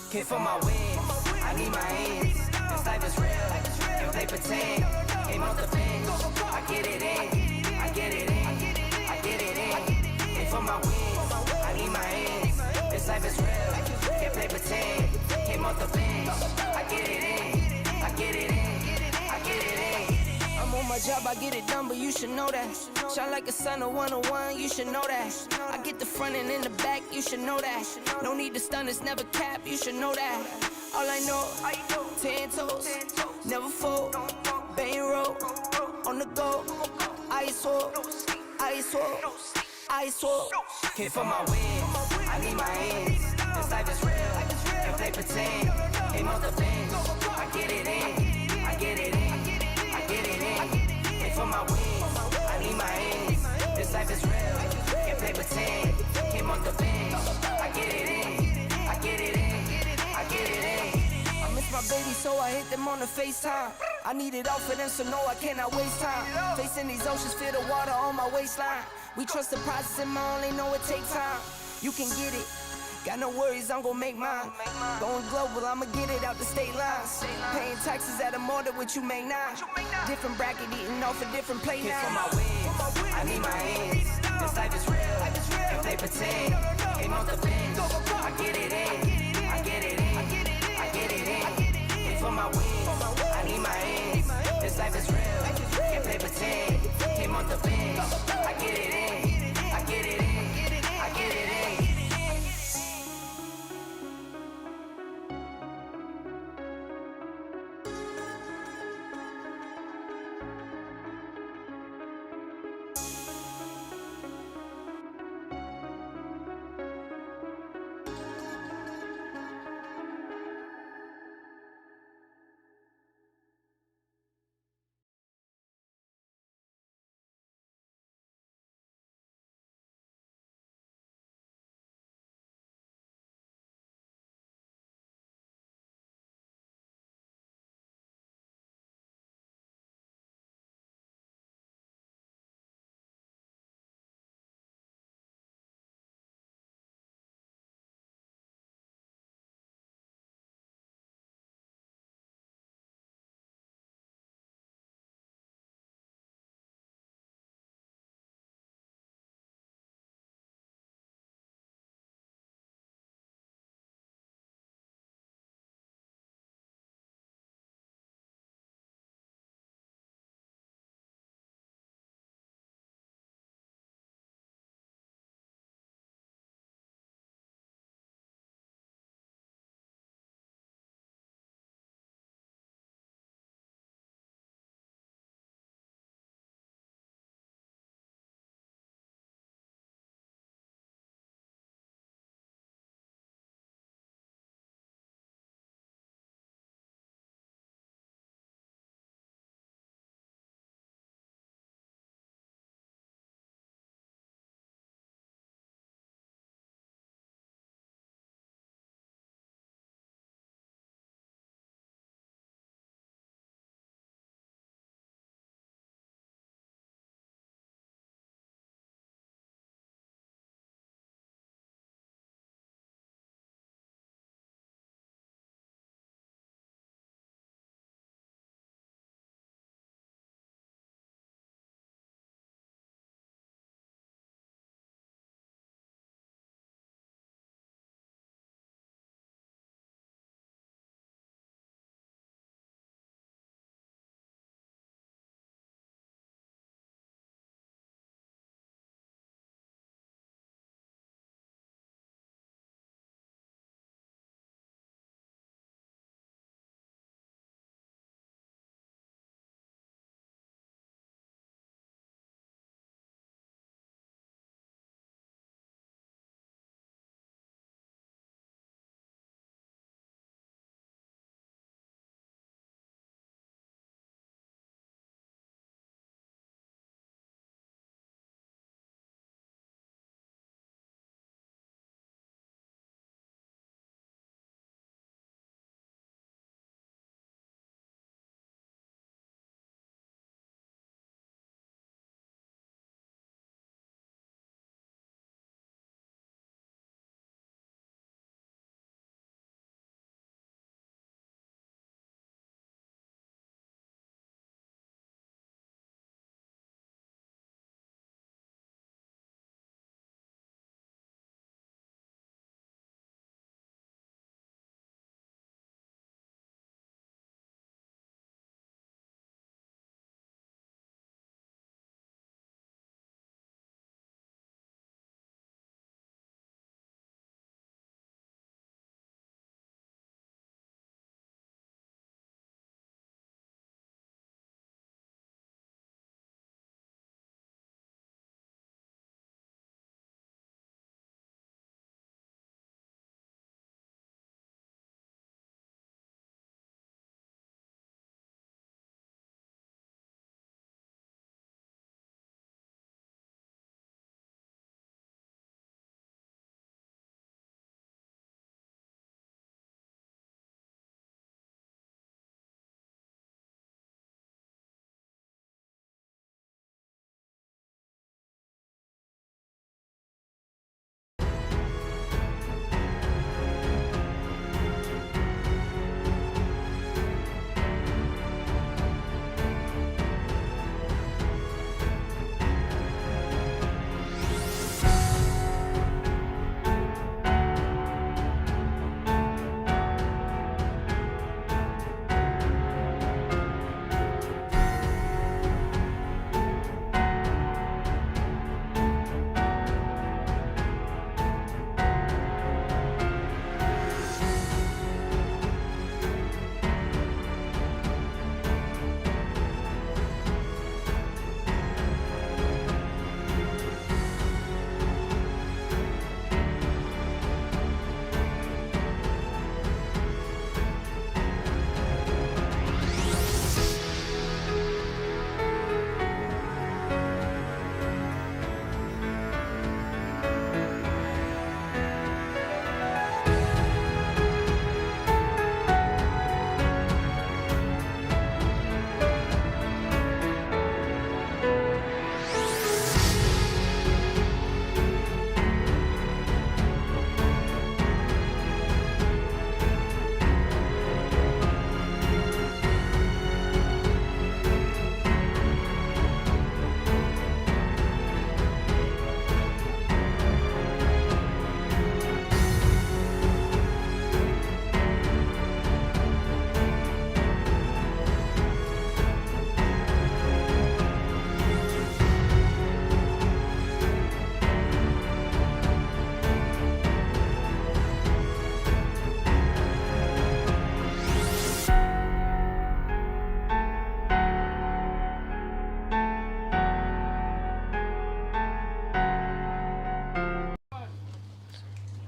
Came for my wins, I need my ends. This life is real, and play pretend. Came off the bench, I get it in, I get it in, I get it in. Came for my wins, I need my ends. This life is real, can't play pretend. Came off the bench, I get it in, I get it in, I get it in. I'm on my job, I get it done, but you should know that. Shine like a sun, a 101, you should know that. I get the front and in the back, you should know that. No need to stun, it's never cap, you should know that. All I know, 10 toes, never fold, bang roll, on the go, ice wall, ice wall, ice wall. Came for my wins, I need my ends. This life is real, can't play pretend. Came off the bench, I get it in, I get it in, I get it in. Came for my wins, I need my ends. This life is real, can't play pretend. Came off the bench, I get it in, I get it in, I get it in. I miss my baby, so I hit them on the FaceTime. I need it all for them, so no, I cannot waste time. Facing these oceans, feel the water on my waistline. We trust the process and I only know it takes time. You can get it, got no worries, I'm gon' make mine. Going global, I'ma get it out the state lines. Paying taxes at a more than what you make now. Different bracket, eating off a different plate now. For my wins, I need my ends. This life is real, can't play pretend. Came off the bench, I get it in, I get it in, I get it in. Came for my wins, I need my ends. This life is real, can't play pretend. Came off the bench, I get it in, I get it in, I get it in.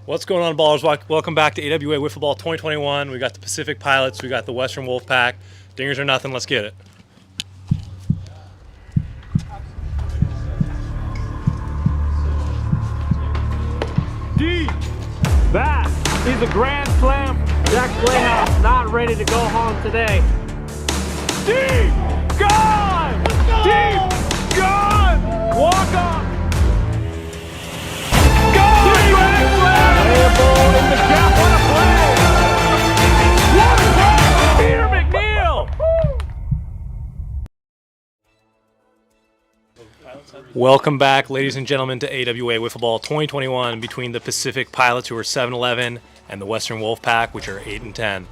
What's going on, ballers? Welcome back to AWA Wiffle Ball 2021. We got the Pacific Pilots, we got the Western Wolfpack. Dingers or nothing, let's get it. D. That is a grand slam. Jack Playhouse not ready to go home today. D. Gone! D. Gone! Walk on! Gone! Grand slam! Playable in the gap. What a play! What a play! Peter McNeil! Welcome back, ladies and gentlemen, to AWA Wiffle Ball 2021 between the Pacific Pilots, who are 7-11, and the Western Wolfpack, which are 8-10.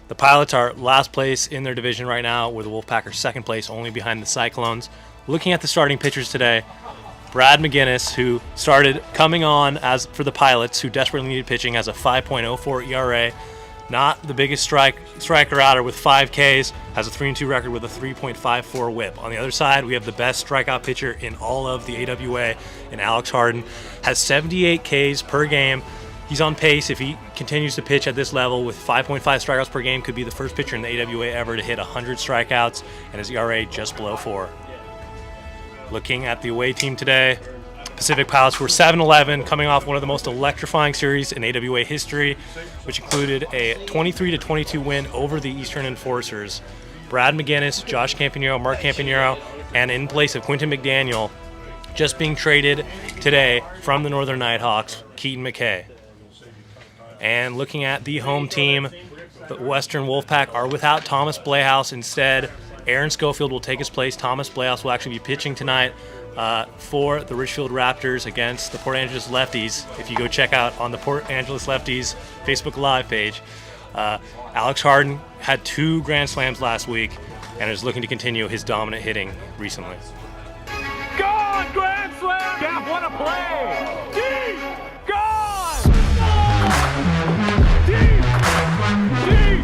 The Pilots are last place in their division right now, where the Wolfpack are second place, only behind the Cyclones. Looking at the starting pitchers today, Brad McGinnis, who started coming on as for the Pilots, who desperately needed pitching, has a 5.04 ERA. Not the biggest striker outer with 5 Ks, has a 3-2 record with a 3.54 whip. On the other side, we have the best strikeout pitcher in all of the AWA, in Alex Harden, has 78 Ks per game. He's on pace, if he continues to pitch at this level with 5.5 strikeouts per game, could be the first pitcher in the AWA ever to hit 100 strikeouts, and his ERA just below 4. Looking at the away team today, Pacific Pilots were 7-11, coming off one of the most electrifying series in AWA history, which included a 23-22 win over the Eastern Enforcers. Brad McGinnis, Josh Campanero, Mark Campanero, and in place of Quentin McDaniel, just being traded today from the Northern Nighthawks, Keaton McKay. And looking at the home team, the Western Wolfpack are without Thomas Playhouse. Instead, Aaron Schofield will take his place. Thomas Playhouse will actually be pitching tonight for the Richfield Raptors against the Port Angeles Lefties. If you go check out on the Port Angeles Lefties Facebook Live page, Alex Harden had 2 grand slams last week and is looking to continue his dominant hitting recently. Gone! Grand slam! Gap, what a play! D! Gone! D! D!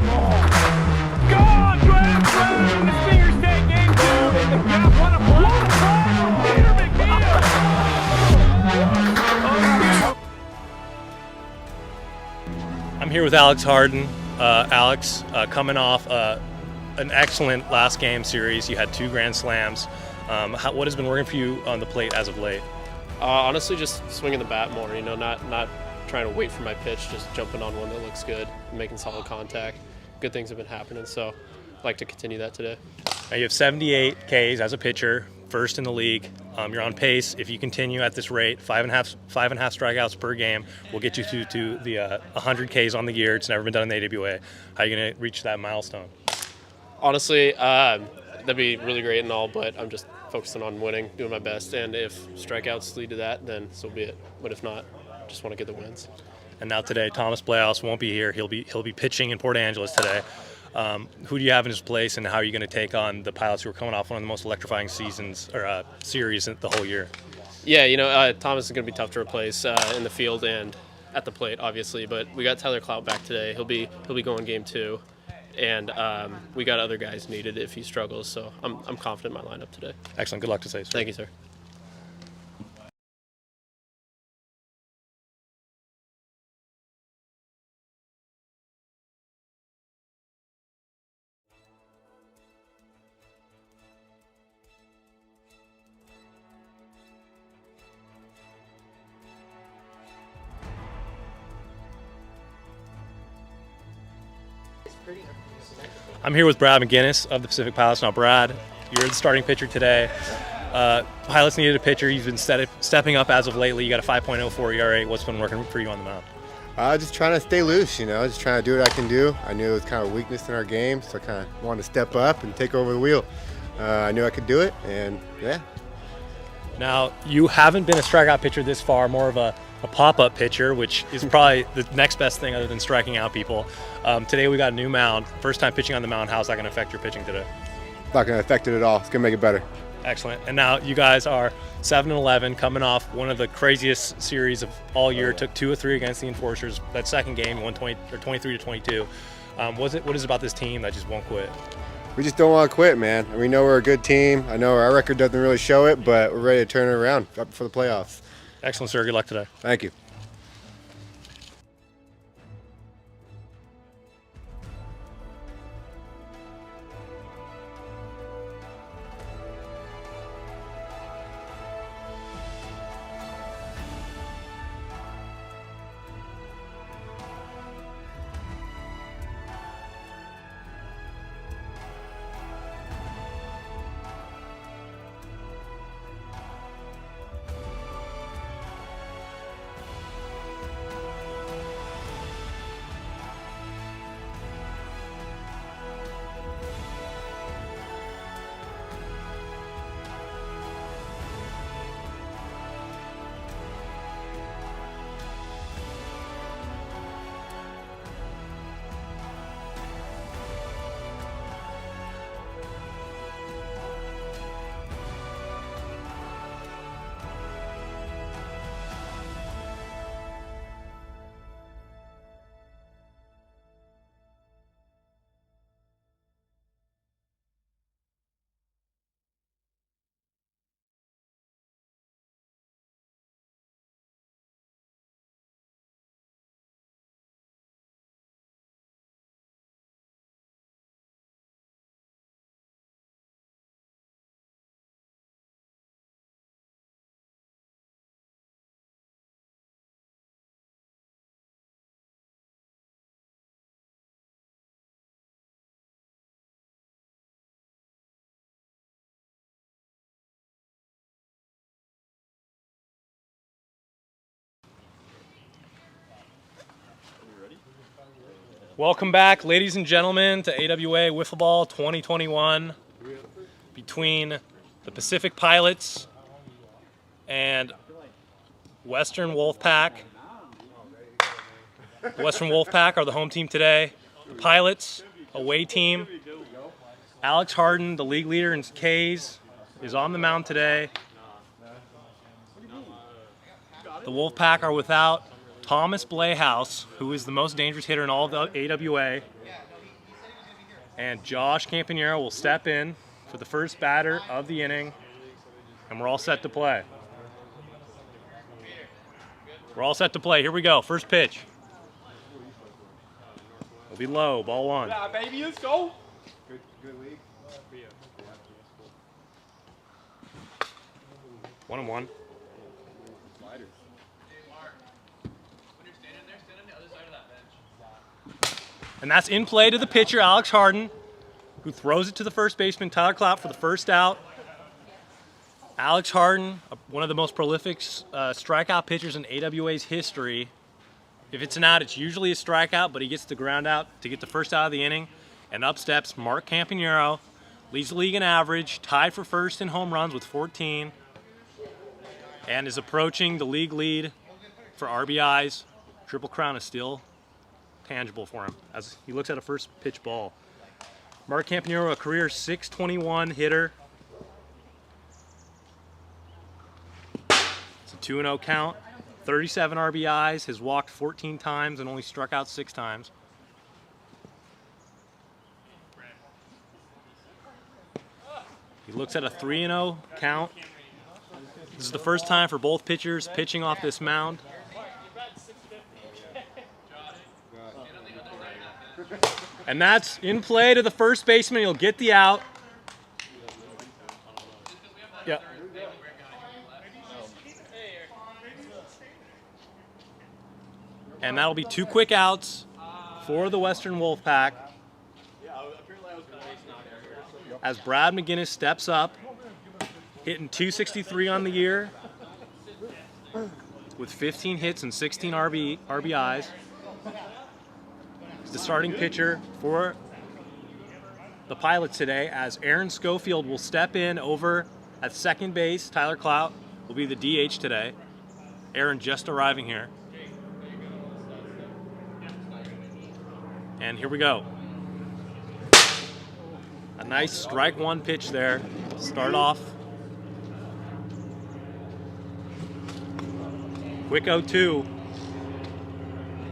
Gone! Grand slam! In the Stinger State game 2 in the gap, what a play! What a play from Peter McNeil! I'm here with Alex Harden. Alex, coming off an excellent last game series. You had 2 grand slams. What has been working for you on the plate as of late? Honestly, just swinging the bat more, not trying to wait for my pitch, just jumping on one that looks good, making solid contact. Good things have been happening, so I'd like to continue that today. Now you have 78 Ks as a pitcher, first in the league. You're on pace. If you continue at this rate, 5.5 strikeouts per game will get you to the 100 Ks on the year. It's never been done in the AWA. How are you going to reach that milestone? Honestly, that'd be really great and all, but I'm just focusing on winning, doing my best, and if strikeouts lead to that, then so be it. But if not, just want to get the wins. And now today, Thomas Playhouse won't be here. He'll be pitching in Port Angeles today. Who do you have in his place, and how are you going to take on the Pilots, who are coming off one of the most electrifying seasons or series the whole year? Yeah, Thomas is going to be tough to replace in the field and at the plate, obviously. But we got Tyler Clout back today. He'll be going game 2, and we got other guys needed if he struggles. So I'm confident in my lineup today. Excellent. Good luck to say, sir. Thank you, sir. I'm here with Brad McGinnis of the Pacific Pilots. Now, Brad, you're the starting pitcher today. Pilots needed a pitcher. You've been stepping up as of lately. You got a 5.04 ERA. What's been working for you on the mound? Just trying to stay loose, just trying to do what I can do. I knew it was kind of a weakness in our game, so I kind of wanted to step up and take over the wheel. I knew I could do it, and yeah. Now, you haven't been a strikeout pitcher this far, more of a pop-up pitcher, which is probably the next best thing other than striking out people. Today we got a new mound. First time pitching on the mound. How's that going to affect your pitching today? Not going to affect it at all. It's going to make it better. Excellent. And now you guys are 7-11, coming off one of the craziest series of all year. Took 2 of 3 against the Enforcers. That second game, won 23-22. What is it about this team that just won't quit? We just don't want to quit, man. We know we're a good team. I know our record doesn't really show it, but we're ready to turn it around up for the playoffs. Excellent, sir. Good luck today. Thank you. Welcome back, ladies and gentlemen, to AWA Wiffle Ball 2021 between the Pacific Pilots and Western Wolfpack. The Western Wolfpack are the home team today. The Pilots, away team. Alex Harden, the league leader in Ks, is on the mound today. The Wolfpack are without Thomas Blayhouse, who is the most dangerous hitter in all of the AWA. And Josh Campanero will step in for the first batter of the inning. And we're all set to play. We're all set to play. Here we go. First pitch. It'll be low. Ball one. Yeah, baby, let's go. Good league. 1-1. And that's in play to the pitcher, Alex Harden, who throws it to the first baseman, Tyler Clout, for the first out. Alex Harden, one of the most prolific strikeout pitchers in AWA's history. If it's an out, it's usually a strikeout, but he gets the ground out to get the first out of the inning. And up steps Mark Campanero, leads the league in average, tied for first in home runs with 14, and is approaching the league lead for RBIs. Triple Crown is still tangible for him as he looks at a first pitch ball. Mark Campanero, a career .621 hitter. It's a 2-0 count, 37 RBIs, has walked 14 times and only struck out 6 times. He looks at a 3-0 count. This is the first time for both pitchers pitching off this mound. And that's in play to the first baseman. He'll get the out. Yeah. And that'll be 2 quick outs for the Western Wolfpack as Brad McGinnis steps up, hitting .263 on the year with 15 hits and 16 RBIs. He's the starting pitcher for the Pilots today, as Aaron Schofield will step in over at second base. Tyler Clout will be the DH today. Aaron just arriving here. And here we go. A nice strike one pitch there. Start off. Quick 0-2.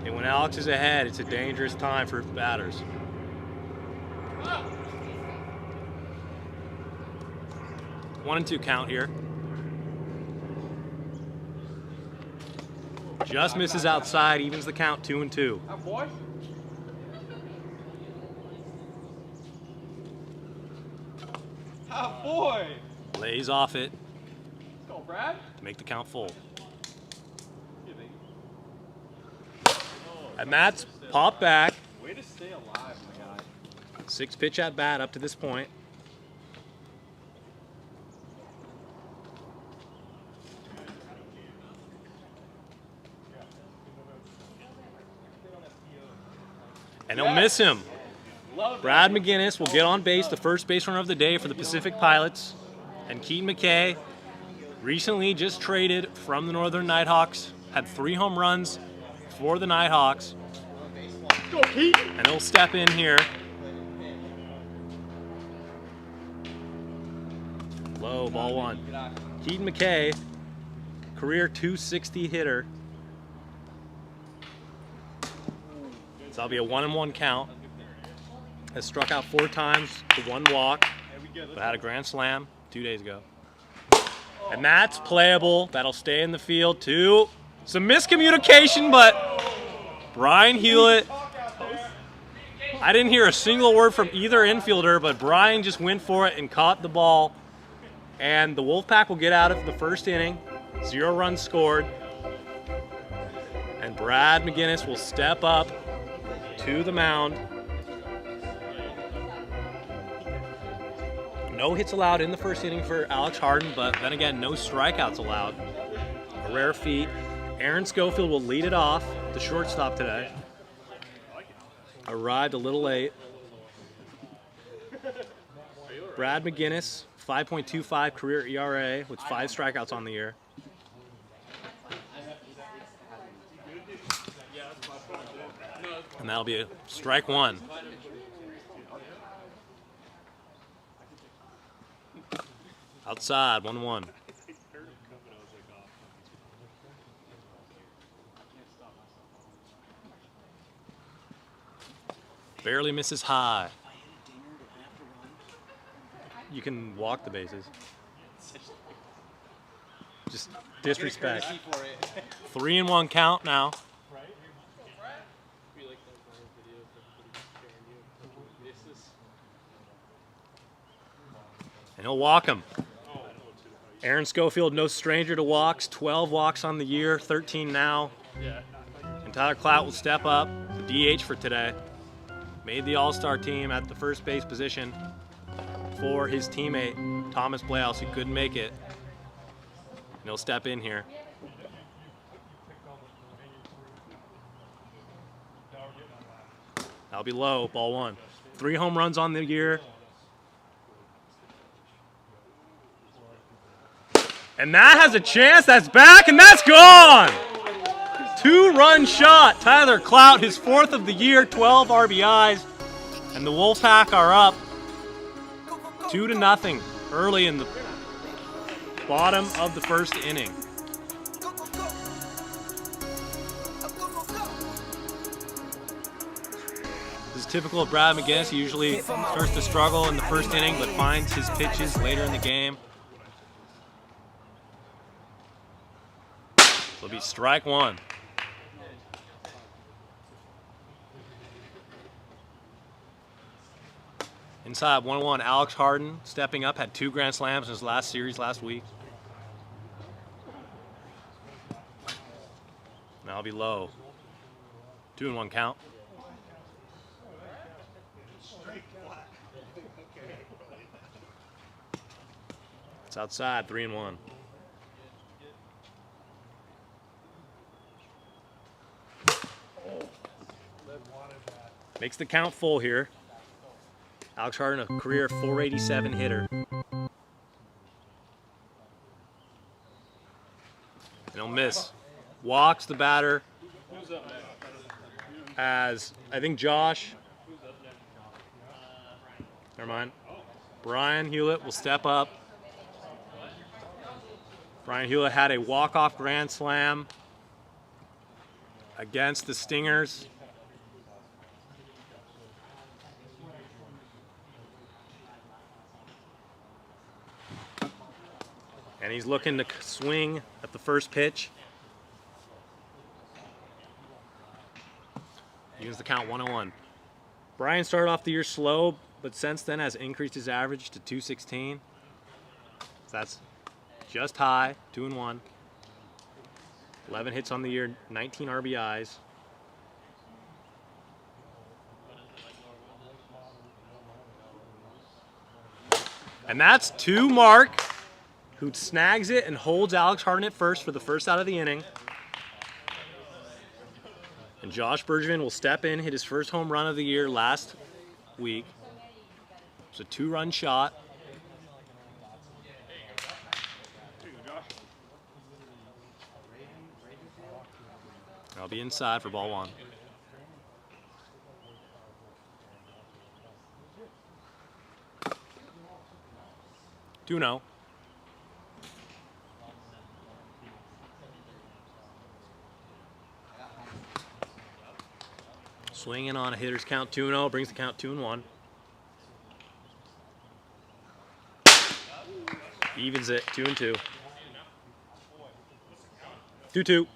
And when Alex is ahead, it's a dangerous time for batters. One and 2 count here. Just misses outside, evens the count 2-2. Boy. Ah, boy. Lays off it Let's go, Brad. to make the count full. And that's popped back. Way to stay alive, my guy. 6 pitch at bat up to this point. And he'll miss him. Brad McGinnis will get on base, the first base runner of the day for the Pacific Pilots. And Keaton McKay, recently just traded from the Northern Nighthawks, had 3 home runs for the Nighthawks. Go, Keaton. And he'll step in here. Low, ball one. Keaton McKay, career .260 hitter. So that'll be a 1-1 count. Has struck out 4 times to 1 walk, but had a grand slam 2 days ago. And that's playable. That'll stay in the field too. Some miscommunication, but Brian Hewlett, I didn't hear a single word from either infielder, but Brian just went for it and caught the ball. And the Wolfpack will get out of the first inning. 0 runs scored. And Brad McGinnis will step up to the mound. No hits allowed in the first inning for Alex Harden, but then again, no strikeouts allowed. A rare feat. Aaron Schofield will lead it off, the shortstop today. arrived a little late. Brad McGinnis, 5.25 career ERA with 5 strikeouts on the year. And that'll be a strike one. Outside, 1-1. Barely misses high. You can walk the bases. Just disrespect. 3-1 count now. And he'll walk him. Aaron Schofield, no stranger to walks. 12 walks on the year, 13 now. And Tyler Clout will step up, the DH for today. Made the All-Star team at the first base position for his teammate, Thomas Bleaus, who couldn't make it. And he'll step in here. That'll be low, ball 1. 3 home runs on the year. And that has a chance, that's back, and that's gone! 2-run shot, Tyler Clout, his 4th of the year, 12 RBIs. And the Wolfpack are up 2-0 early in the bottom of the first inning. This is typical of Brad McGinnis. He usually starts to struggle in the first inning, but finds his pitches later in the game. It'll be strike 1. Inside 1-1, Alex Harden stepping up, had 2 grand slams in his last series last week. Now it'll be low. 2-1 count. It's outside, 3-1. Makes the count full here. Alex Harden, a career 487 hitter. And he'll miss. Walks the batter as, I think, Josh. Never mind. Brian Hewlett will step up. Brian Hewlett had a walk-off grand slam against the Stingers. And he's looking to swing at the first pitch. Use the count 1-1. Brian started off the year slow, but since then has increased his average to 216. So that's just high, 2-1. 11 hits on the year, 19 RBIs. And that's to Mark, who snags it and holds Alex Harden at first for the first out of the inning. And Josh Bergevin will step in, hit his first home run of the year last week. It's a 2-run shot. I'll be inside for ball 1. Two-no. Swinging on a hitter's count 2-0, brings the count 2-1. Evens it, 2-2. 2-2.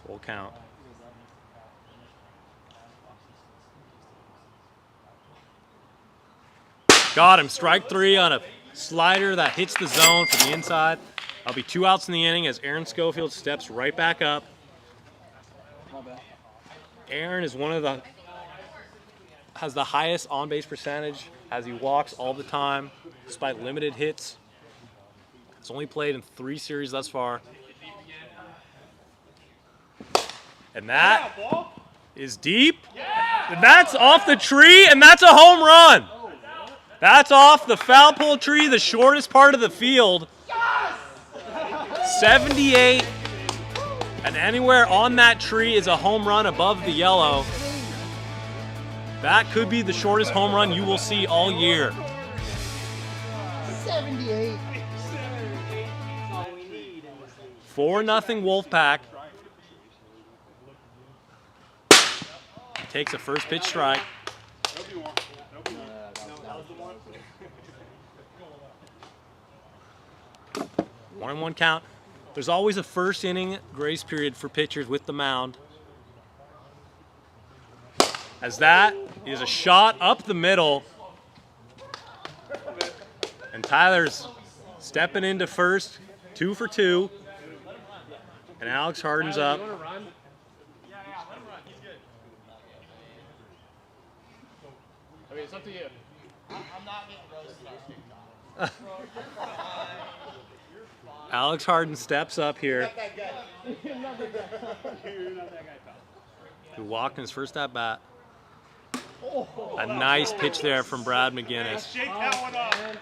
Full count. Got him, strike 3 on a slider that hits the zone for the inside. I'll be 2 outs in the inning as Aaron Schofield steps right back up. Aaron is one of the has the highest on-base percentage as he walks all the time, despite limited hits. He's only played in 3 series thus far. And that is deep. And that's off the tree, and that's a home run. That's off the foul pole tree, the shortest part of the field. 78. And anywhere on that tree is a home run above the yellow. That could be the shortest home run you will see all year. 78. 4-0 Wolfpack. Takes a first pitch strike. 1-1 count. There's always a first inning grace period for pitchers with the mound. As that is a shot up the middle. And Tyler's stepping into first, 2 for 2. And Alex Harden's up. I mean, it's up to you. I'm not getting roasted. Alex Harden steps up here. Who walked in his first at bat. A nice pitch there from Brad McGinnis. Shake that one off. I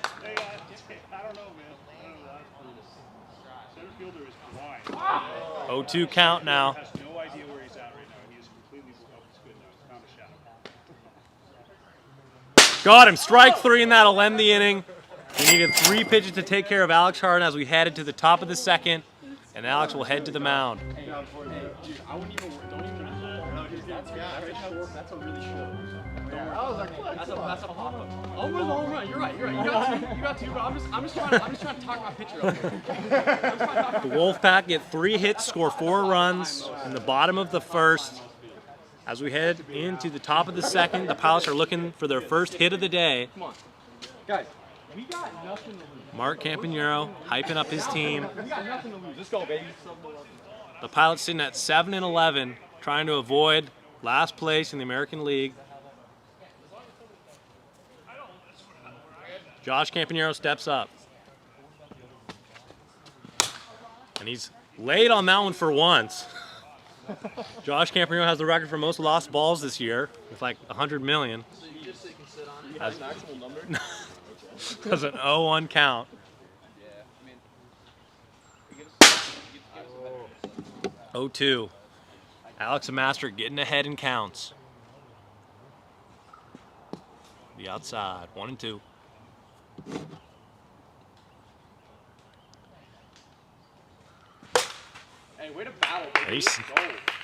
don't know, man. Center fielder is wide. 0-2 count now. Has no idea where he's at right now. He is completely good now. He's found a shadow. Got him. Strike 3, and that'll end the inning. We needed 3 pitches to take care of Alex Harden as we headed to the top of the second, and Alex will head to the mound. That's a really short. That's a pop-up. Oh, what a home run. You're right. You got 2, but I'm just trying to talk my pitcher up here. The Wolfpack get 3 hits, score 4 runs in the bottom of the first. As we head into the top of the second, the Pilots are looking for their first hit of the day. Come on. Guys, we got nothing to lose. Mark Campanero hyping up his team. We got nothing to lose. Let's go, baby. The Pilots sitting at 7-11, trying to avoid last place in the American League. Josh Campanero steps up. And he's late on that one for once. Josh Campanero has the record for most lost balls this year, with like 100 million. So you just so you can sit on it? You have an actual number? That's an 0-1 count. Yeah, 0-2. Alex and Master getting ahead in counts. The outside, 1-2. Hey, way to battle, And baby. he Let's go.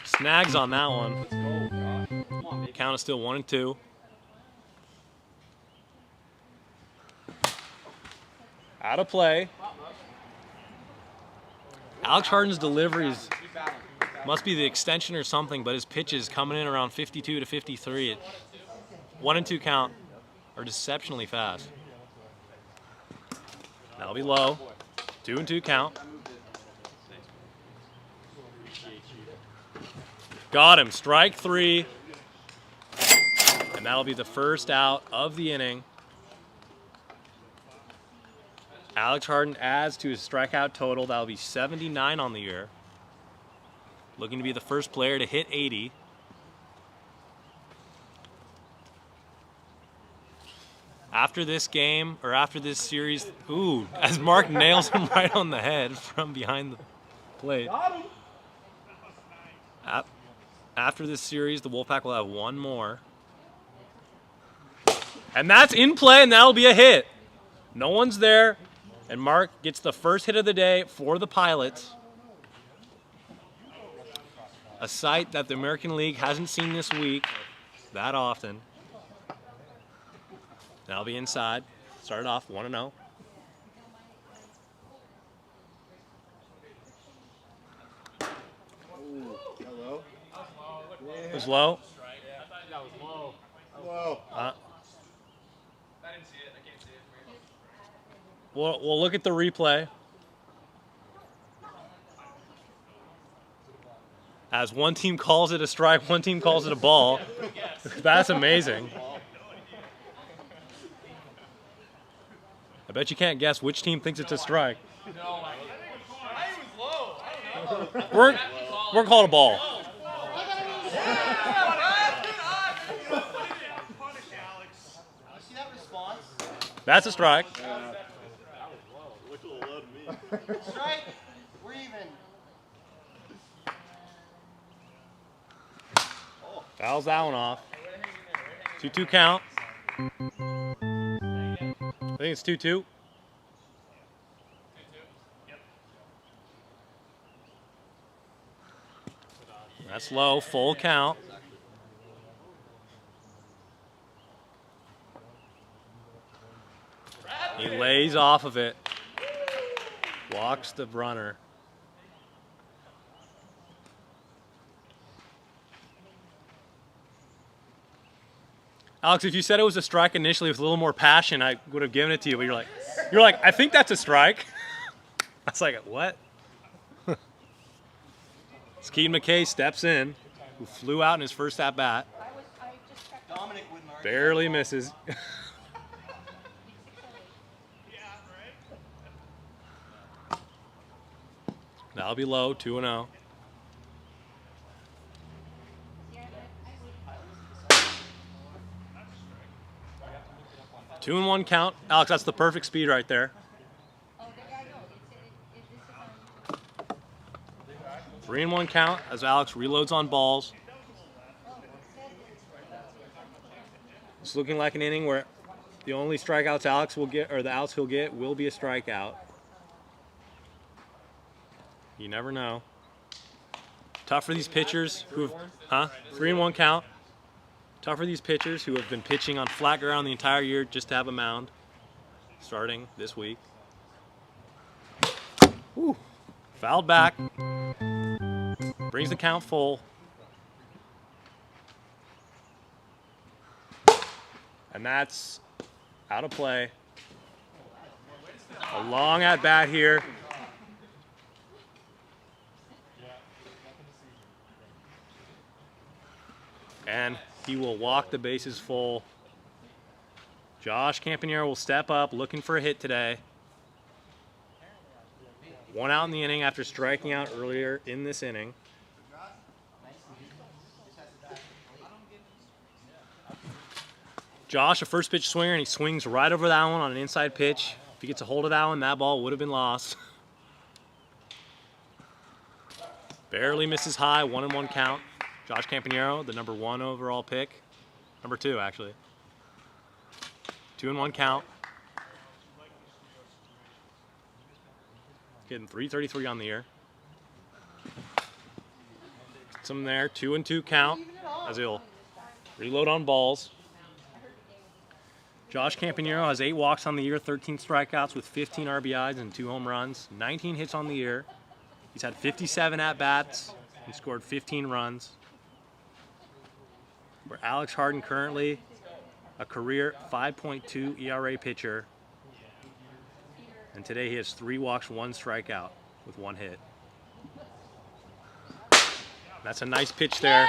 snags on that one. Let's go, Josh. Come on, baby. Count is still 1-2. Out of play. Alex Harden's deliveries must be the extension or something, but his pitches coming in around 52 to 53. 1-2 count are deceptionally fast. That'll be low. 2-2 count. Got him. Strike 3. And that'll be the first out of the inning. Alex Harden adds to his strikeout total. That'll be 79 on the year. Looking to be the first player to hit 80. After this game, or after this series, ooh, as Mark nails him right on the head from behind the plate. After this series, the Wolfpack will have one more. And that's in play, and that'll be a hit. No one's there, and Mark gets the first hit of the day for the Pilots. A sight that the American League hasn't seen this week that often. That'll be inside. Started off 1-0. Hello? It was low. Whoa. We'll look at the replay. As one team calls it a strike, one team calls it a ball. That's amazing. I bet you can't guess which team thinks it's a strike. We're calling a ball. See that response? That's a strike. Strike. We're even. Fouls that one off. 2-2 count. I think it's 2-2. That's low, full count. He lays off of it. Walks the runner. Alex, if you said it was a strike initially with a little more passion, I would have given it to you. But you're like, I think that's a strike. I was like, what? Keaton McKay steps in, who flew out in his first at bat. Dominic wouldn't argue. Barely misses. That'll be low, 2-0. Two and one count. Alex, that's the perfect speed right there. 3-1 count as Alex reloads on balls. It's looking like an inning where the only strikeouts Alex will get, or the outs he'll get, will be a strikeout. You never know. Tough for these pitchers who have, 3-1 count. Tough for these pitchers who have been pitching on flat ground the entire year just to have a mound starting this week. Whew. Fouled back. Brings the count full. And that's out of play. A long at bat here. And he will walk the bases full. Josh Campanero will step up looking for a hit today. One out in the inning after striking out earlier in this inning. Josh, a first pitch swinger, and he swings right over that one on an inside pitch. If he gets a hold of that one, that ball would have been lost. Barely misses high, 1-1 count. Josh Campanero, the number 1 overall pick. Number 2, actually. 2-1 count. Getting 333 on the year. Some there, 2-2 count as he'll reload on balls. Josh Campanero has 8 walks on the year, 13 strikeouts with 15 RBIs and 2 home runs, 19 hits on the year. He's had 57 at-bats. He scored 15 runs. Where Alex Harden currently a career 5.2 ERA pitcher. And today he has 3 walks, 1 strikeout with 1 hit. That's a nice pitch there.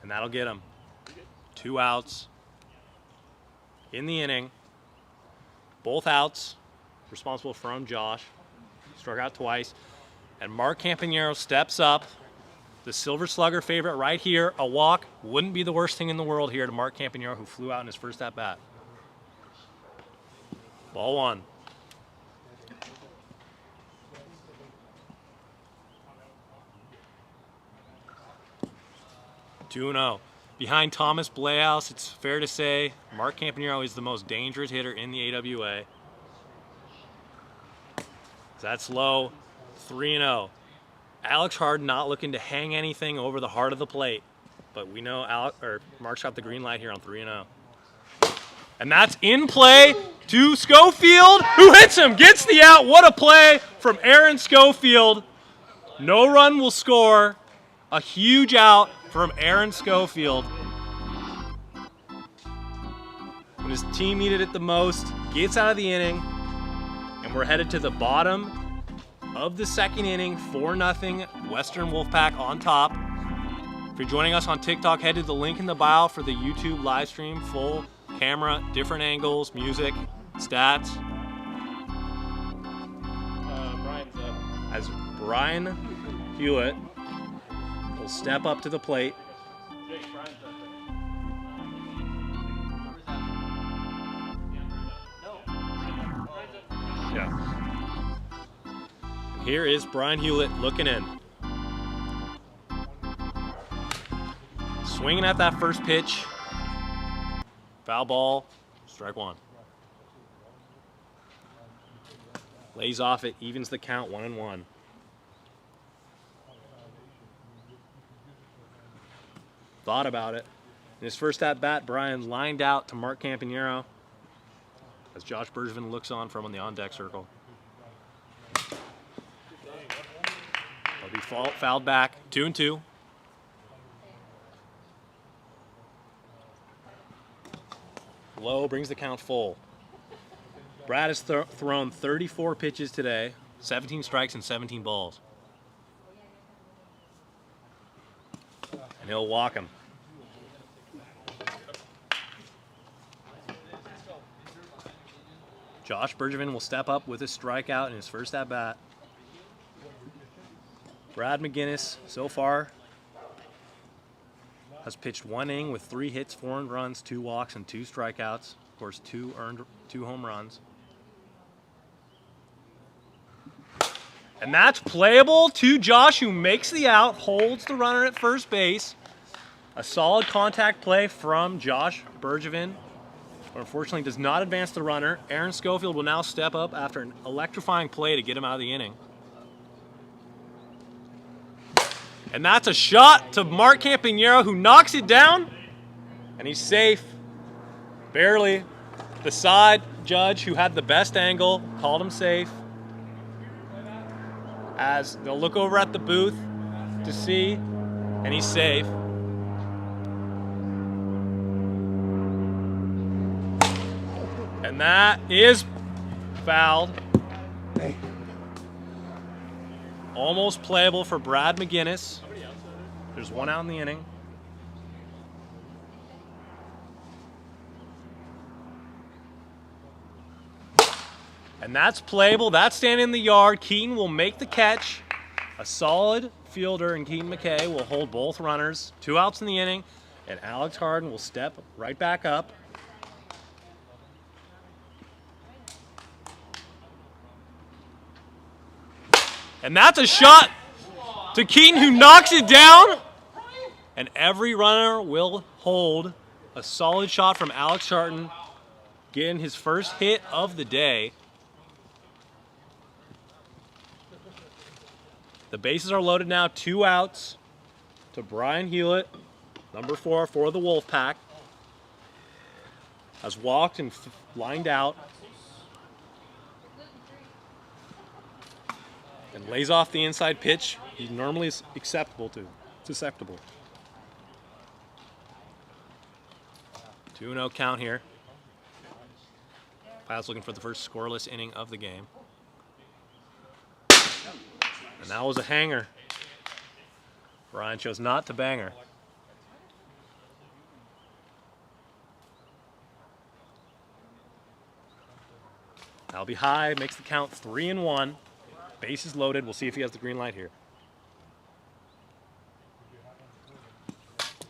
And that'll get him. 2 outs in the inning. Both outs responsible from Josh. Struck out twice. And Mark Campanero steps up. The Silver Slugger favorite right here. A walk wouldn't be the worst thing in the world here to Mark Campanero, who flew out in his first at-bat. Ball 1. Two 2-0. Behind Thomas Bleaus, it's fair to say Mark Campanero is the most dangerous hitter in the AWA. That's low. 3-0. Alex Harden not looking to hang anything over the heart of the plate, but we know Mark's got the green light here on 3-0. And that's in play to Schofield, who hits him, gets the out. What a play from Aaron Schofield. No run will score. A huge out from Aaron Schofield. When his team needed it the most, gets out of the inning, and we're headed to the bottom of the second inning, 4-0, Western Wolfpack on top. If you're joining us on TikTok, head to the link in the bio for the YouTube live stream, full camera, different angles, music, stats. Brian's up. As Brian Hewlett will step up to the plate. Yeah. And here is Brian Hewlett looking in. Swinging at that first pitch. Foul ball, strike one. Lays off it, evens the count 1-1. Thought about it. In his first at bat, Brian lined out to Mark Campanero as Josh Bergevin looks on from the on-deck circle. He'll be fouled back, 2-2. Low brings the count full. Brad has thrown 34 pitches today, 17 strikes and 17 balls. And he'll walk him. Josh Bergevin will step up with a strikeout in his first at-bat. Brad McGinnis, so far, has pitched 1 inning with 3 hits, 4 earned runs, 2 walks, and 2 strikeouts. Of course, 2 home runs. And that's playable to Josh, who makes the out, holds the runner at first base. A solid contact play from Josh Bergevin, but unfortunately does not advance the runner. Aaron Schofield will now step up after an electrifying play to get him out of the inning. And that's a shot to Mark Campanero, who knocks it down, and he's safe. Barely. The side judge, who had the best angle, called him safe. As they'll look over at the booth to see, and he's safe. And that is fouled. Almost playable for Brad McGinnis. There's 1 out in the inning. And that's playable. That's standing in the yard. Keaton will make the catch. A solid fielder, and Keaton McKay will hold both runners. 2 outs in the inning, and Alex Harden will step right back up. And that's a shot to Keaton, who knocks it down. And every runner will hold. A solid shot from Alex Harden, getting his first hit of the day. The bases are loaded now, 2 outs to Brian Hewlett, number 4 for the Wolfpack. Has walked and lined out. And lays off the inside pitch he normally is susceptible. 2-0 count here. Pirates looking for the first scoreless inning of the game. And that was a hanger. Brian chose not to bang her. That'll be high, makes the count 3-1. Bases loaded. We'll see if he has the green light here.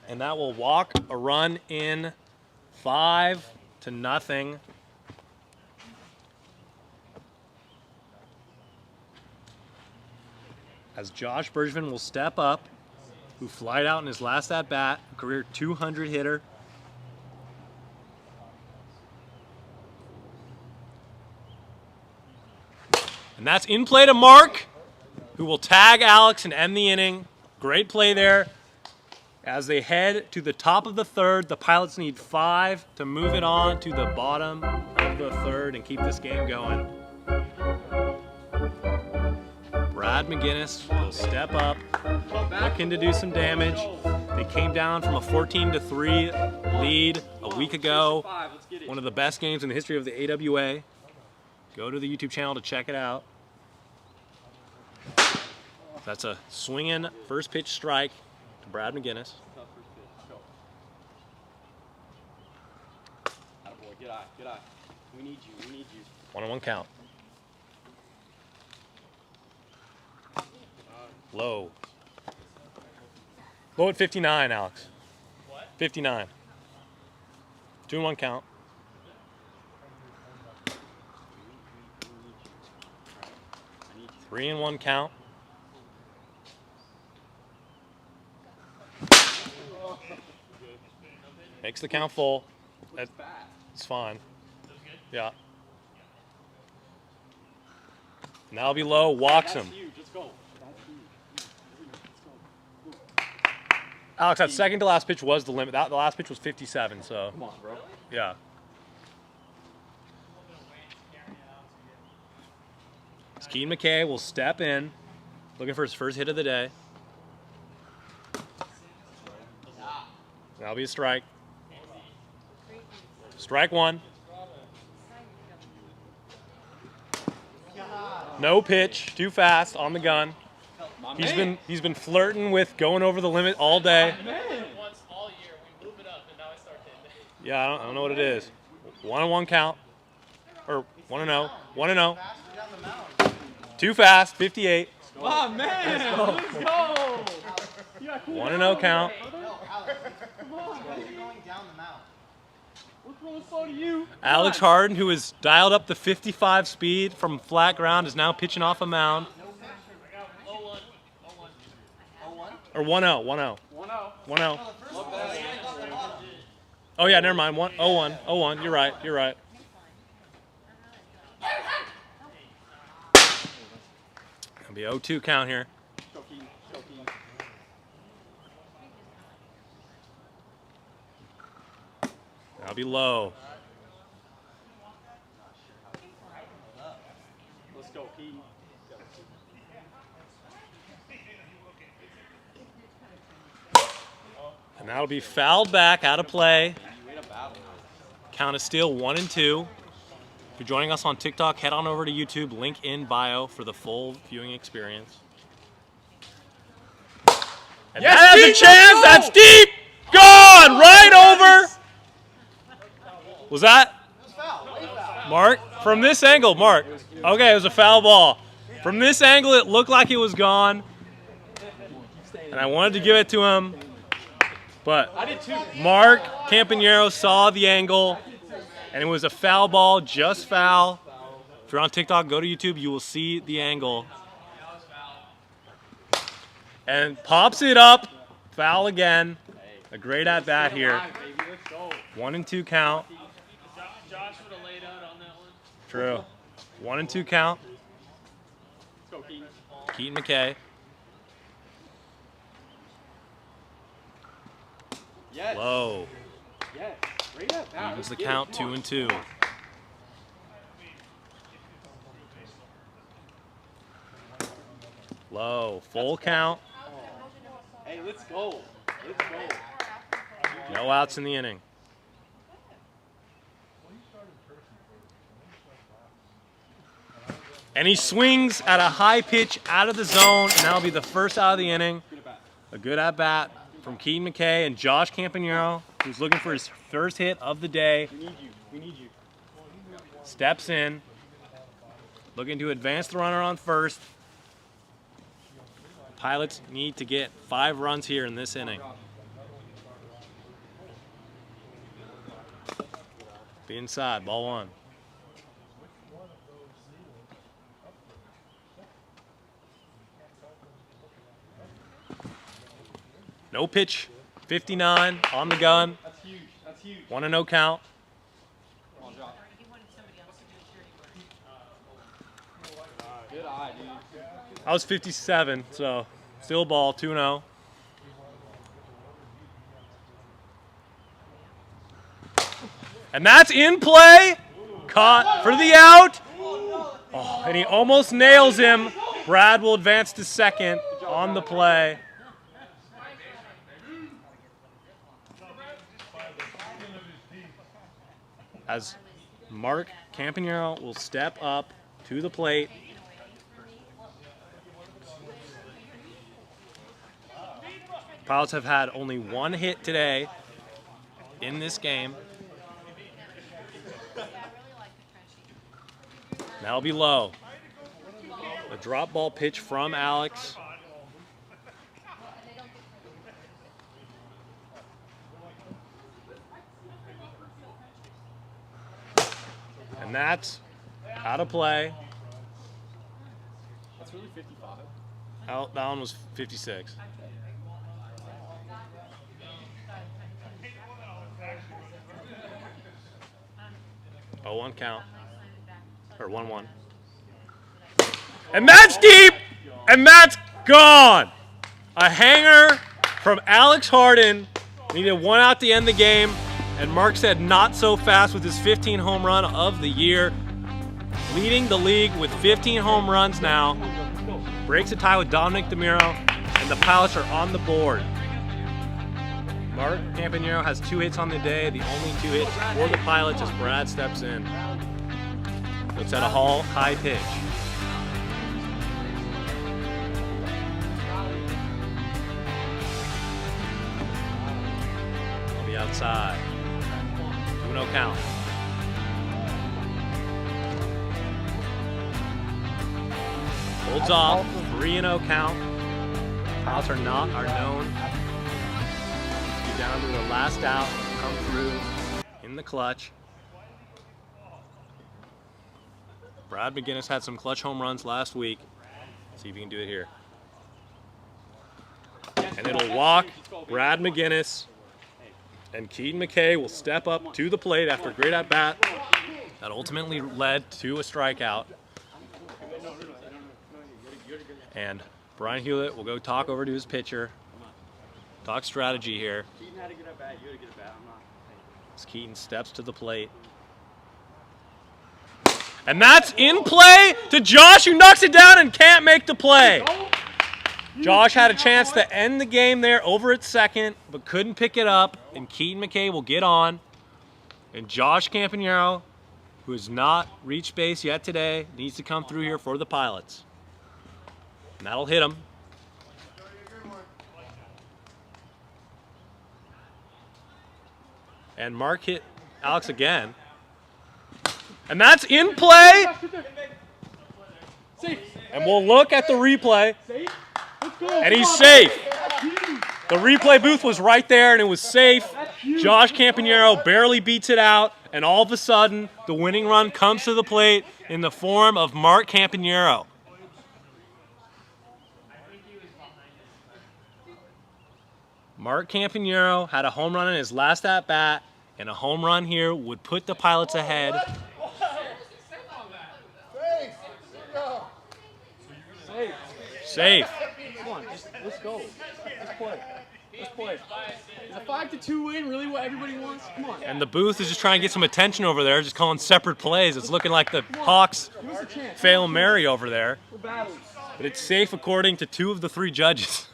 And that will walk a run in, 5-0. As Josh Bergevin will step up, who flied out in his last at-bat, career 200 hitter. And that's in play to Mark, who will tag Alex and end the inning. Great play there. As they head to the top of the third, the Pilots need 5 to move it on to the bottom of the third and keep this game going. Brad McGinnis will step up, looking to do some damage. They came down from a 14-3 lead a week ago. One of the best games in the history of the AWA. Go to the YouTube channel to check it out. That's a swinging first pitch strike to Brad McGinnis. Good eye, good eye. We need you, we need you. 1-1 count. Low. Low at 59, Alex. What? 59. 2-1 count. I need you. 3-1 count. Makes the count full. That's fine. Yeah. And that'll be low. Walks him. That's huge, let's go. That's huge. Let's go. Alex, that second to last pitch was the limit. The last pitch was 57, so. Come on, bro. Yeah. Keaton McKay will step in, looking for his first hit of the day. That'll be a strike. Strike one. No pitch, too fast on the gun. He's been flirting with going over the limit all day. Once all year, we move it up, and now I start to. Yeah, I don't know what it is. 1-1 count, or 1-0, 1-0. Too fast, 58. Oh, man! Let's go! 1-0 count. Come on. You're going down the mound. We're throwing slow to you. Alex Harden, who has dialed up the 55 speed from flat ground, is now pitching off a mound. 0-1. Or 1-0, 1-0. 1-0. 1-0. Oh, yeah, never mind. 0-1, 0-1. You're right, you're right. It'll be 0-2 count here. Go, Keaton. Go, Keaton. That'll be low. Let's go, Keaton. And that'll be fouled back, out of play. Count is still 1-2. If you're joining us on TikTok, head on over to YouTube, link in bio for the full viewing experience. And that has a chance, that's deep! Gone! Right over! Was that? Mark? From this angle, Mark. Okay, it was a foul ball. From this angle, it looked like it was gone. And I wanted to give it to him. But Mark Campanero saw the angle, and it was a foul ball, just foul. If you're on TikTok, go to YouTube, you will see the angle. And pops it up, foul again. A great at-bat here. 1-2 count. Josh would have laid out on that one. True. 1-2 count. Let's go, Keaton. Keaton McKay. Yes. Low. Yes. Great at bat. Evens Let's the get it. count, Come on. 2-2. Low. Full count. Hey, let's go. Let's go. No outs in the inning. And he swings at a high pitch out of the zone, and that'll be the first out of the inning. A good at-bat from Keaton McKay and Josh Campanero, who's looking for his first hit of the day. We need you. We need you. Steps in, looking to advance the runner on first. Pilots need to get 5 runs here in this inning. Be inside, ball 1. No pitch, 59 on the gun. That's huge. That's huge. 1-0 count. Come on, Josh. Good eye, dude. I was 57, so still a ball, 2-0. And that's in play. Caught for the out. Oh, and he almost nails him. Brad will advance to second on the play. As Mark Campanero will step up to the plate. Pilots have had only 1 hit today in this game. That'll be low. A drop ball pitch from Alex. And that's out of play. That's really 55. That one was 56. Oh, 1 count. Or 1-1. And that's deep! And that's gone! A hanger from Alex Harden. Needed 1 out to end the game. And Mark said not so fast with his 15 home run of the year. Leading the league with 15 home runs now. Breaks a tie with Dominic DeMiro. And the Pilots are on the board. Mark Campanero has 2 hits on the day. The only 2 hits for the Pilots as Brad steps in. Looks at a high pitch. On the outside. 2-0 count. Holds off. 3-0 count. Pilots are known to be down to the last out. Come through in the clutch. Brad McGinnis had some clutch home runs last week. See if he can do it here. And it'll walk Brad McGinnis. And Keaton McKay will step up to the plate after a great at-bat. That ultimately led to a strikeout. And Brian Hewlett will go talk over to his pitcher. Talk strategy here. Keaton had a good at-bat. You had a good at-bat. I'm not. As Keaton steps to the plate. And that's in play to Josh, who knocks it down and can't make the play. Josh had a chance to end the game there over at second, but couldn't pick it up. And Keaton McKay will get on. And Josh Campanero, who has not reached base yet today, needs to come through here for the Pilots. And that'll hit him. And Mark hit Alex again. And that's in play. And we'll look at the replay. And he's safe. The replay booth was right there and it was safe. Josh Campanero barely beats it out. And all of a sudden, the winning run comes to the plate in the form of Mark Campanero. Mark Campanero had a home run in his last at-bat, and a home run here would put the Pilots ahead. Safe. Come on, let's go. Let's play. Let's play. Is a 5-2 win really what everybody wants? Come on. And the booth is just trying to get some attention over there, just calling separate plays. It's looking like the Hawks fail Mary over there. We're battles. But it's safe according to 2 of the 3 judges.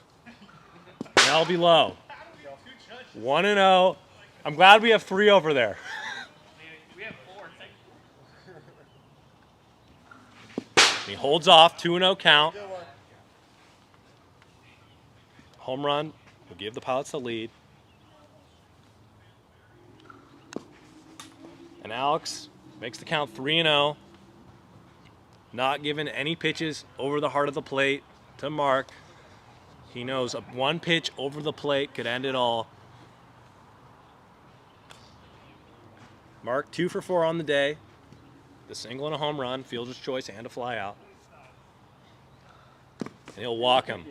That'll be low. 1-0. I'm glad we have 3 over there. He holds off, 2-0 count. Home run will give the Pilots the lead. And Alex makes the count 3-0. Not giving any pitches over the heart of the plate to Mark. He knows one pitch over the plate could end it all. Mark 2 for 4 on the day. The single and a home run, fielder's choice and a fly out. And he'll walk him.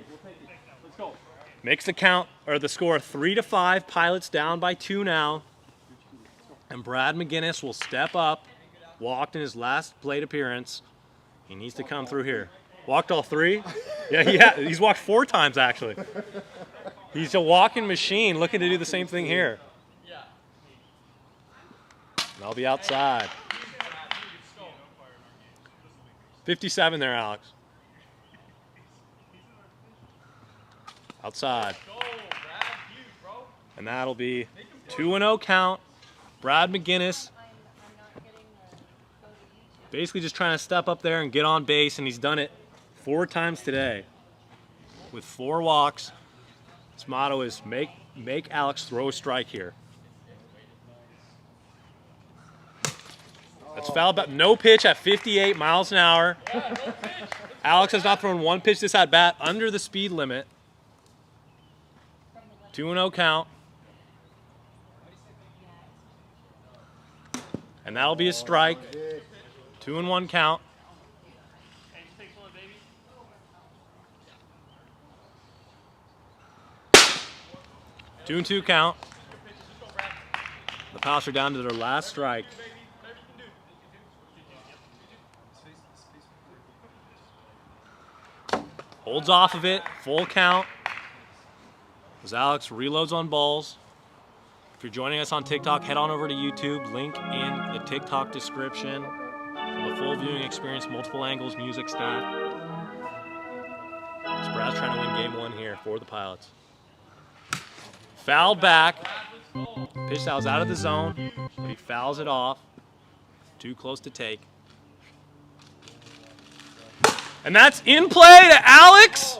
Makes the count or the score 3-5. Pilots down by 2 now. And Brad McGinnis will step up. Walked in his last plate appearance. He needs to come through here. Walked all 3? Yeah, he's walked 4 times actually. He's a walking machine looking to do the same thing here. And I'll be outside. 57 there, Alex. Outside. And that'll be 2-0 count. Brad McGinnis basically just trying to step up there and get on base, and he's done it 4 times today with 4 walks. His motto is make Alex throw a strike here. That's foul back. No pitch at 58 miles an hour. Alex has not thrown one pitch this at bat under the speed limit. 2-0 count. And that'll be a strike. 2-1 count. Two and 2 count. The Pilots are down to their last strike. Holds off of it, full count. As Alex reloads on balls. If you're joining us on TikTok, head on over to YouTube. Link in the TikTok description for the full viewing experience, multiple angles, music stat. Brad's trying to win game 1 here for the Pilots. Fouled back. Pitch that was out of the zone, but he fouls it off. Too close to take. And that's in play to Alex.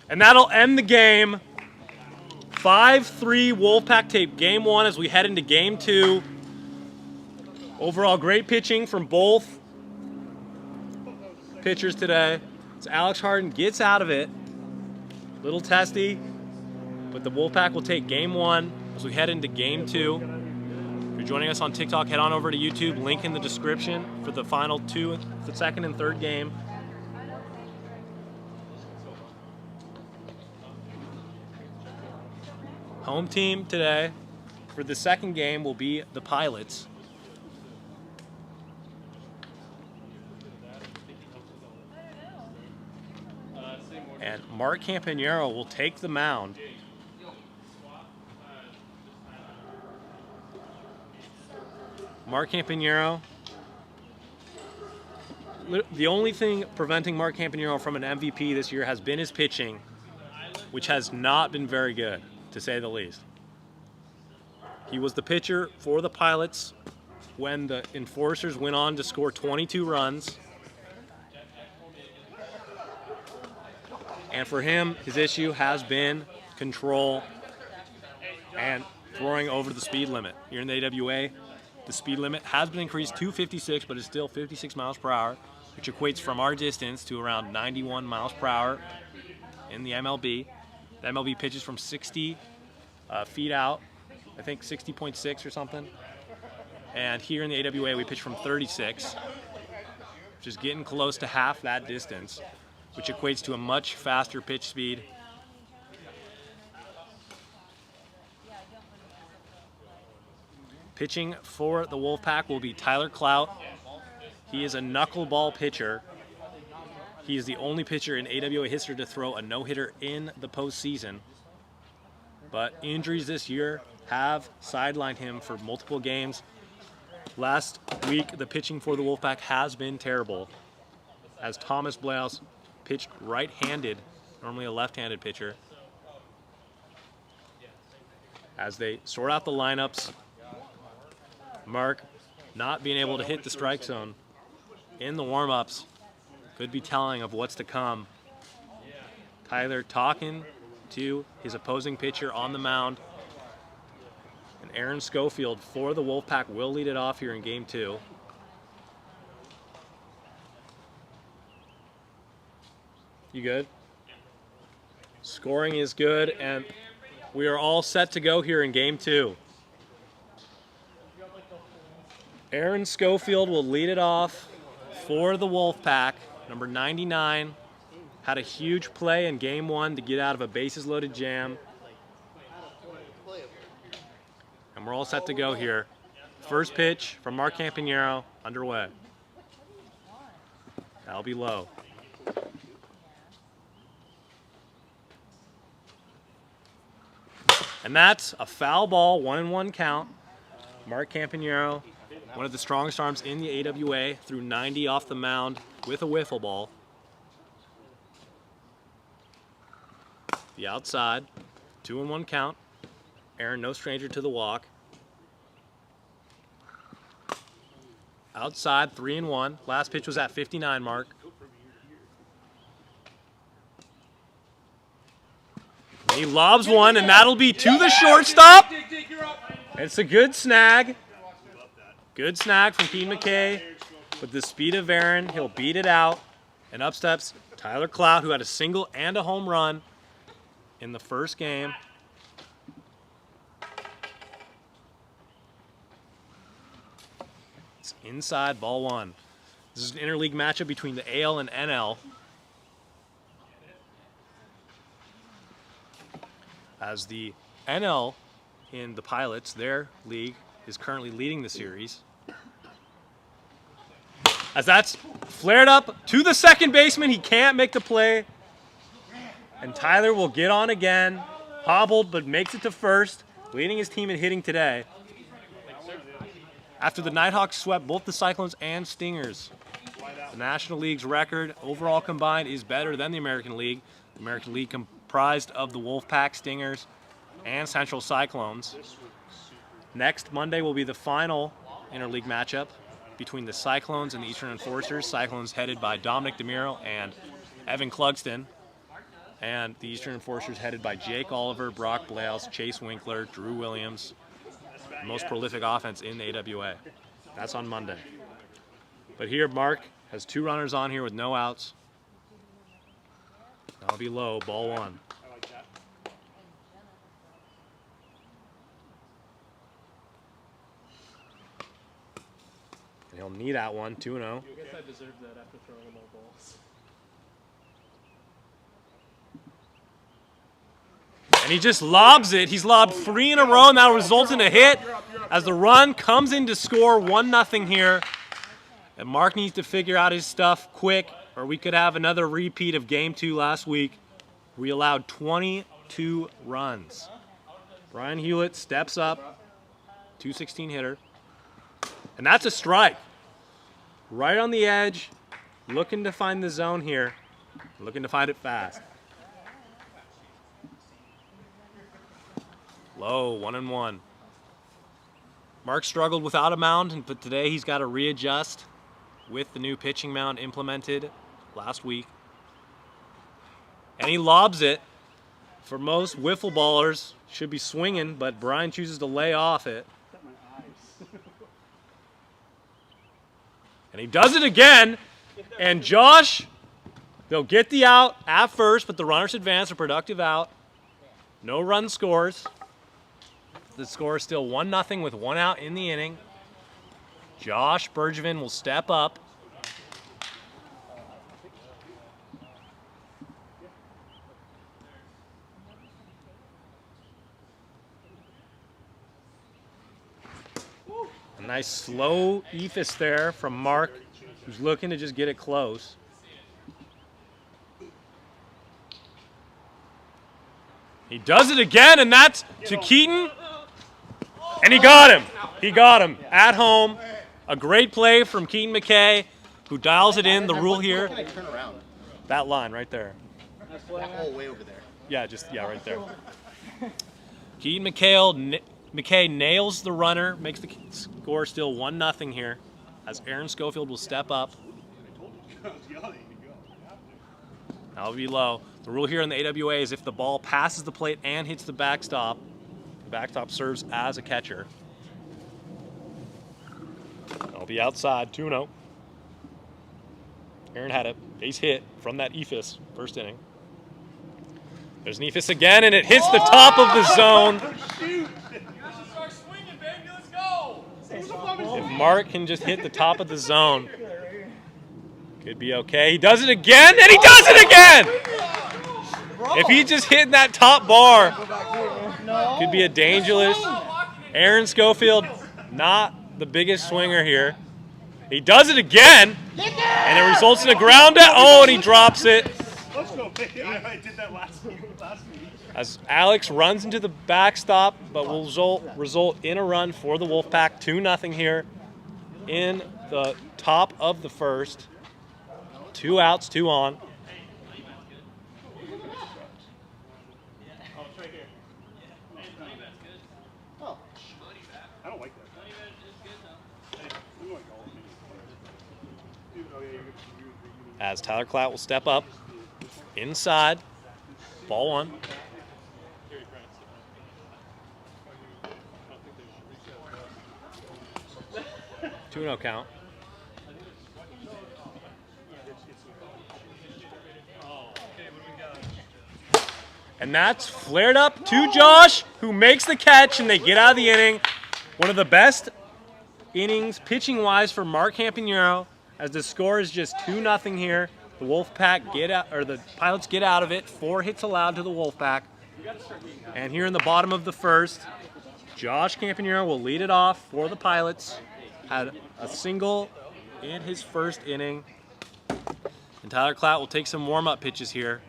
And that'll end the game. 5-3 Wolfpack tape game 1 as we head into game 2. Overall, great pitching from both pitchers today. So Alex Harden gets out of it. Little testy, but the Wolfpack will take game 1 as we head into game 2. If you're joining us on TikTok, head on over to YouTube. Link in the description for the final 2, the second and third game. Home team today for the second game will be the Pilots. And Mark Campanero will take the mound. Mark Campanero. The only thing preventing Mark Campanero from an MVP this year has been his pitching, which has not been very good, to say the least. He was the pitcher for the Pilots when the Enforcers went on to score 22 runs. And for him, his issue has been control and throwing over the speed limit. Here in the AWA, the speed limit has been increased to 56, but is still 56 miles per hour, which equates from our distance to around 91 miles per hour in the MLB. The MLB pitches from 60 feet out, I think 60.6 or something. And here in the AWA, we pitch from 36, which is getting close to half that distance, which equates to a much faster pitch speed. Pitching for the Wolfpack will be Tyler Clout. He is a knuckleball pitcher. He is the only pitcher in AWA history to throw a no-hitter in the postseason. But injuries this year have sidelined him for multiple games. Last week, the pitching for the Wolfpack has been terrible, as Thomas Blouse pitched right-handed, normally a left-handed pitcher. As they sort out the lineups, Mark not being able to hit the strike zone in the warm-ups could be telling of what's to come. Tyler talking to his opposing pitcher on the mound. And Aaron Schofield for the Wolfpack will lead it off here in game 2. You good? Scoring is good, and we are all set to go here in game 2. Aaron Schofield will lead it off for the Wolfpack. Number 99 had a huge play in game 1 to get out of a bases loaded jam. And we're all set to go here. First pitch from Mark Campanero underway. That'll be low. And that's a foul ball, 1-1 count. Mark Campanero, one of the strongest arms in the AWA, threw 90 off the mound with a wiffle ball. The outside, 2-1 count. Aaron, no stranger to the walk. Outside, 3-1. Last pitch was at 59 mark. He lobs one, and that'll be to the shortstop. It's a good snag. Good snag from Keaton McKay. With the speed of Aaron, he'll beat it out. And up steps Tyler Clout, who had a single and a home run in the first game. It's inside, ball one. This is an interleague matchup between the AL and NL. As the NL in the Pilots, their league, is currently leading the series. As that's flared up to the second baseman, he can't make the play. And Tyler will get on again, hobbled but makes it to first, leading his team in hitting today. After the Nighthawks swept both the Cyclones and Stingers. The National League's record overall combined is better than the American League. The American League comprised of the Wolfpack, Stingers, and Central Cyclones. Next Monday will be the final interleague matchup between the Cyclones and the Eastern Enforcers. Cyclones headed by Dominic DeMiro and Evan Clugston. And the Eastern Enforcers headed by Jake Oliver, Brock Blales, Chase Winkler, Drew Williams. The most prolific offense in the AWA. That's on Monday. But here, Mark has 2 runners on here with no outs. That'll be low, ball one. And he'll need that one, 2-0. I guess I deserved that after throwing them all balls. And he just lobs it. He's lobbed 3 in a row, and that'll result in a hit as the run comes in to score 1-0 here. And Mark needs to figure out his stuff quick, or we could have another repeat of Game 2 last week. We allowed 22 runs. Brian Hewlett steps up, 216 hitter. And that's a strike. Right on the edge, looking to find the zone here, looking to find it fast. Low, 1-1. Mark struggled without a mound, but today he's got to readjust with the new pitching mound implemented last week. And he lobs it. For most wiffle ballers, should be swinging, but Brian chooses to lay off it. And he does it again. And Josh, they'll get the out at first, but the runners advance, a productive out. No run scores. The score is still 1-0 with 1 out in the inning. Josh Bergevin will step up. A nice slow ephus there from Mark, who's looking to just get it close. He does it again, and that's to Keaton. And he got him. He got him at home. A great play from Keaton McKay, who dials it in. The rule here, Turn around. that line right there. That whole way over there. Yeah, right there. Keaton McKay nails the runner, makes the score still 1-0 here, as Aaron Schofield will step up. That'll be low. The rule here in the AWA is if the ball passes the plate and hits the backstop serves as a catcher. I'll be outside, 2-0. Aaron had a base hit from that ephus, first inning. There's an ephus again, and it hits the top of the zone. If Mark can just hit the top of the zone, could be okay. He does it again, and he does it again! If he just hit that top bar, could be a dangerous. Aaron Schofield, not the biggest swinger here. He does it again, and it results in a ground out. Oh, and he drops it. Let's go. I did that last week. As Alex runs into the backstop, but will result in a run for the Wolfpack. 2-0 here in the top of the first. 2 outs, 2 on. I don't like that. As Tyler Clout will step up inside, ball one. 2-0 count. And that's flared up to Josh, who makes the catch, and they get out of the inning. One of the best innings pitching-wise for Mark Campanero, as the score is just 2-0 here. The Wolfpack get out, or the Pilots get out of it. 4 hits allowed to the Wolfpack. And here in the bottom of the first, Josh Campanero will lead it off for the Pilots. Had a single in his first inning. And Tyler Clout will take some warm-up pitches here.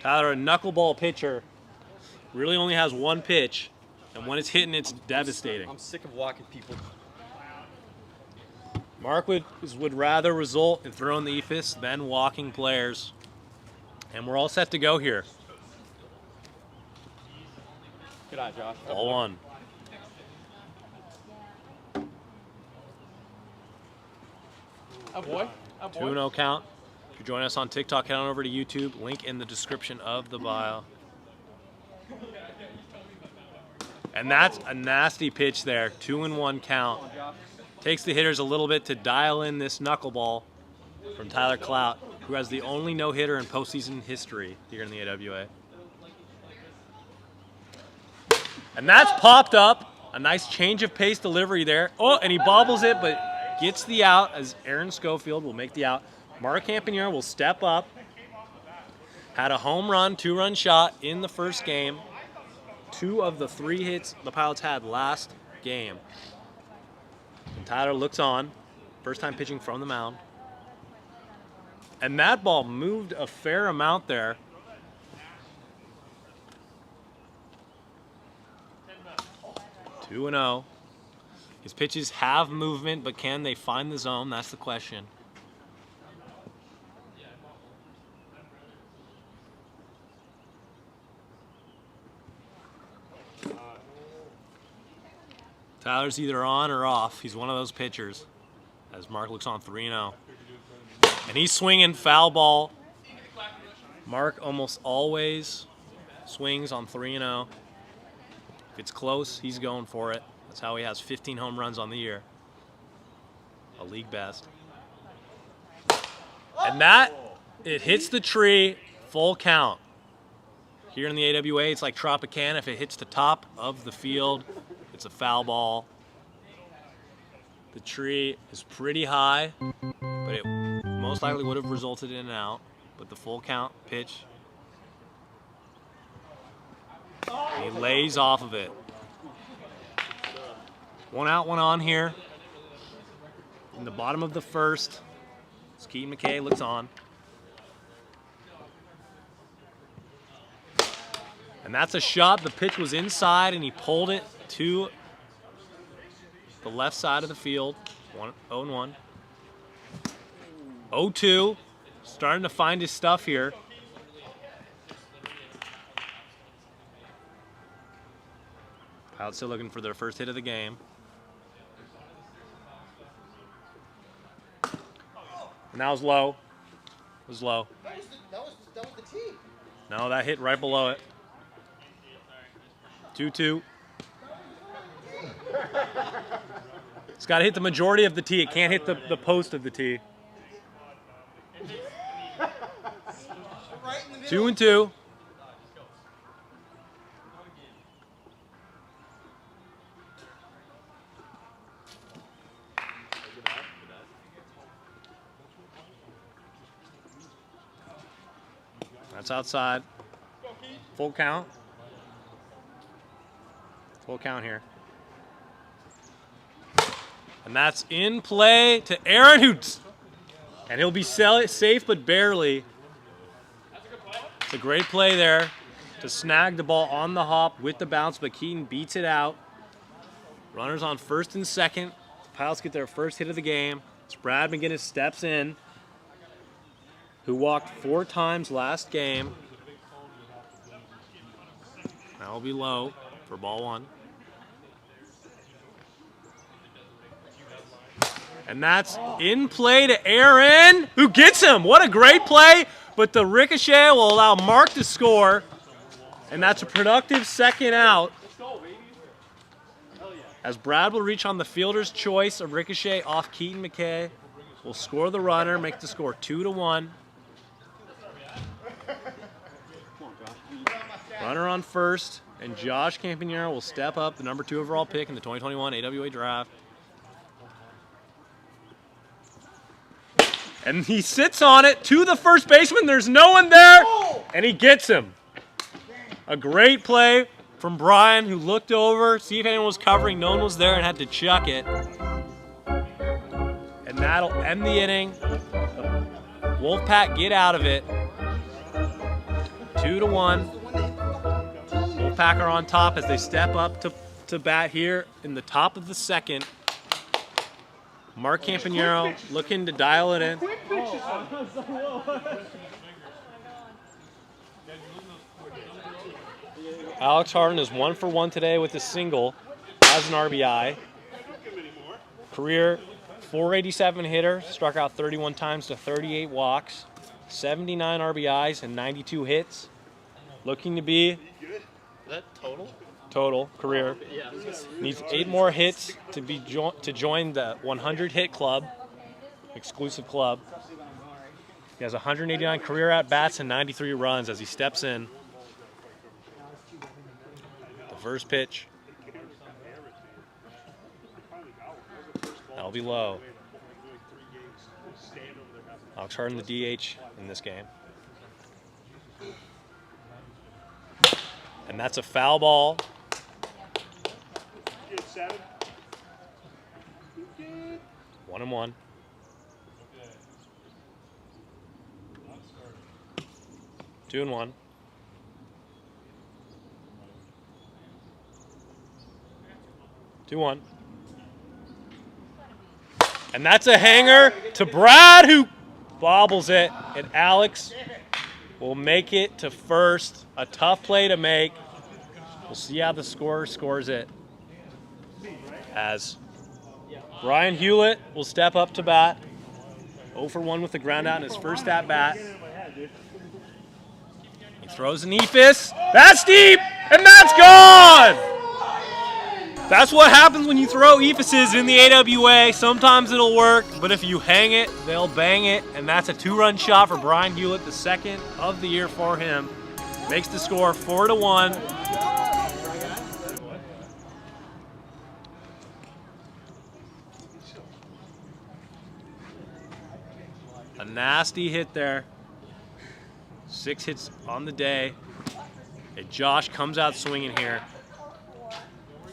Tyler, a knuckleball pitcher, really only has one pitch, and when it's hitting, it's devastating. I'm sick of walking people. Mark would rather result in throwing the eephus than walking players. And we're all set to go here. Good eye, Josh. Ball one. Oh boy. 2-0 count. If you're joining us on TikTok, head on over to YouTube. Link in the description of the bio. And that's a nasty pitch there. 2-1 count. Takes the hitters a little bit to dial in this knuckleball from Tyler Clout, who has the only no-hitter in postseason history here in the AWA. And that's popped up. A nice change of pace delivery there. Oh, and he bobbles it, but gets the out as Aaron Schofield will make the out. Mark Campanero will step up. Had a home run, 2-run shot in the first game. 2 of the 3 hits the Pilots had last game. And Tyler looks on. First time pitching from the mound. And that ball moved a fair amount there. Two 2-0. His pitches have movement, but can they find the zone? That's the question. Tyler's either on or off. He's one of those pitchers, as Mark looks on 3-0. And he's swinging foul ball. Mark almost always swings on 3-0. If it's close, he's going for it. That's how he has 15 home runs on the year. A league best. And that, it hits the tree, full count. Here in the AWA, it's like Tropicana. If it hits the top of the field, it's a foul ball. The tree is pretty high, but it most likely would have resulted in an out. But the full count pitch, he lays off of it. 1 out, 1 on here. In the bottom of the first, Keaton McKay looks on. And that's a shot. The pitch was inside, and he pulled it to the left side of the field. 0-1. 0-2. Starting to find his stuff here. Pilots still looking for their first hit of the game. And that was low. It was low. That was the tee. No, that hit right below it. 2-2. It's got to hit the majority of the tee. It can't hit the post of the tee. 2-2. That's outside. Full count. Full count here. And that's in play to Aaron Hoots. And he'll be safe, but barely. It's a great play there to snag the ball on the hop with the bounce, but Keaton beats it out. Runners on first and second. The Pilots get their first hit of the game. It's Brad McGinnis steps in, who walked 4 times last game. That will be low for ball 1. And that's in play to Aaron, who gets him. What a great play, but the ricochet will allow Mark to score. And that's a productive second out. As Brad will reach on the fielder's choice, a ricochet off Keaton McKay will score the runner, make the score 2-1. Runner on first, and Josh Campanero will step up, the number 2 overall pick in the 2021 AWA draft. And he sits on it to the first baseman. There's no one there, and he gets him. A great play from Brian, who looked over, see if anyone was covering. No one was there and had to chuck it. And that'll end the inning. Wolfpack get out of it. 2-1. Wolfpack are on top as they step up to bat here in the top of the second. Mark Campanero looking to dial it in. Alex Harden is 1 for 1 today with a single as an RBI. Career 487 hitter, struck out 31 times to 38 walks, 79 RBIs and 92 hits. Looking to be Is that total? total career. Yeah. Needs 8 more hits to join the 100 hit club, exclusive club. He has 189 career at bats and 93 runs as he steps in. The first pitch. That'll be low. Alex Harden the DH in this game. And that's a foul ball. 1-1. Two and 1. Two 1. And that's a hanger to Brad, who bobbles it, and Alex will make it to first. A tough play to make. We'll see how the scorer scores it. As Brian Hewlett will step up to bat. 0 for 1 with the ground out in his first at bat. He throws an eephus. That's deep, and that's gone! That's what happens when you throw eephuses in the AWA. Sometimes it'll work, but if you hang it, they'll bang it. And that's a 2-run shot for Brian Hewlett, the second of the year for him. Makes the score 4-1. A nasty hit there. 6 hits on the day. And Josh comes out swinging here.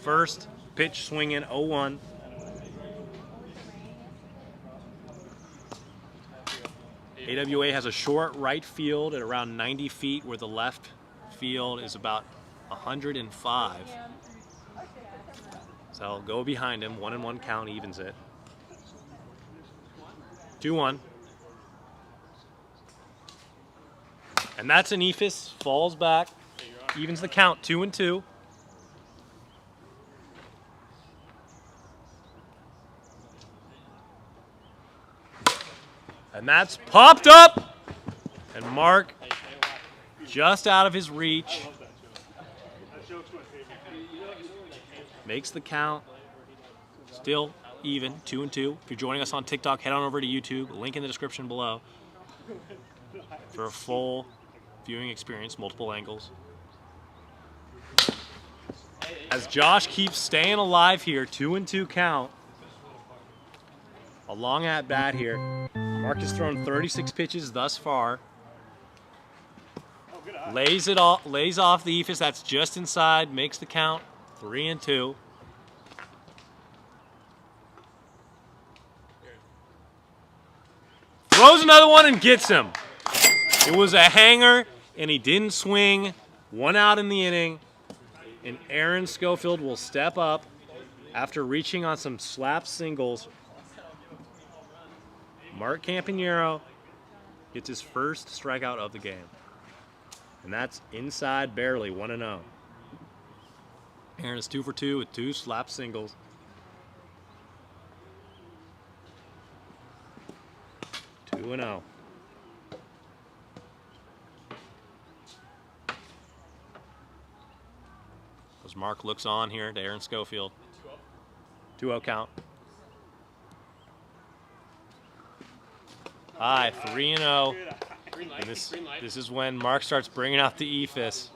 First pitch swinging 0-1. AWA has a short right field at around 90 feet, where the left field is about 105. So I'll go behind him. 1-1 count evens it. 2-1. And that's an eephus. Falls back. Evens the count. 2-2. And that's popped up, and Mark just out of his reach. Makes the count. Still even, 2-2. If you're joining us on TikTok, head on over to YouTube. Link in the description below for a full viewing experience, multiple angles. As Josh keeps staying alive here, 2-2 count. A long at bat here. Mark has thrown 36 pitches thus far. Lays off the eephus. That's just inside. Makes the count 3-2. Throws another one and gets him. It was a hanger, and he didn't swing. 1 out in the inning. And Aaron Schofield will step up after reaching on some slap singles. Mark Campanero gets his first strikeout of the game. And that's inside barely, 1-0. Aaron is 2 for 2 with 2 slap singles. Two and 0. As Mark looks on here to Aaron Schofield. 2-0 count. High, 3-0. And this is when Mark starts bringing out the EFIS.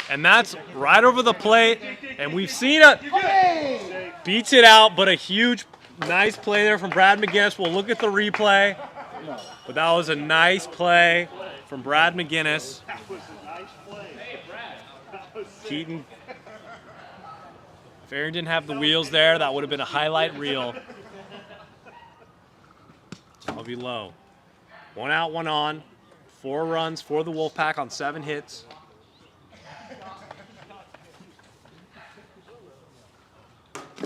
And that's right over the plate. And we've seen it. Beats it out, but a huge, nice play there from Brad McGinnis. We'll look at the replay. But that was a nice play from Brad McGinnis. Keaton. If Aaron didn't have the wheels there, that would have been a highlight reel. I'll be low. 1 out, 1 on. 4 runs for the Wolfpack on 7 hits.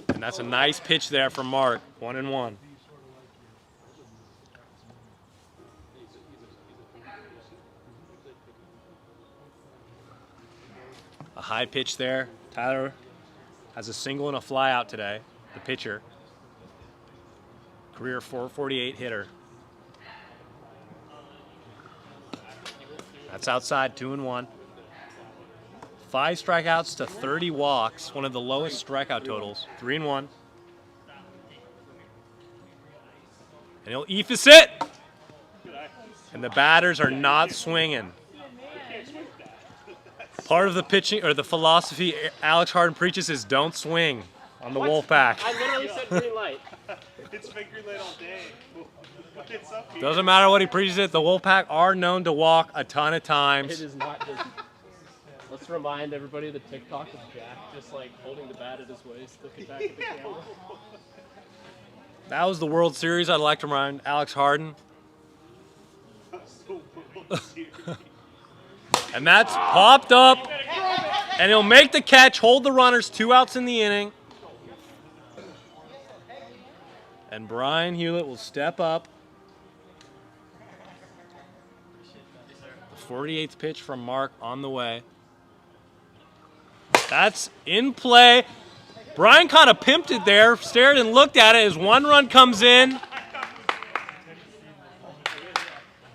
And that's a nice pitch there from Mark. 1-1. A high pitch there. Tyler has a single and a fly out today, the pitcher. Career 448 hitter. That's outside, 2-1. 5 strikeouts to 30 walks, one of the lowest strikeout totals. 3-1. And he'll EFIS it. And the batters are not swinging. Part of the pitching or the philosophy Alex Harden preaches is don't swing on the Wolfpack. I literally said green light. It's been green light all day. It's up here. Doesn't matter what he preaches it, the Wolfpack are known to walk a ton of It times. is not his. Let's remind everybody the TikTok of Jack just like holding the bat at his waist, looking back at the camera. That was the World Series. I'd like to remind Alex Harden. And that's popped up. And he'll make the catch, hold the runners, 2 outs in the inning. And Brian Hewlett will step up. The 48th pitch from Mark on the way. That's in play. Brian kind of pimped it there, stared and looked at it as 1 run comes in.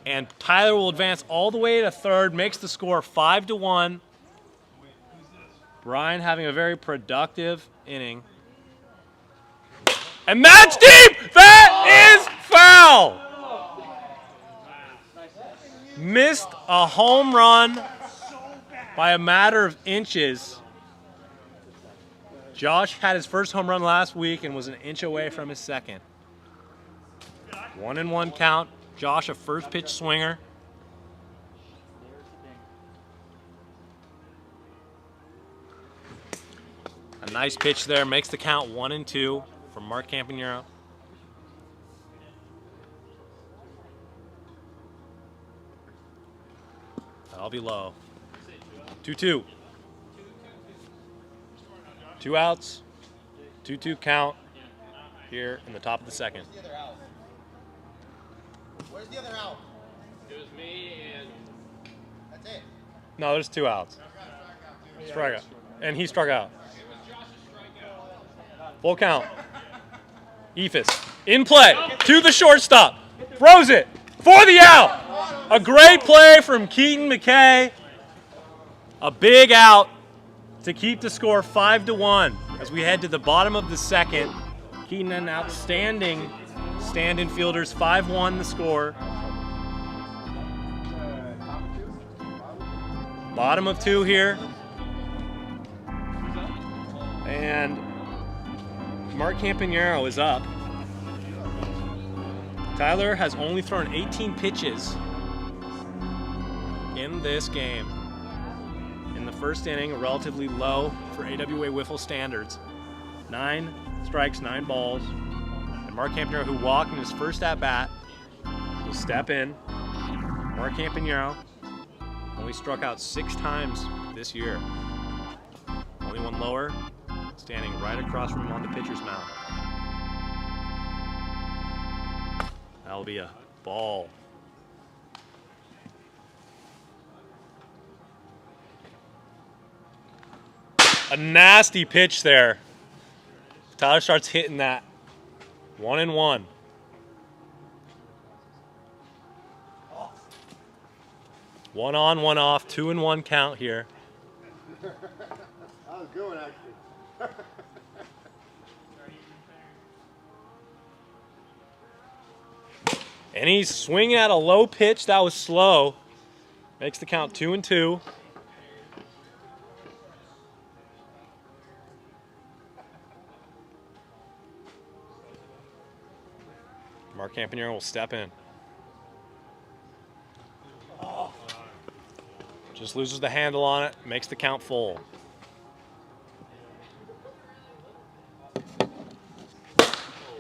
And Tyler will advance all the way to third, makes the score 5-1. Brian having a very productive inning. And that's deep! That is foul! Missed a home run by a matter of inches. Josh had his first home run last week and was an inch away from his second. 1-1 count. Josh, a first pitch swinger. A nice pitch there, makes the count 1-2 from Mark Campanero. That'll be low. 2-2. 2 outs, 2-2 count here in the top of the second. Where's the other out? It was me and That's it. No, there's 2 outs. Strikeout. And he struck out. Full count. EFIS. In play. To the shortstop. Throws it. For the out. A great play from Keaton McKay. A big out to keep the score 5-1 as we head to the bottom of the second. Keaton and outstanding stand-in fielders. 5-1 the score. Bottom of 2 here. And Mark Campanero is up. Tyler has only thrown 18 pitches in this game. In the first inning, relatively low for AWA Wiffle standards. 9 strikes, 9 balls. And Mark Campanero, who walked in his first at-bat, will step in. Mark Campanero only struck out 6 times this year. Only 1 lower, standing right across from him on the pitcher's mound. That'll be a ball. A nasty pitch there. Tyler starts hitting that. 1-1. 1 on, 1 off, 2-1 count here. That was a good one, actually. And he's swinging at a low pitch that was slow. Makes the count 2-2. Mark Campanero will step in. Just loses the handle on it, makes the count full.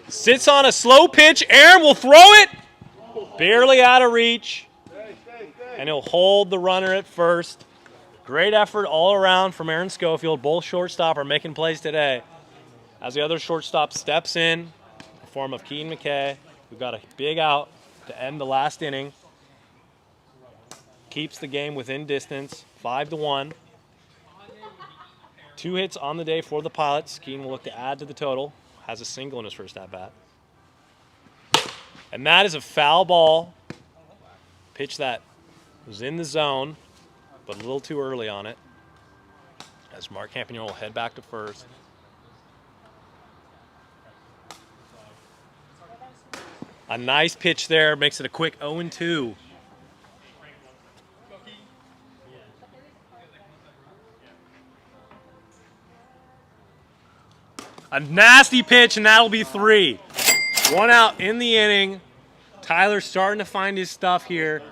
Sits on a slow pitch. Aaron will throw it. Barely out of reach. And he'll hold the runner at first. Great effort all around from Aaron Schofield. Both shortstop are making plays today. As the other shortstop steps in the form of Keaton McKay. We've got a big out to end the last inning. Keeps the game within distance, 5-1. 2 hits on the day for the Pilots. Keaton will look to add to the total. Has a single in his first at-bat. And that is a foul ball. Pitch that was in the zone, but a little too early on it. As Mark Campanero will head back to first. A nice pitch there, makes it a quick 0-2. A nasty pitch, and that'll be 3. 1 out in the inning. Tyler's starting to find his stuff here.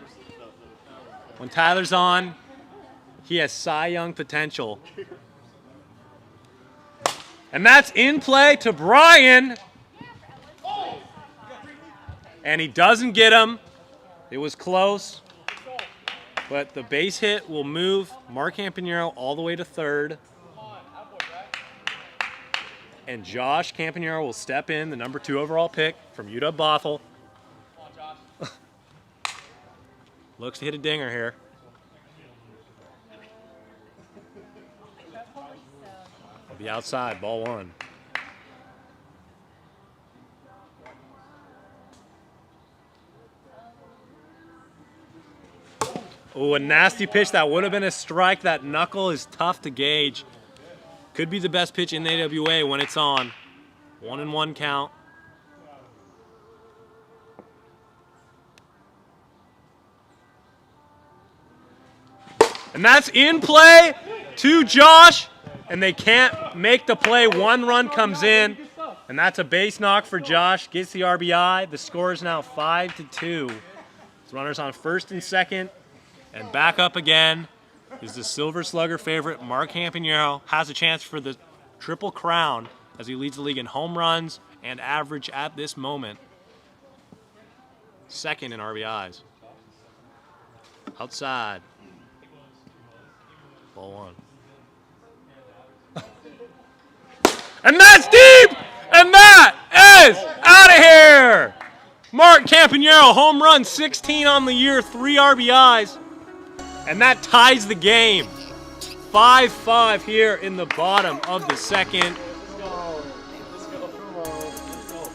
When Tyler's on, he has Cy Young potential. And that's in play to Brian. And he doesn't get him. It was close. But the base hit will move Mark Campanero all the way to third. And Josh Campanero will step in, the number 2 overall pick from UW-Bothell. Looks to hit a dinger here. Will be outside, ball 1. Oh, a nasty pitch. That would have been a strike. That knuckle is tough to gauge. Could be the best pitch in the AWA when it's on. 1-1 count. And that's in play to Josh. And they can't make the play. 1 run comes in. And that's a base knock for Josh. Gets the RBI. The score is now 5-2. His runners on first and second. And back up again is the Silver Slugger favorite, Mark Campanero. Has a chance for the Triple Crown as he leads the league in home runs and average at this moment. Second in RBIs. Outside. Ball 1. And that's deep! And that is out of here! Mark Campanero, home run, 16 on the year, 3 RBIs. And that ties the game. 5-5 here in the bottom of the second.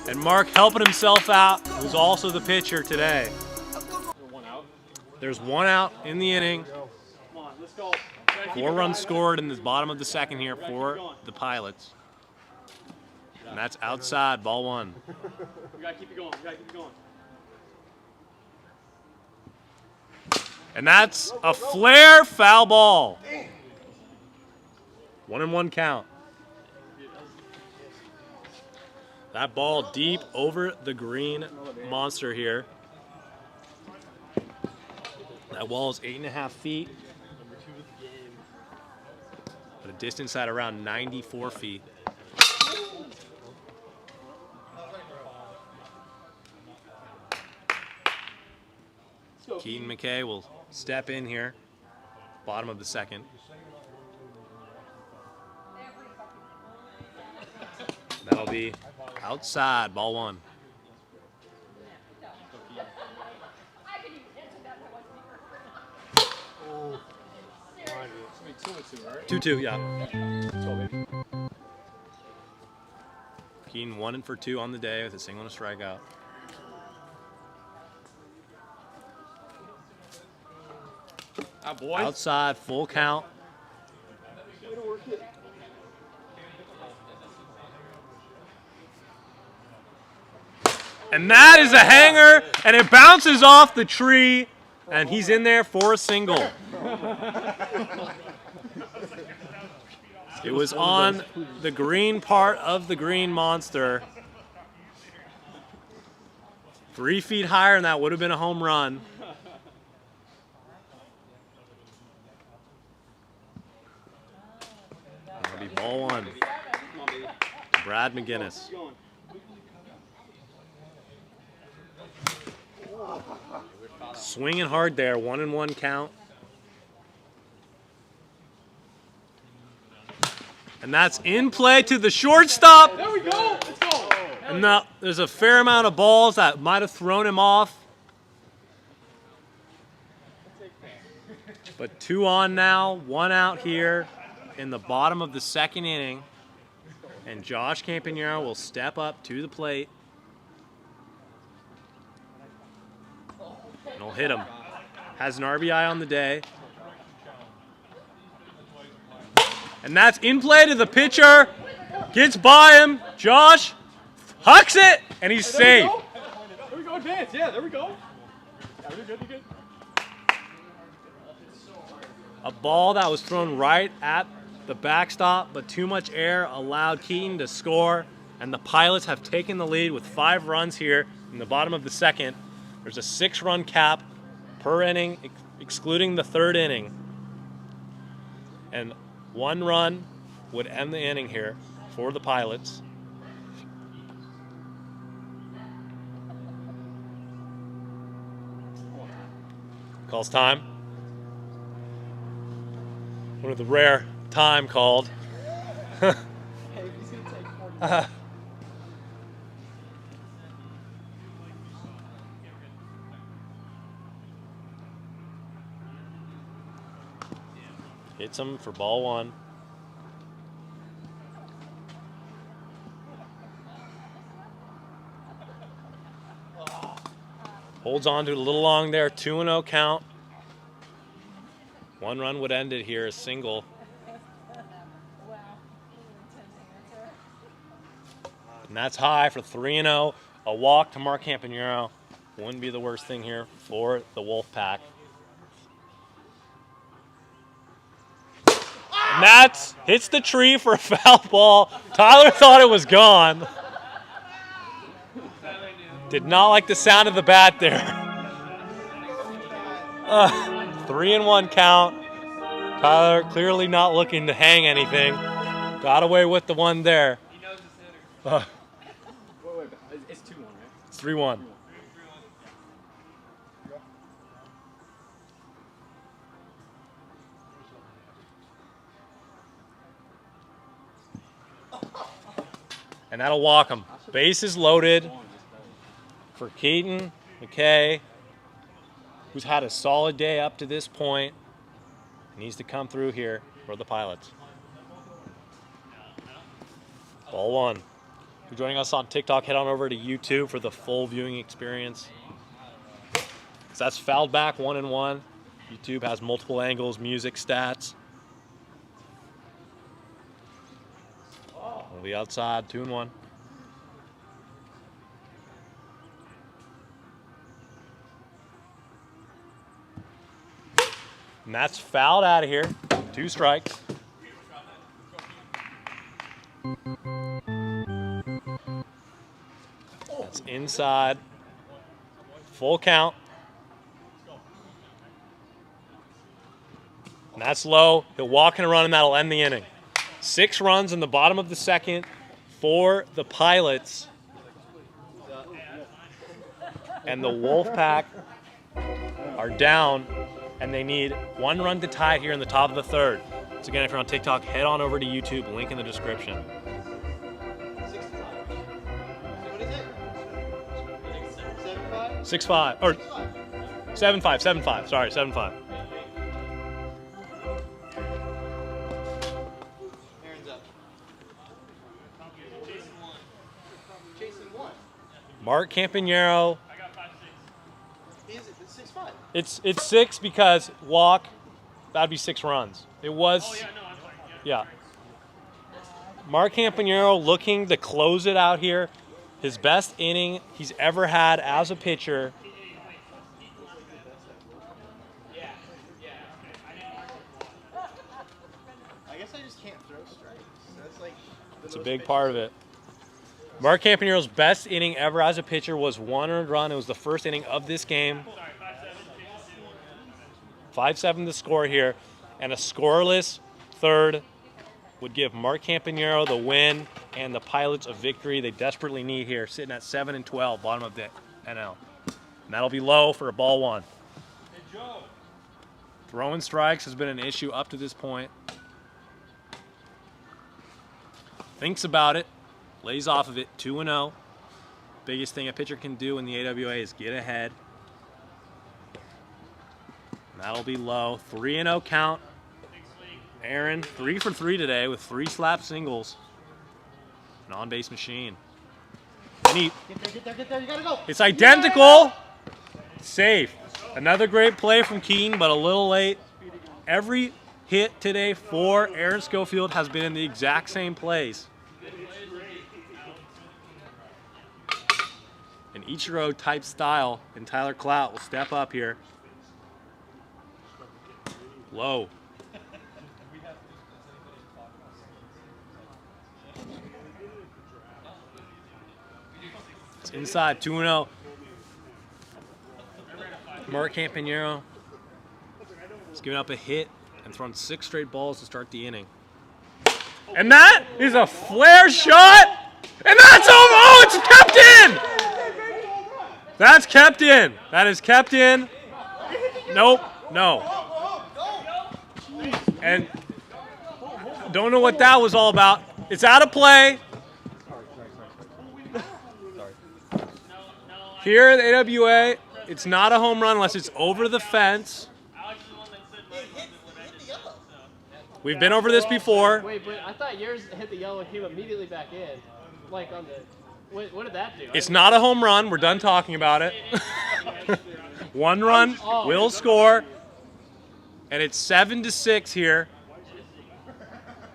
And Mark helping himself out, who's also the pitcher today. There's 1 out in the inning. 4 runs scored in the bottom of the second here for the Pilots. And that's outside, ball 1. We gotta keep it going. We gotta keep it going. And that's a flare foul ball. 1-1 count. That ball deep over the green monster here. That wall is 8.5 feet. At a distance at around 94 feet. Keaton McKay will step in here, bottom of the second. That'll be outside, ball 1. Right? 2-2, yeah. Keaton 1 for 2 on the day with a single and a strikeout. Ah, boy. Outside, full count. And that is a hanger, and it bounces off the tree, and he's in there for a single. It was on the green part of the green monster. 3 feet higher, and that would have been a home run. That'll be ball one. Brad McGinnis. Swinging hard there, 1-1 count. And that's in play to the shortstop. There we go. Let's go. And now there's a fair amount of balls that might have thrown him off. But 2 on now, 1 out here in the bottom of the 2nd inning. And Josh Campagnaro will step up to the plate. And he'll hit him. Has an RBI on the day. And that's in play to the pitcher. Gets by him. Josh hucks it, and he's safe. There we go, advance. Yeah, there we go. Yeah, you're good, you're good. A ball that was thrown right at the backstop, but too much air allowed Keaton to score, and the Pilots have taken the lead with 5 runs here in the bottom of the 2nd. There's a 6-run cap per inning, excluding the 3rd inning. And 1 run would end the inning here for the Pilots. Calls time. One of the rare time called. Hey, he's going to take 40 Hits him for ball 1. Holds on to it a little long there, 2-0 count. 1 run would end it here, a single. And that's high for 3-0. A walk to Mark Campagnaro wouldn't be the worst thing here for the Wolfpack. And that's hits the tree for a foul ball. Tyler thought it was gone. Did not like the sound of the bat there. 3-1 count. Tyler clearly not looking to hang anything. Got away with the one there. He knows his hitter. Wait, it's 2-1, right? It's 3-1. And that'll walk him. Bases loaded for Keaton McKay, who's had a solid day up to this point. Needs to come through here for the Pilots. Ball 1. If you're joining us on TikTok, head on over to YouTube for the full viewing experience. So that's fouled back 1-1. YouTube has multiple angles, music, stats. We'll be outside, 2-1. And that's fouled out of here. 2 strikes. That's inside. Full count. And that's low. He'll walk and run, and that'll end the inning. 6 runs in the bottom of the 2nd for the Pilots. And the Wolfpack are down, and they need 1 run to tie it here in the top of the 3rd. So again, if you're on TikTok, head on over to YouTube, link in the description. 6-5 or 7-5, sorry, 7-5. Mark Campagnaro. It's 6-5. It's 6 because walk that'd be 6 runs. It was, yeah. Mark Campanero looking to close it out here. His best inning he's ever had as a pitcher. I guess I just can't throw strikes. That's like It's a big part of it. Mark Campanero's best inning ever as a pitcher was 1 earned run. It was the first inning of this game. 5-7 the score here. And a scoreless third would give Mark Campanero the win and the Pilots a victory they desperately need here, sitting at 7-12, bottom of the NL. And that'll be low for a ball 1. Throwing strikes has been an issue up to this point. Thinks about it, lays off of it, 2-0. Biggest thing a pitcher can do in the AWA is get ahead. And that'll be low. 3-0 count. Aaron, 3 for 3 today with 3 slap singles. An on-base machine. And he, Get there, you gotta go. it's identical. Safe. Another great play from Keaton, but a little late. Every hit today for Aaron Schofield has been in the exact same place. An Ichiro type style, and Tyler Clout will step up here. Low. It's inside, 2-0. Mark Campanero has given up a hit and thrown 6 straight balls to start the inning. And that is a flare shot! And that's over! Oh, it's kept in! That's kept in. That is kept in. Nope, no. And don't know what that was all about. It's out of play. Here at AWA, it's not a home run unless it's over the fence. We've been over this before. Wait, but I thought yours hit the yellow and came immediately back in. Like on the. What did that do? It's not a home run. We're done talking about it. 1 run will score. And it's 7-6 here.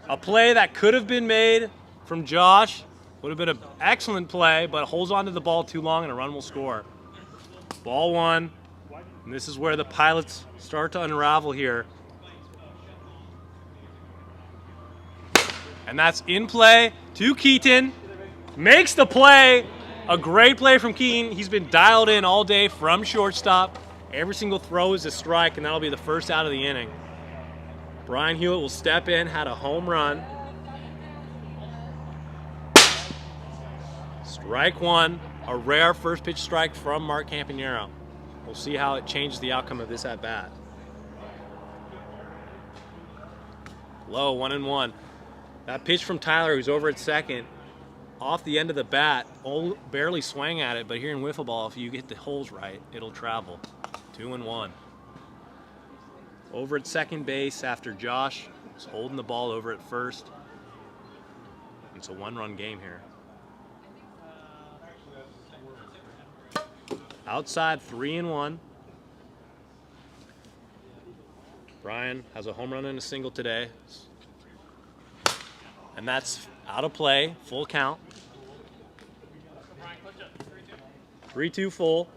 A play that could have been made from Josh. Would have been an excellent play, but holds on to the ball too long and a run will score. Ball 1. And this is where the Pilots start to unravel here. And that's in play to Keaton. Makes the play. A great play from Keaton. He's been dialed in all day from shortstop. Every single throw is a strike, and that'll be the first out of the inning. Brian Hewitt will step in, had a home run. Strike 1, a rare first pitch strike from Mark Campanero. We'll see how it changes the outcome of this at bat. Low, 1-1. That pitch from Tyler, who's over at second, off the end of the bat, barely swang at it, but here in wiffle ball, if you get the holes right, it'll travel. 2-1. Over at second base after Josh was holding the ball over at first. It's a 1-run game here. Outside, 3-1. Brian has a home run and a single today. And that's out of play, full count. 3-2 full.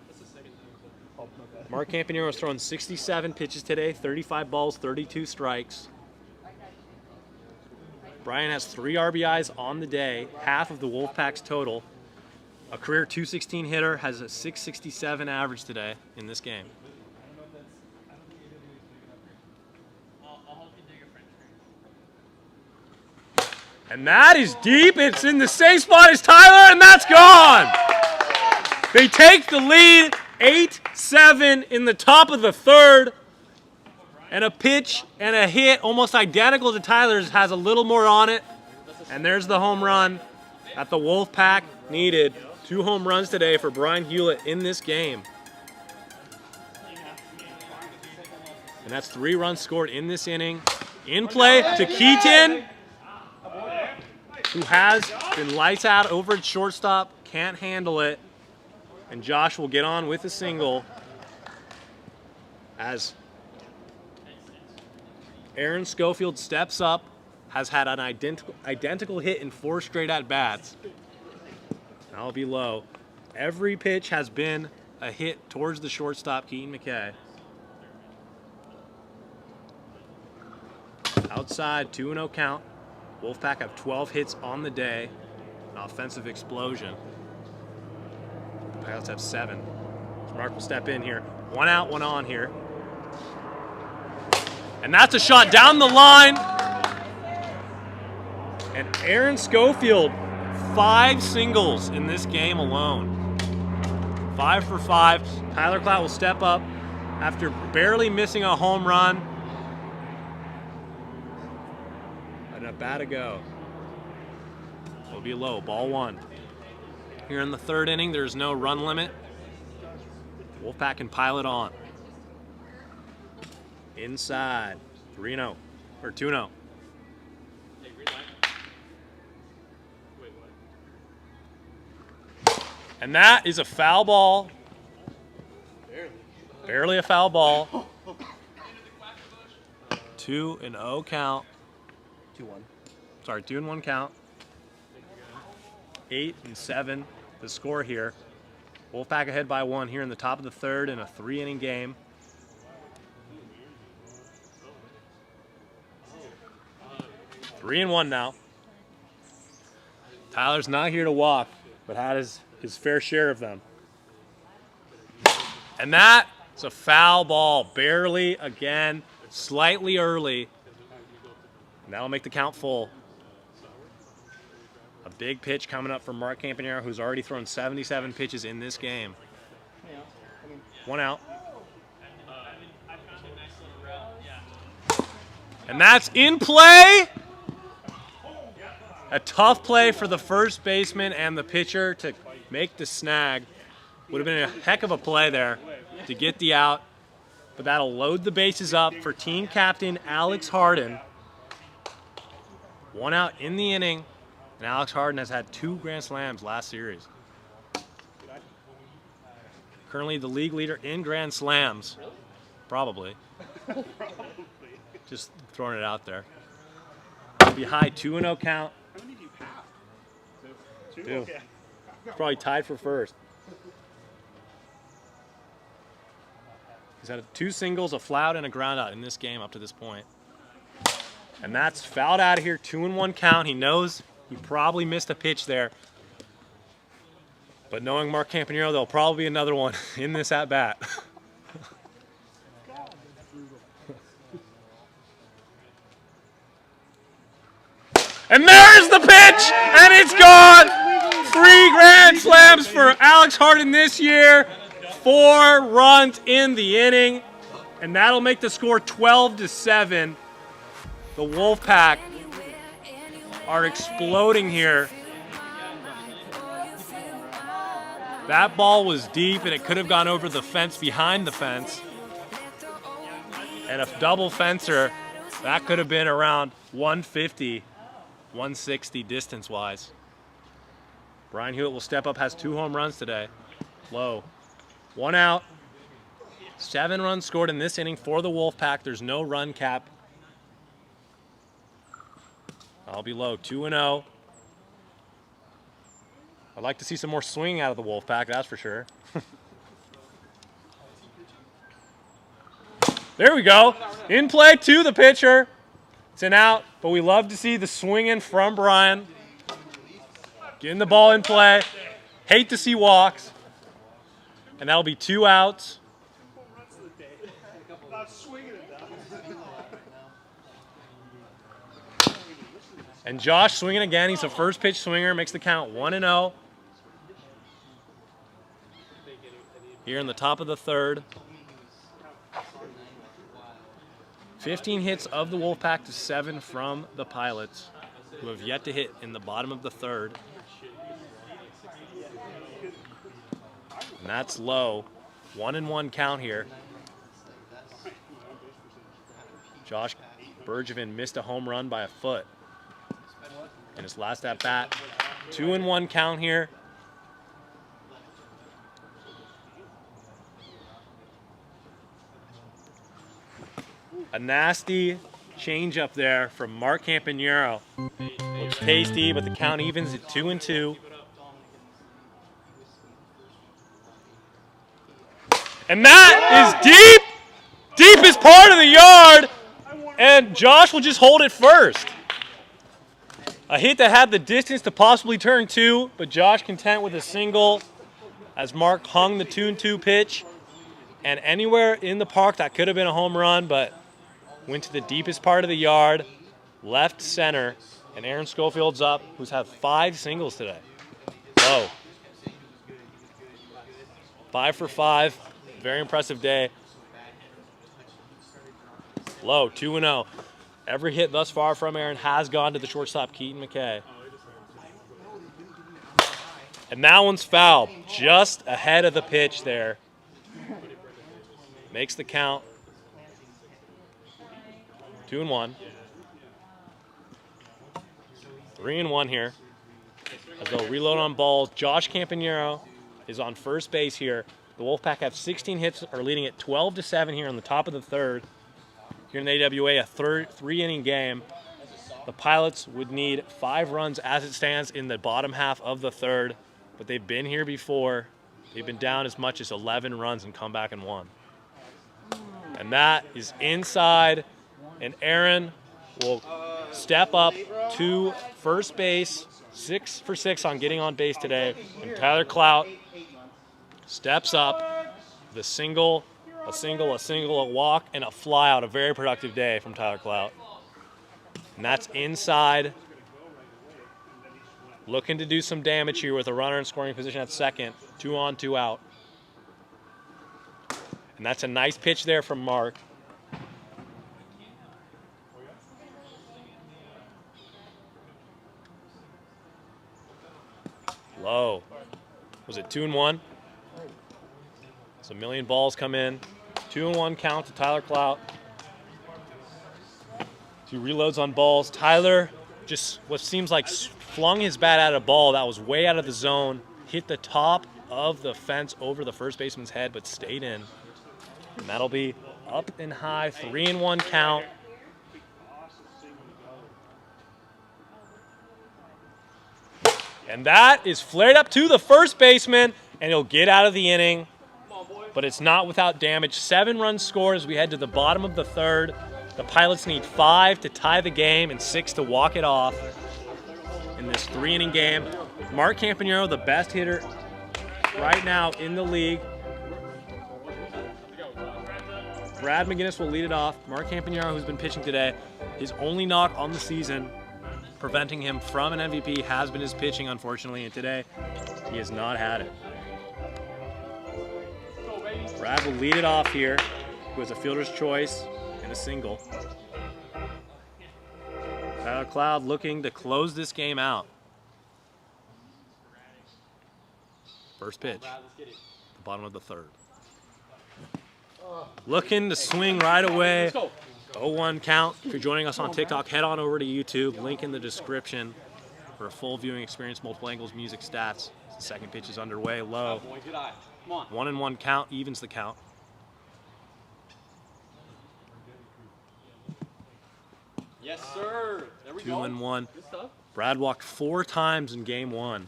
Mark Campanero has thrown 67 pitches today, 35 balls, 32 strikes. Brian has 3 RBIs on the day, half of the Wolfpack's total. A career .216 hitter, has a .667 average today in this game. And that is deep. It's in the same spot as Tyler, and that's gone. They take the lead, 8-7 in the top of the third. And a pitch and a hit almost identical to Tyler's has a little more on it. And there's the home run that the Wolfpack needed. 2 home runs today for Brian Hewlett in this game. And that's 3 runs scored in this inning. In play to Keaton, who has been lights out over at shortstop, can't handle it. And Josh will get on with a single as Aaron Schofield steps up, has had an identical hit in 4 straight at-bats. I'll be low. Every pitch has been a hit towards the shortstop, Keaton McKay. Outside, 2-0 count. Wolfpack have 12 hits on the day. An offensive explosion. The Pilots have 7. Mark will step in here. 1 out, 1 on here. And that's a shot down the line. And Aaron Schofield, 5 singles in this game alone. 5 for 5. Tyler Clout will step up after barely missing a home run. And a bat to go. It'll be low, ball 1. Here in the 3rd inning, there's no run limit. Wolfpack can pile it on. Inside, 3-0, or 2-0. And that is a foul ball. Barely a foul ball. 2-0 count. 2-1. Sorry, 2-1 count. 8-7 the score here. Wolfpack ahead by 1 here in the top of the 3rd in a 3-inning game. Three and 1 now. Tyler's not here to walk, but had his fair share of them. And that is a foul ball, barely again, slightly early. And that'll make the count full. A big pitch coming up from Mark Campanaro, who's already thrown 77 pitches in this game. 1 out. And that's in play. A tough play for the first baseman and the pitcher to make the snag. Would have been a heck of a play there to get the out. But that'll load the bases up for team captain Alex Harden. 1 out in the inning. And Alex Harden has had 2 grand slams last series. Currently the league leader in grand slams. Probably. Just throwing it out there. Be high 2-0 count. How many do you have? 2? 2. Okay. Probably tied for first. He's had 2 singles, a fly out, and a ground out in this game up to this point. And that's fouled out of here, 2-1 count. He knows he probably missed a pitch there. But knowing Mark Campanaro, there'll probably be another one in this at-bat. And there's the pitch, and it's gone. 3 grand slams for Alex Harden this year. 4 runs in the inning, and that'll make the score 12-7. The Wolfpack are exploding here. That ball was deep, and it could have gone over the fence behind the fence. And a double fencer, that could have been around 150. 160 distance-wise. Brian Hewitt will step up, has 2 home runs today. Low. 1 out. 7 runs scored in this inning for the Wolfpack. There's no run cap. I'll be low. 2-0. I'd like to see some more swinging out of the Wolfpack, that's for sure. There we go. In play to the pitcher. It's an out, but we love to see the swinging from Brian. Getting the ball in play. Hate to see walks. And that'll be 2 outs. And Josh swinging again. He's a first pitch swinger. Makes the count 1-0. Here in the top of the 3rd. 15 hits of the Wolfpack to 7 from the Pilots, who have yet to hit in the bottom of the 3rd. And that's low. 1-1 count here. Josh Bergevin missed a home run by a foot in his last at bat. 2-1 count here. A nasty change up there from Mark Campanero. Looks tasty, but the count evens at 2-2. And that is deep! Deepest part of the yard! And Josh will just hold it first. A hit that had the distance to possibly turn 2, but Josh content with a single as Mark hung the 2-2 pitch. And anywhere in the park that could have been a home run, but went to the deepest part of the yard, left center, and Aaron Schofield's up, who's had 5 singles today. Low. 5 for 5. Very impressive day. Low, 2-0. Every hit thus far from Aaron has gone to the shortstop, Keaton McKay. And that one's foul, just ahead of the pitch there. Makes the count 2-1. 3-1 here. As they'll reload on balls. Josh Campanero is on first base here. The Wolfpack have 16 hits, are leading at 12-7 here on the top of the third. Here in the AWA, a 3-inning game. The Pilots would need 5 runs as it stands in the bottom half of the third, but they've been here before. They've been down as much as 11 runs and come back and won. And that is inside, and Aaron will step up to first base, 6 for 6 on getting on base today. And Tyler Clout steps up, the single, a walk, and a fly out. A very productive day from Tyler Clout. And that's inside. Looking to do some damage here with a runner in scoring position at second. 2 on, 2 out. And that's a nice pitch there from Mark. Low. Was it 2-1? So a million balls come in. 2-1 count to Tyler Clout. 2 reloads on balls. Tyler just what seems like flung his bat at a ball that was way out of the zone, hit the top of the fence over the first baseman's head, but stayed in. And that'll be up and high, 3-1 count. And that is flared up to the first baseman, and he'll get out of the inning. But it's not without damage. 7 runs scored as we head to the bottom of the third. The Pilots need 5 to tie the game and 6 to walk it off in this 3-inning game. Mark Campanero, the best hitter right now in the league. Brad McGinnis will lead it off. Mark Campanero, who's been pitching today, his only knock on the season, preventing him from an MVP, has been his pitching, unfortunately, and today he has not had it. Brad will lead it off here, who has a fielder's choice and a single. Tyler Clout looking to close this game out. First pitch, the bottom of the third. Looking to swing right away. 0-1 count. If you're joining us on TikTok, head on over to YouTube. Link in the description for a full viewing experience, multiple angles, music, stats. The second pitch is underway, low. 1-1 count, evens the count. Yes, sir. There we go. 2-1. Good stuff. Brad walked 4 times in game 1.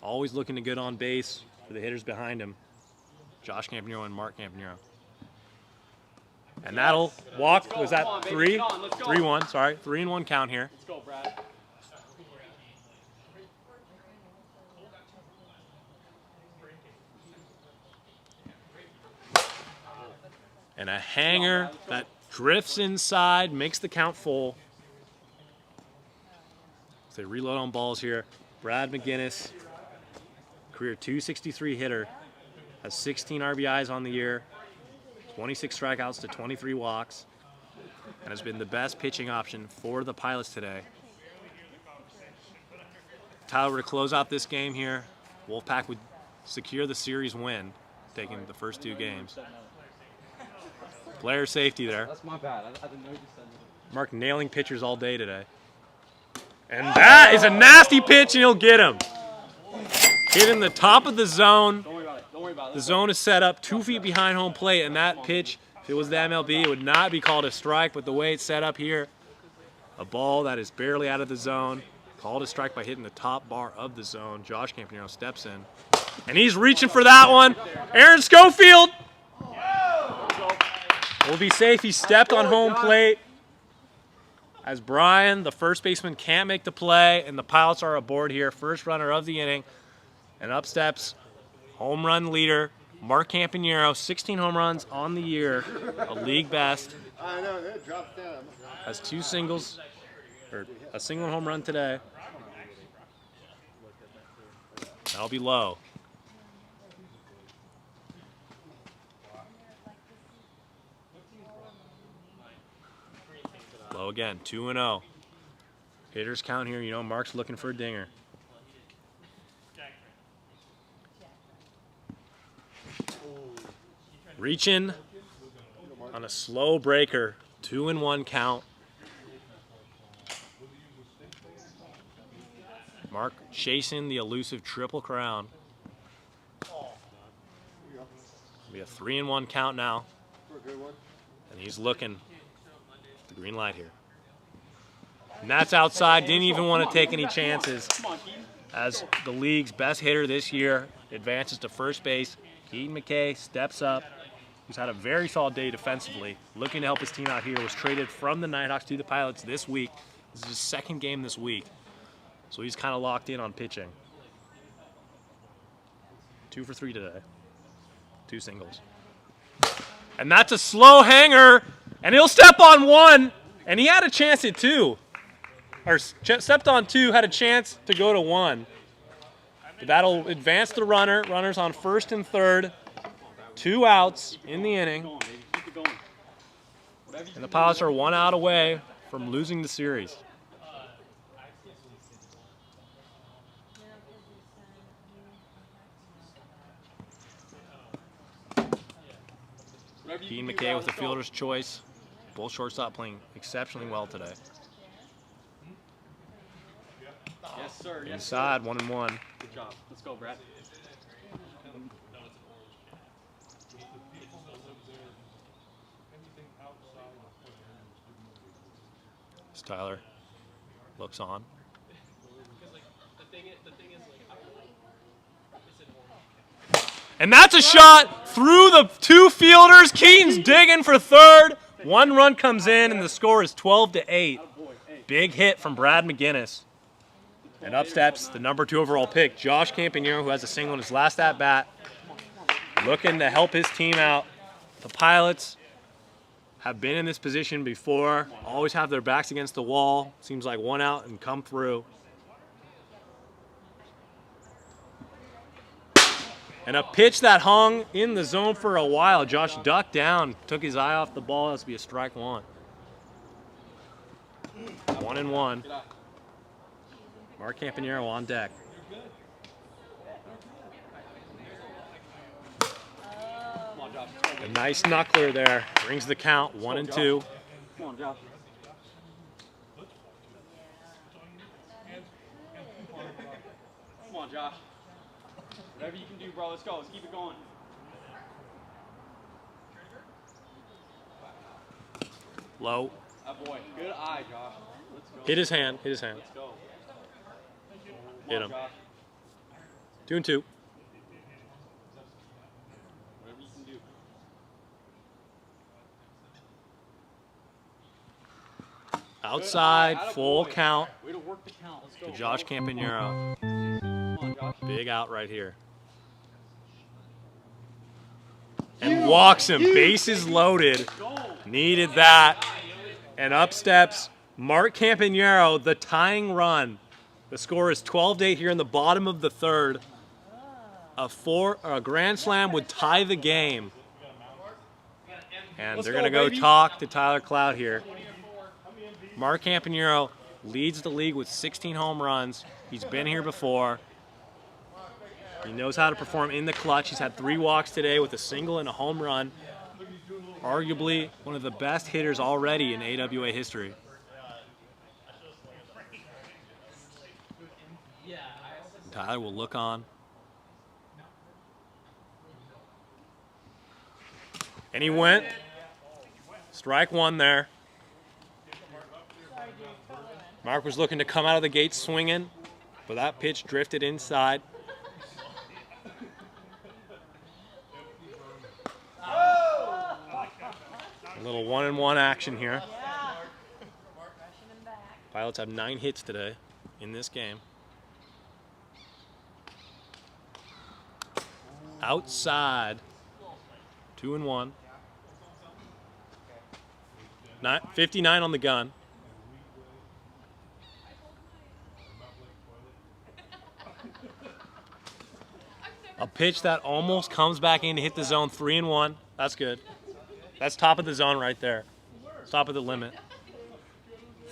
Always looking to get on base for the hitters behind him. Josh Campanero and Mark Campanero. And that'll walk, was that 3? 3-1, sorry. 3-1 count here. Let's go, Brad. And a hanger that drifts inside, makes the count full. So they reload on balls here. Brad McGinnis, career .263 hitter, has 16 RBIs on the year, 26 strikeouts to 23 walks, and has been the best pitching option for the Pilots today. Tyler were to close out this game here, Wolfpack would secure the series win, taking the first 2 games. Player safety there. That's my bad. I didn't know you said that. Mark nailing pitchers all day today. And that is a nasty pitch, and he'll get him. Hit in the top of the zone. Don't worry about it. Don't worry about it. The zone is set up 2 feet behind home plate, and that pitch If it was the MLB, it would not be called a strike, but the way it's set up here, a ball that is barely out of the zone, called a strike by hitting the top bar of the zone. Josh Campanero steps in, and he's reaching for that one. Aaron Schofield will be safe. He stepped on home plate. As Brian, the first baseman, can't make the play, and the Pilots are aboard here. First runner of the inning, and up steps home run leader, Mark Campanero, 16 home runs on the year, a league best. I know, it drops down. Has 2 singles, or a single home run today. That'll be low. Low again, 2-0. Hitters count here, you know Mark's looking for a dinger. Reaching on a slow breaker, 2-1 count. Mark chasing the elusive Triple Crown. Be a 3-1 count now. And he's looking the green light here. And that's outside. Didn't even want to take any chances. As the league's best hitter this year advances to first base, Keaton McKay steps up. Who's had a very solid day defensively, looking to help his team out here, was traded from the Nighthawks to the Pilots this week. This is his second game this week, so he's kind of locked in on pitching. 2 for 3 today. 2 singles. And that's a slow hanger, and he'll step on 1, and he had a chance at 2. Or stepped on 2, had a chance to go to 1. But that'll advance the runner. Runners on first and third. 2 outs in the inning. And the Pilots are 1 out away from losing the series. Keaton McKay with the fielder's choice. Both shortstop playing exceptionally well today. Yes, sir. Inside, 1-1. Good job. Let's go, Brad. As Tyler looks on. And that's a shot through the 2 fielders. Keaton's digging for third. 1 run comes in, and the score is 12-8. Big hit from Brad McGinnis. And up steps the number 2 overall pick, Josh Campanero, who has a single in his last at-bat. Looking to help his team out. The Pilots have been in this position before, always have their backs against the wall. Seems like 1 out and come through. And a pitch that hung in the zone for a while. Josh ducked down, took his eye off the ball. That's to be a strike 1. 1-1. Mark Campanero on deck. A nice knuckler there. Brings the count, 1-2. Come on, Josh. Come on, Josh. Whatever you can do, bro. Let's go. Let's keep it going. Low. That boy. Good eye, Josh. Let's go. Hit his hand. Hit his hand. Let's go. Hit him. Josh. 2-2. Whatever you can do. Outside, Atta full boy. count Way to work the count. Let's go. to Josh Campanero. Come on, Josh. Big out right here. And walks him. Bases loaded. Needed that. And up steps Mark Campanero, the tying run. The score is 12-8 here in the bottom of the third. A grand slam would tie the game. And they're going to go talk to Tyler Cloud here. Mark Campanero leads the league with 16 home runs. He's been here before. He knows how to perform in the clutch. He's had 3 walks today with a single and a home run. Arguably one of the best hitters already in AWA history. And Tyler will look on. And he went Strike one there. Mark was looking to come out of the gate swinging, but that pitch drifted inside. A little 1-and-1 action here. Pilots have 9 hits today in this game. Outside, 2-and-1. 59 on the gun. A pitch that almost comes back in to hit the zone, 3-1. That's good. That's top of the zone right there. Top of the limit.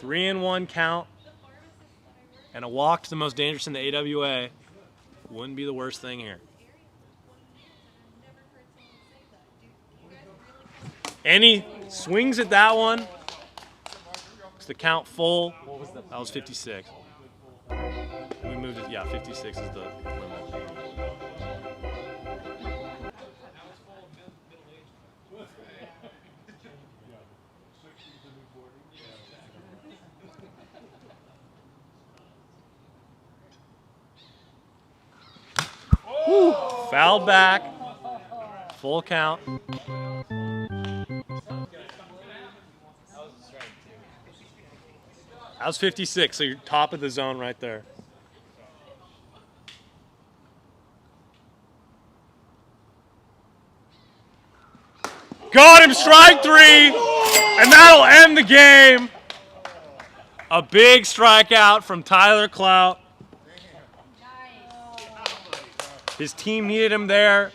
3-1 count. And a walk to the most dangerous in the AWA wouldn't be the worst thing here. And he swings at that one. It's the count full. That was 56. We moved it, yeah, 56 is the limit. Woo. Fouled back. Full count. That was 56, so you're top of the zone right there. Got him, strike 3, and that'll end the game. A big strikeout from Tyler Clout. His team needed him there,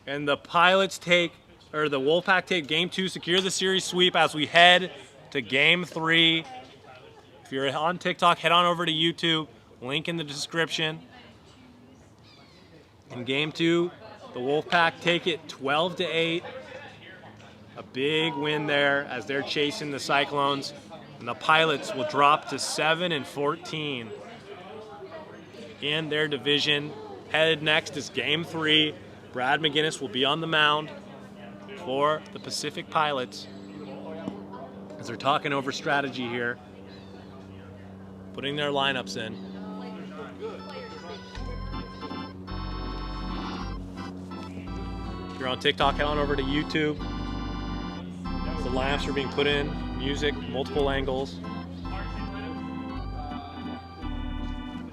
and the Pilots take, or the Wolfpack take game 2, secure the series sweep as we head to game 3. If you're on TikTok, head on over to YouTube, link in the description. In game 2, the Wolfpack take it 12-8. A big win there as they're chasing the Cyclones, and the Pilots will drop to 7-14 in their division. Headed next is game 3. Brad McGinnis will be on the mound for the Pacific Pilots as they're talking over strategy here, putting their lineups in. If you're on TikTok, head on over to YouTube. The lineups are being put in, music, multiple angles.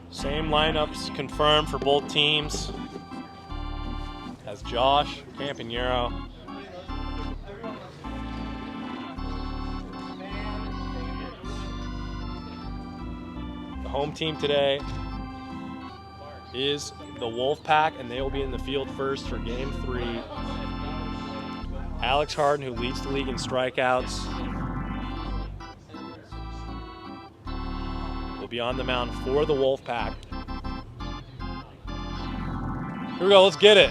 Same lineups confirmed for both teams as Josh Campanero. The home team today is the Wolfpack, and they will be in the field first for game 3. Alex Harden, who leads the league in strikeouts, will be on the mound for the Wolfpack. Here we go, let's get it.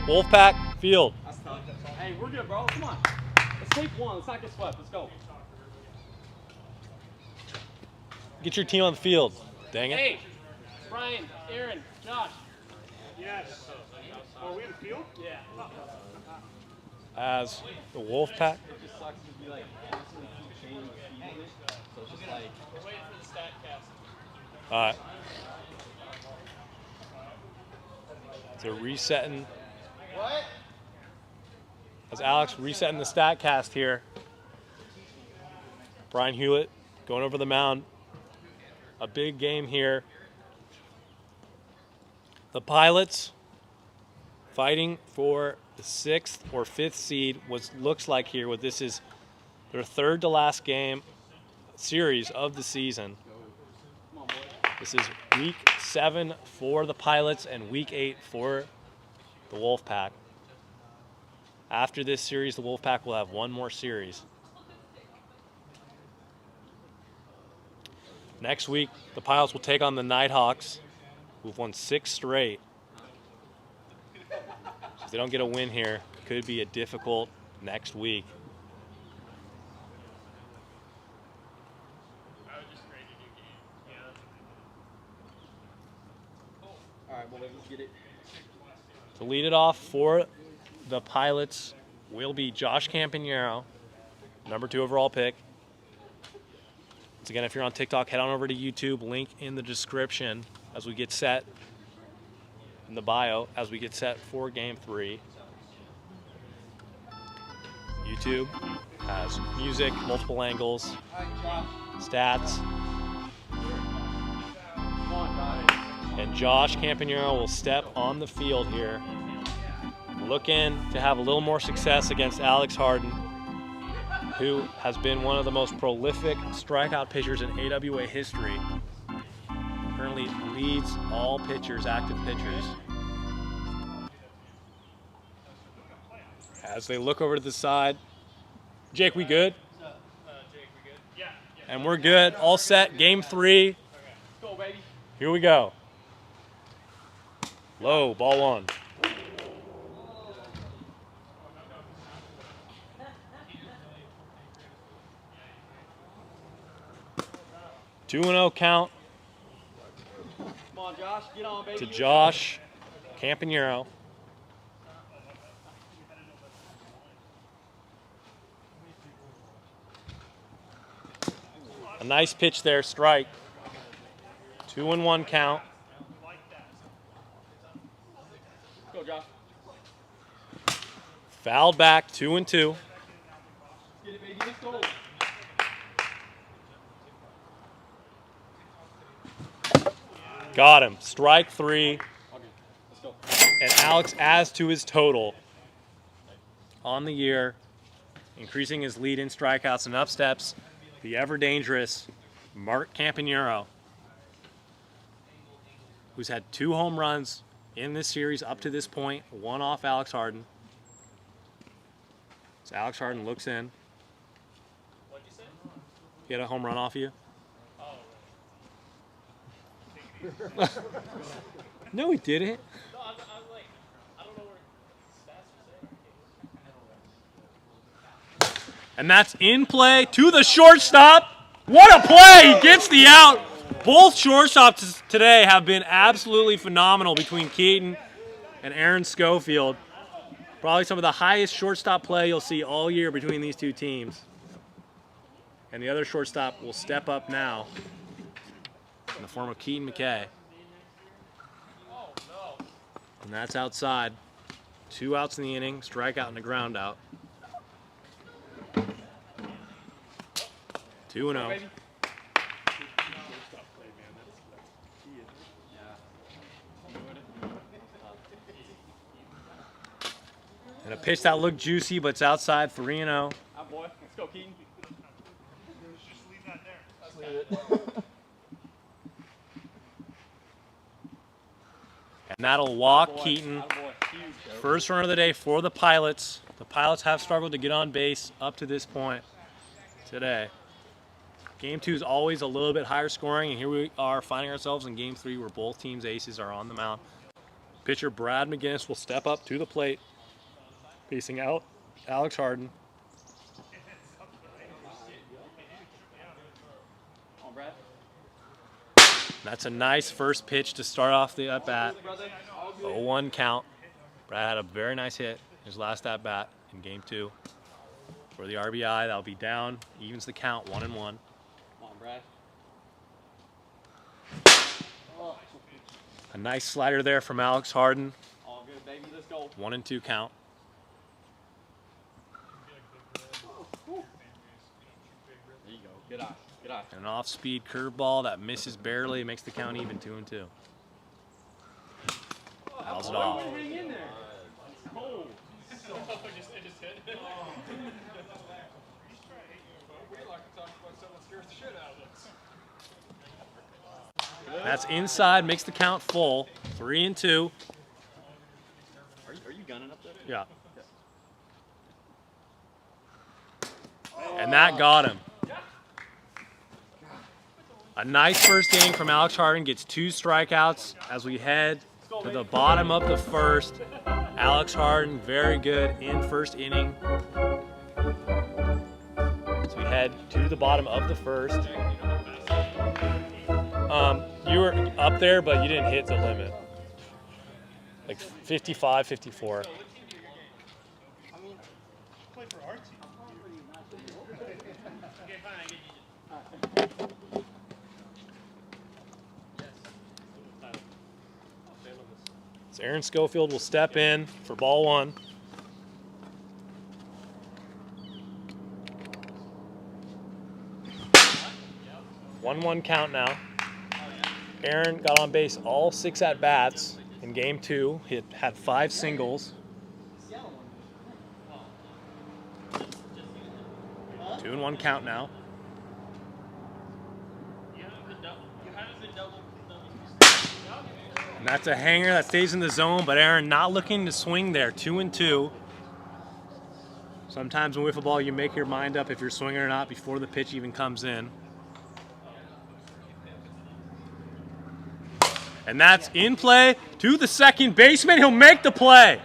Wolfpack, field. Hey, we're good, bro. Come on. Let's take one. Let's not get swept. Let's go. Get your team on the field. Dang it. Hey, Brian, Aaron, Josh. Yes. Are we in the field? Yeah. As the Wolfpack. It just sucks to be like constantly keep changing the speed of it. So it's just like. We're waiting for the stat cast. All right. So resetting. What? As Alex resetting the stat cast here. Brian Hewlett going over the mound. A big game here. The Pilots fighting for the 6th or 5th seed. What looks like here, what this is their 3rd to last game series of the season. This is week 7 for the Pilots and week 8 for the Wolfpack. After this series, the Wolfpack will have one more series. Next week, the Pilots will take on the Nighthawks, who've won 6 straight. If they don't get a win here, it could be a difficult next week. All right, well, let's get it. To lead it off for the Pilots will be Josh Campagnaro, number 2 overall pick. Once again, if you're on TikTok, head on over to YouTube. Link in the description as we get set, in the bio, as we get set for Game 3. YouTube has music, multiple angles, stats. And Josh Campagnaro will step on the field here, looking to have a little more success against Alex Harden, who has been one of the most prolific strikeout pitchers in AWA history. Currently leads all pitchers, active pitchers. As they look over to the side, Jake, we good? Jake, we good? Yeah. And we're good. All set. Game 3. Go, baby. Here we go. Low, ball 1. Two and 0 count Come on, Josh. Get on, baby. to Josh Campagnaro. A nice pitch there, strike. 2-1 count. Go, Josh. Fouled back, 2-2. Get it, baby. Let's go. Got him. Strike 3. Okay, let's go. And Alex adds to his total on the year, increasing his lead in strikeouts and up steps. The ever-dangerous Mark Campagnaro, who's had 2 home runs in this series up to this point, 1 off Alex Harden. So Alex Harden looks in. What'd you say? He had a home run off you? Oh. No, he didn't. No, I'm like, I don't know where stats are saying. And that's in play to the shortstop. What a play! He gets the out. Both shortstops today have been absolutely phenomenal between Keaton and Aaron Schofield. Probably some of the highest shortstop play you'll see all year between these two teams. And the other shortstop will step up now in the form of Keaton McKay. And that's outside. 2 outs in the inning, strikeout and a ground out. 2-0. And a pitch that looked juicy, but it's outside, 3-0. Ah, boy. Let's go, Keaton. Just leave that there. And that'll walk Boy. Keaton. Ah, boy. Huge. First run of the day for the Pilots. The Pilots have struggled to get on base up to this point today. Game 2 is always a little bit higher scoring, and here we are finding ourselves in Game 3 where both teams' aces are on the mound. Pitcher Brad McGinnis will step up to the plate, facing out Alex Harden. Come on, Brad. That's a nice first pitch to start off the at-bat. Brother. All good. 0-1 count. Brad had a very nice hit his last at-bat in Game 2. For the RBI, that'll be down, evens the count, 1-1. Come on, Brad. Oh. A nice slider there from Alex Harden. All good, baby. Let's go. 1-2 count. There you go. Good eye. Good eye. An off-speed curveball that misses barely, makes the count even, 2-2. Fouls it off. Hang in there. Oh. It just hit. That's inside, makes the count full, 3-2. Are you gunning up there? Yeah. And that got him. A nice first inning from Alex Harden, gets 2 strikeouts as we head to the bottom of the first. Alex Harden, very good in first inning. So we head to the bottom of the first. You were up there, but you didn't hit the limit. Like 55, 54. So Aaron Schofield will step in for ball 1. One count now. Aaron got on base all 6 at-bats in game 2. He had 5 singles. 2-1 count now. And that's a hanger that stays in the zone, but Aaron not looking to swing there. 2-2. Sometimes in wiffle ball, you make your mind up if you're swinging or not before the pitch even comes in. And that's in play to the second baseman. He'll make the play.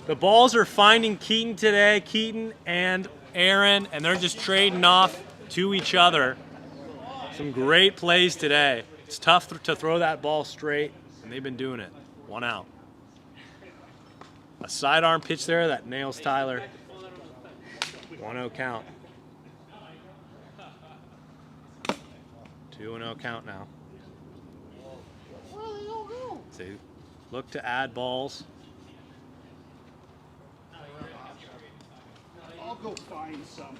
The balls are finding Keaton today, Keaton and Aaron, and they're just trading off to each other. Some great plays today. It's tough to throw that ball straight, and they've been doing it. 1 out. A sidearm pitch there that nails Tyler. 1-0 count. 2-0 count now. So look to add balls. I'll go find some.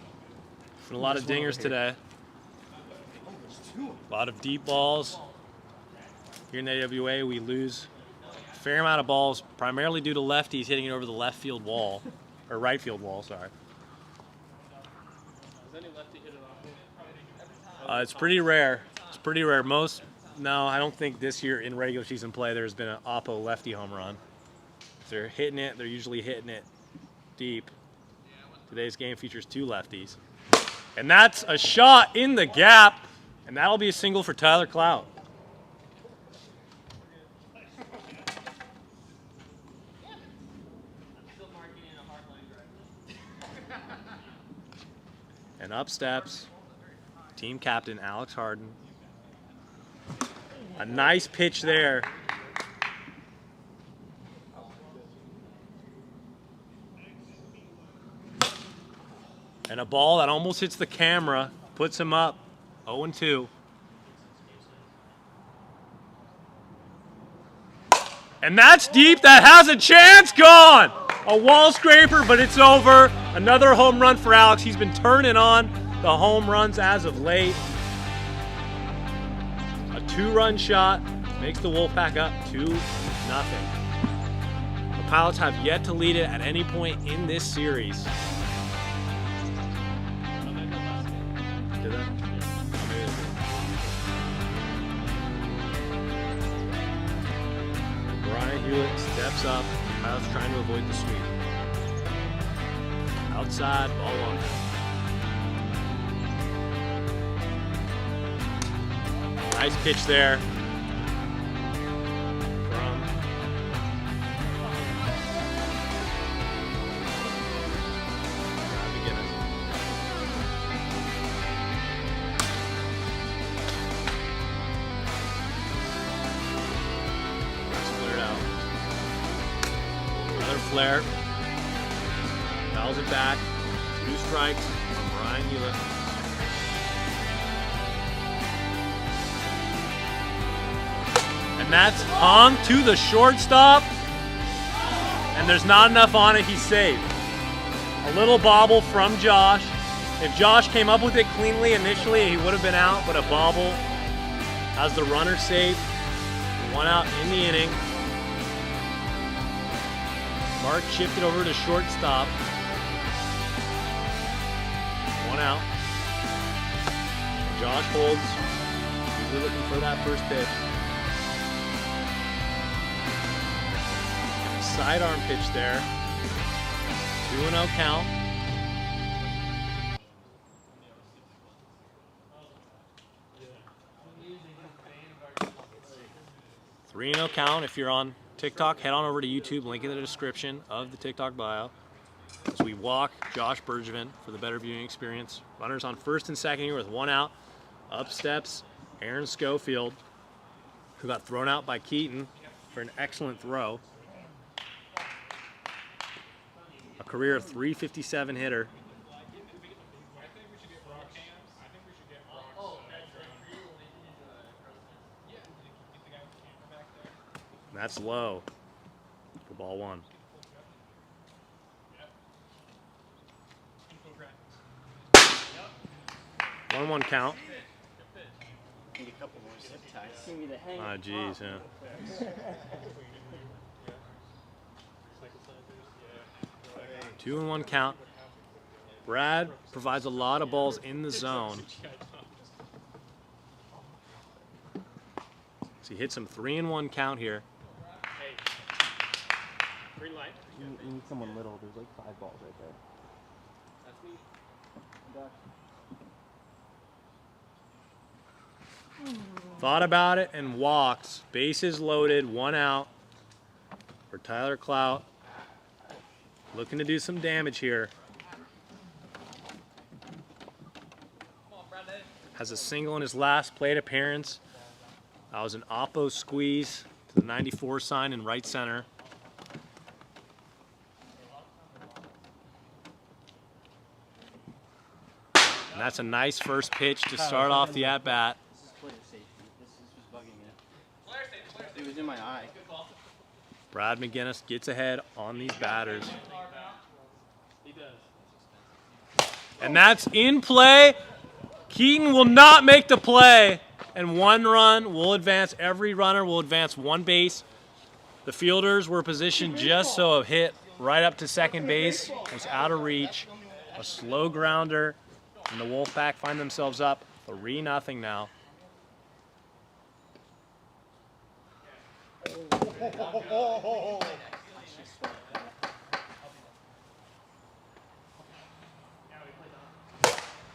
And a lot of dingers today. A lot of deep balls. Here in the AWA, we lose a fair amount of balls, primarily due to lefties hitting it over the left field wall, or right field wall, sorry. It's pretty rare. It's pretty rare. No, I don't think this year in regular season play there's been an oppo lefty home run. If they're hitting it, they're usually hitting it deep. Today's game features 2 lefties. And that's a shot in the gap, and that'll be a single for Tyler Clout. And up steps team captain Alex Harden. A nice pitch there. And a ball that almost hits the camera, puts him up 0-2. And that's deep, that has a chance, gone! A wall scraper, but it's over. Another home run for Alex. He's been turning on the home runs as of late. A 2-run shot makes the Wolfpack up 2-0. The Pilots have yet to lead it at any point in this series. Did that? Brian Hewlett steps up. The Pilots trying to avoid the sweep. Outside, ball 1. Nice pitch there. From McGinnis. Let's clear it out. Another flare. Fouls it back. 2 strikes from Brian Hewlett. And that's hung to the shortstop. And there's not enough on it. He's saved. A little bobble from Josh. If Josh came up with it cleanly initially, he would have been out, but a bobble has the runner safe. 1 out in the inning. Mark shifted over to shortstop. 1 out. Josh holds. Usually looking for that first pitch. Sidearm pitch there. 2-0 count. Three 3-0 count. If you're on TikTok, head on over to YouTube, link in the description of the TikTok bio. As we walk Josh Bergevin for the better viewing experience. Runners on first and second here with 1 out. Up steps Aaron Schofield, who got thrown out by Keaton for an excellent throw. A career 357 hitter. And that's low for ball one. 1-1 count. Need a couple more zip ties. Give me the hang. Ah, geez, yeah. 2-1 count. Brad provides a lot of balls in the zone. So he hits some 3-1 count here. Green light. You need someone little. There's like 5 balls right there. That's me. Thought about it and walks. Bases loaded, 1 out for Tyler Clout. Looking to do some damage here. Has a single in his last plate appearance. That was an oppo squeeze to the 94 sign in right center. And that's a nice first pitch to start off the at-bat. This is player safety. This was bugging it. It was in my eye. Brad McGinnis gets ahead on these batters. He does. And that's in play. Keaton will not make the play. And 1 run will advance. Every runner will advance 1 base. The fielders were positioned just so a hit right up to second base was out of reach. A slow grounder. And the Wolfpack find themselves up 3-0 now.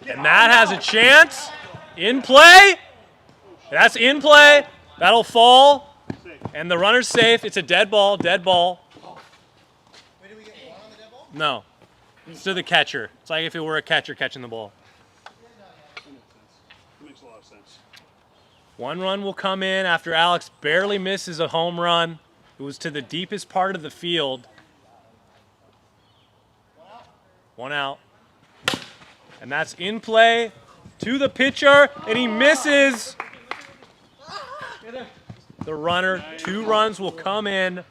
And that has a chance. In play. That's in play. That'll fall. And the runner's safe. It's a dead ball. Dead ball. Wait, did we get one on the dead ball? No. It's to the catcher. It's like if it were a catcher catching the ball. Makes a lot of sense. 1 run will come in after Alex barely misses a home run. It was to the deepest part of the field. 1 out. And that's in play to the pitcher, and he misses. The runner, 2 runs will come in.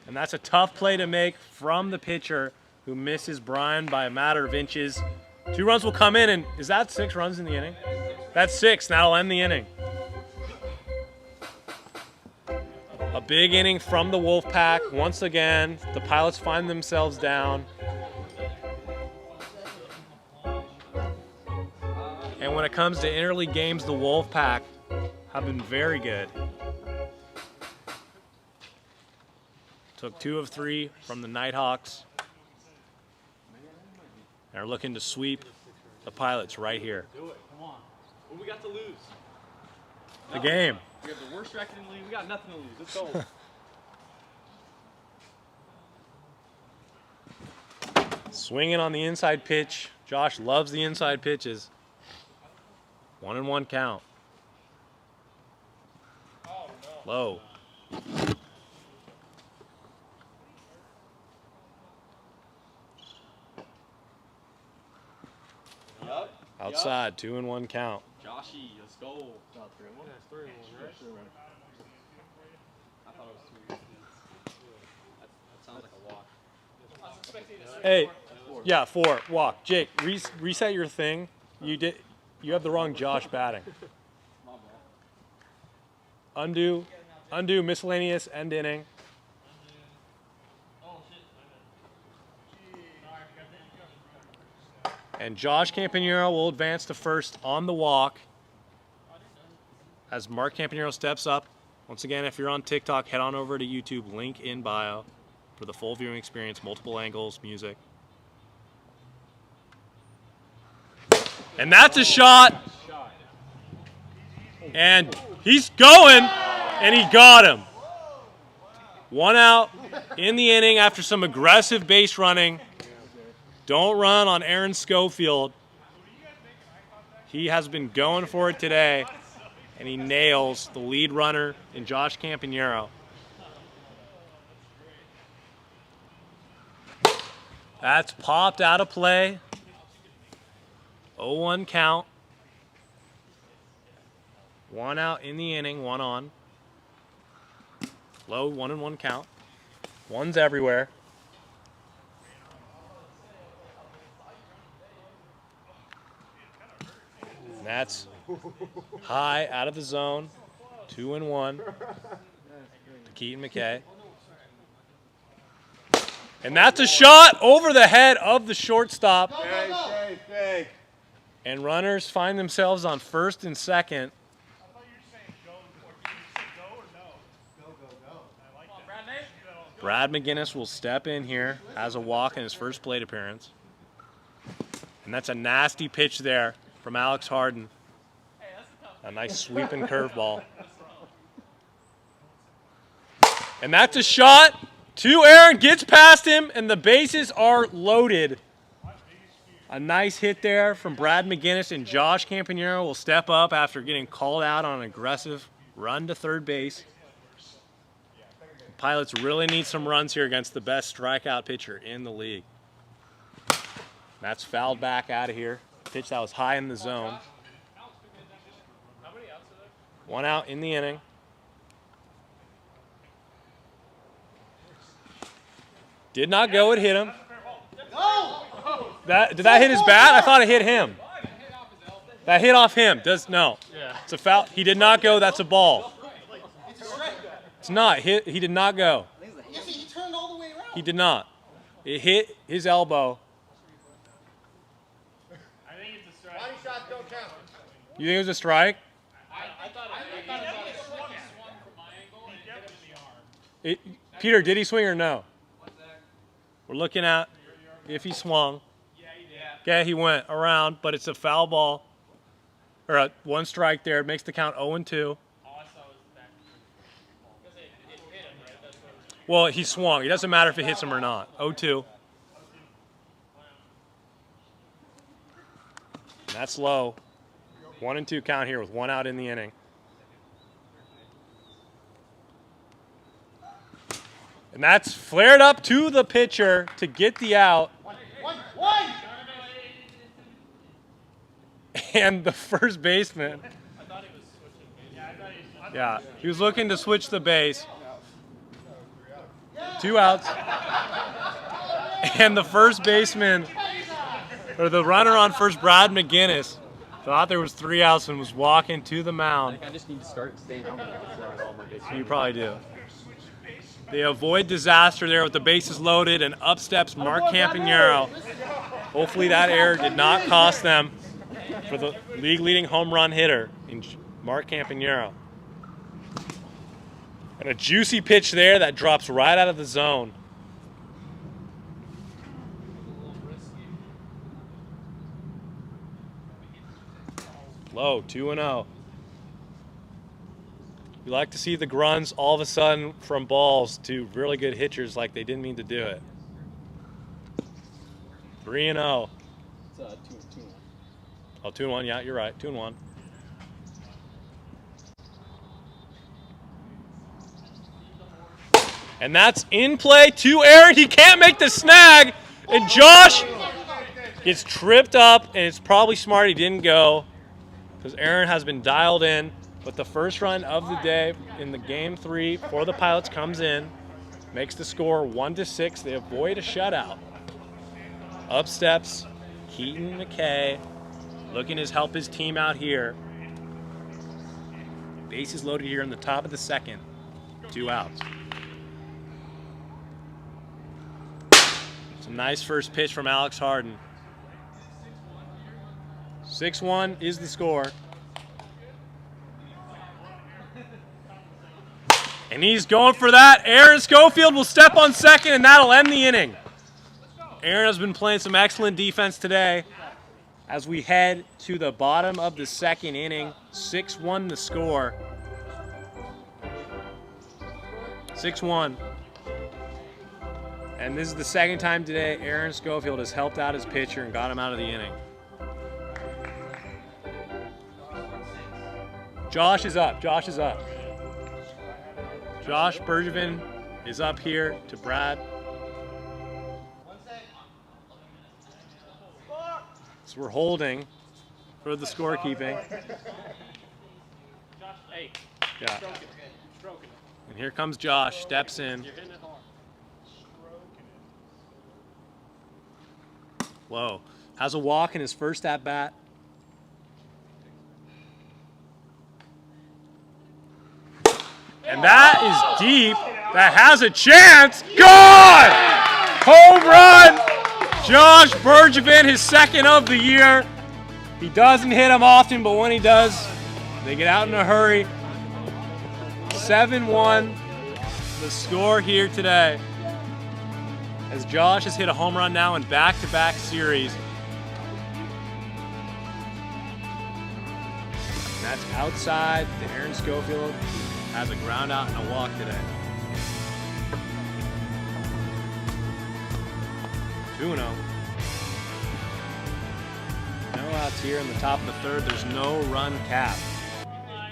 And that's a tough play to make from the pitcher who misses Brian by a matter of inches. 2 runs will come in, and is that 6 runs in the inning? That's 6. That'll end the inning. A big inning from the Wolfpack. Once again, the Pilots find themselves down. And when it comes to interleague games, the Wolfpack have been very good. Took 2 of 3 from the Nighthawks. And are looking to sweep the Pilots right here. Do it. Come on. What do we got to lose? The game. We have the worst record in the league. We got nothing to lose. Let's go. Swinging on the inside pitch. Josh loves the inside pitches. 1-1 count. Low. Outside, 2-1 count. Joshy, let's go. That's 3-1, right? I thought it was 2. That sounds like a walk. Hey, yeah, 4. Walk. Jake, reset your thing. You have the wrong Josh batting. Undo miscellaneous end inning. And Josh Campanero will advance to first on the walk as Mark Campanero steps up. Once again, if you're on TikTok, head on over to YouTube, link in bio for the full viewing experience, multiple angles, music. And that's a shot. And he's going, and he got him. 1 out in the inning after some aggressive base running. Don't run on Aaron Schofield. He has been going for it today, and he nails the lead runner in Josh Campanero. That's popped out of play. 0-1 count. 1 out in the inning, 1 on. Low 1-1 count. 1's everywhere. And that's high out of the zone. 2-1 to Keaton McKay. And that's a shot over the head of the shortstop. And runners find themselves on first and second. Brad McGinnis will step in here, has a walk in his first plate appearance. And that's a nasty pitch there from Alex Harden. A nice sweeping curveball. And that's a shot to Aaron, gets past him, and the bases are loaded. A nice hit there from Brad McGinnis, and Josh Campanero will step up after getting called out on an aggressive run to third base. Pilots really need some runs here against the best strikeout pitcher in the league. That's fouled back out of here. Pitch that was high in the zone. 1 out in the inning. Did not go, it hit him. Did that hit his bat? I thought it hit him. That hit off him. No. It's a foul. He did not go, that's a ball. It's not. He did not go. He turned all the way around. He did not. It hit his elbow. I think it's a strike. Body shots don't count. You think it was a strike? I thought it swung from my angle and hit him in the arm. Peter, did he swing or no? We're looking at if he swung. Yeah, he did. Okay, he went around, but it's a foul ball. Or a 1 strike there. It makes the count 0-2. All I saw was the back. Because it hit him, right? That's what Well, he swung. It doesn't matter if it hits him or not. 0-2. And that's low. 1-2 count here with 1 out in the inning. And that's flared up to the pitcher to get the out. And the first baseman. I thought he was switching. Yeah, I thought he was. Yeah, he was looking to switch the base. 2 outs. And the first baseman, or the runner on first, Brad McGinnis, thought there was 3 outs and was walking to the mound. I just need to start staying home. You probably do. They avoid disaster there with the bases loaded, and up steps Mark Campanero. Hopefully that error did not cost them for the league-leading home run hitter in Mark Campanero. And a juicy pitch there that drops right out of the zone. Low, 2-0. You like to see the grunts all of a sudden from balls to really good hitchers like they didn't mean to do it. 3-0. It's 2-1. Oh, 2-1, yeah, you're right, 2-1. And that's in play to Aaron. He can't make the snag. And Josh gets tripped up, and it's probably smart he didn't go because Aaron has been dialed in. But the first run of the day in the game 3 for the Pilots comes in, makes the score 1-6. They avoid a shutout. Up steps Keaton McKay, looking to help his team out here. Bases loaded here in the top of the second. 2 outs. It's a nice first pitch from Alex Harden. 6-1 is the score. And he's going for that. Aaron Schofield will step on second, and that'll end the inning. Aaron has been playing some excellent defense today as we head to the bottom of the second inning. 6-1 the score. 6-1. And this is the second time today Aaron Schofield has helped out his pitcher and got him out of the inning. Josh is up. Josh is up. Josh Bergevin is up here to Brad. So we're holding for the scorekeeping. Hey, Yeah. And here comes Josh, steps in. Whoa. Has a walk in his first at bat. And that is deep. That has a chance. Gone! Home run! Josh Bergevin, his second of the year. He doesn't hit them often, but when he does, they get out in a hurry. 7-1, the score here today. As Josh has hit a home run now in back-to-back series. And that's outside to Aaron Schofield, who has a ground out and a walk today. 2-0. No outs here in the top of the third. There's no run cap.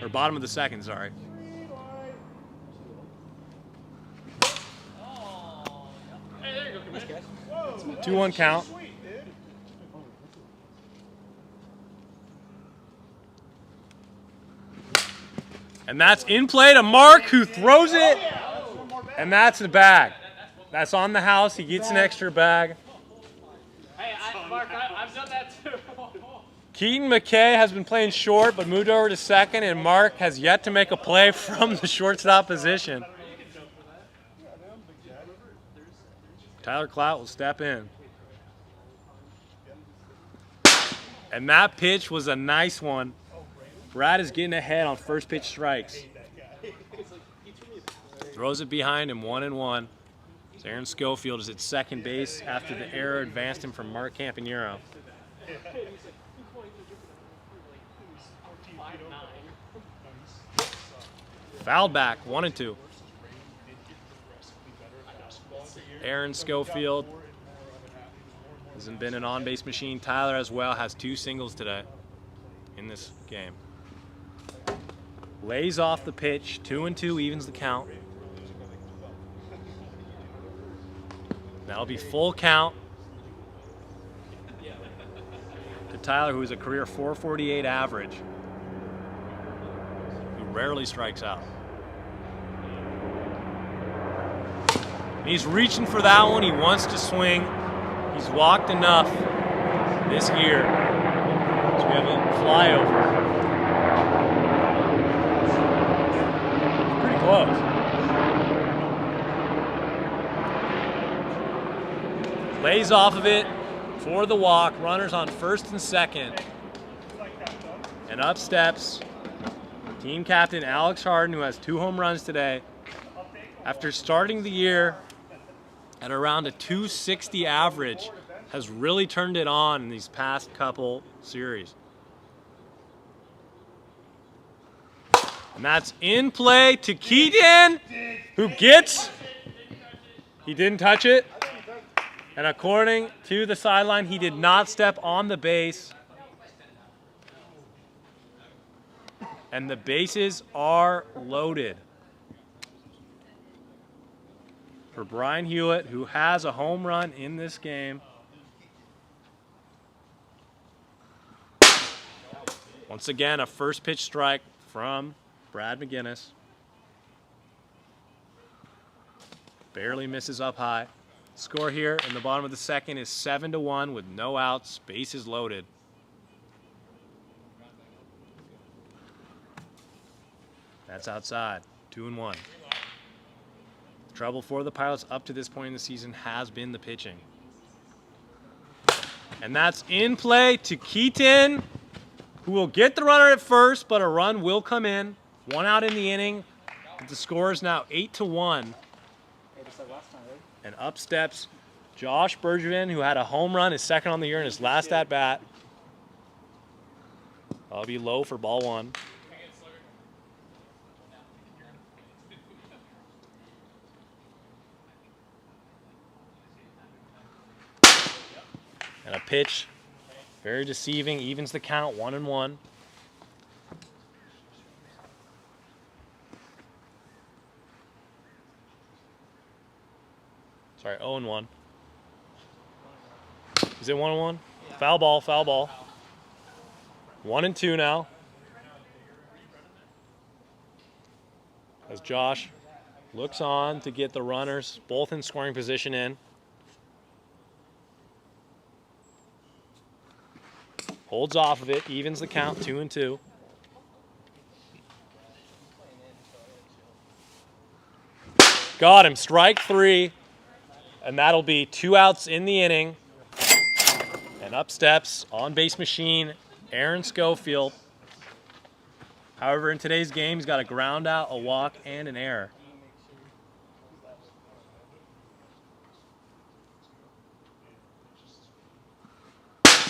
Or bottom of the second, sorry. 2-1 count. And that's in play to Mark, who throws it. And that's the bag. That's on the house. He gets an extra bag. hey, Mark, I've done that too. Keaton McKay has been playing short, but moved over to second, and Mark has yet to make a play from the shortstop position. Tyler Clout will step in. And that pitch was a nice one. Brad is getting ahead on first pitch strikes. Throws it behind him, 1-1. So Aaron Schofield is at second base after the error advanced him from Mark Campanero. Fouled back, 1-2. Aaron Schofield hasn't been an on-base machine. Tyler as well has 2 singles today in this game. Lays off the pitch, 2-2 evens the count. That'll be full count to Tyler, who is a career .448 average, who rarely strikes out. And he's reaching for that one. He wants to swing. He's walked enough this year. So we have a flyover. It's pretty close. Lays off of it for the walk. Runners on first and second. And up steps team captain Alex Harden, who has 2 home runs today. After starting the year at around a .260 average, has really turned it on in these past couple series. And that's in play to Keaton, who gets, he didn't touch it. And according to the sideline, he did not step on the base. And the bases are loaded for Brian Hewitt, who has a home run in this game. Once again, a first pitch strike from Brad McGinnis. Barely misses up high. Score here in the bottom of the second is 7-1 with no outs, bases loaded. That's outside, 2-1. Trouble for the Pilots up to this point in the season has been the pitching. And that's in play to Keaton, who will get the runner at first, but a run will come in. 1 out in the inning. The score is now 8-1. And up steps Josh Bergevin, who had a home run, his second on the year in his last at-bat. That'll be low for ball 1. And a pitch, very deceiving, evens the count, 1-1. Sorry, 0-1. Is it 1-1? Yeah. Foul ball, foul ball. 1-2 now. As Josh looks on to get the runners both in scoring position in. Holds off of it, evens the count, 2-2. Got him, strike 3. And that'll be 2 outs in the inning. And up steps, on-base machine, Aaron Schofield. However, in today's game, he's got a ground out, a walk, and an error.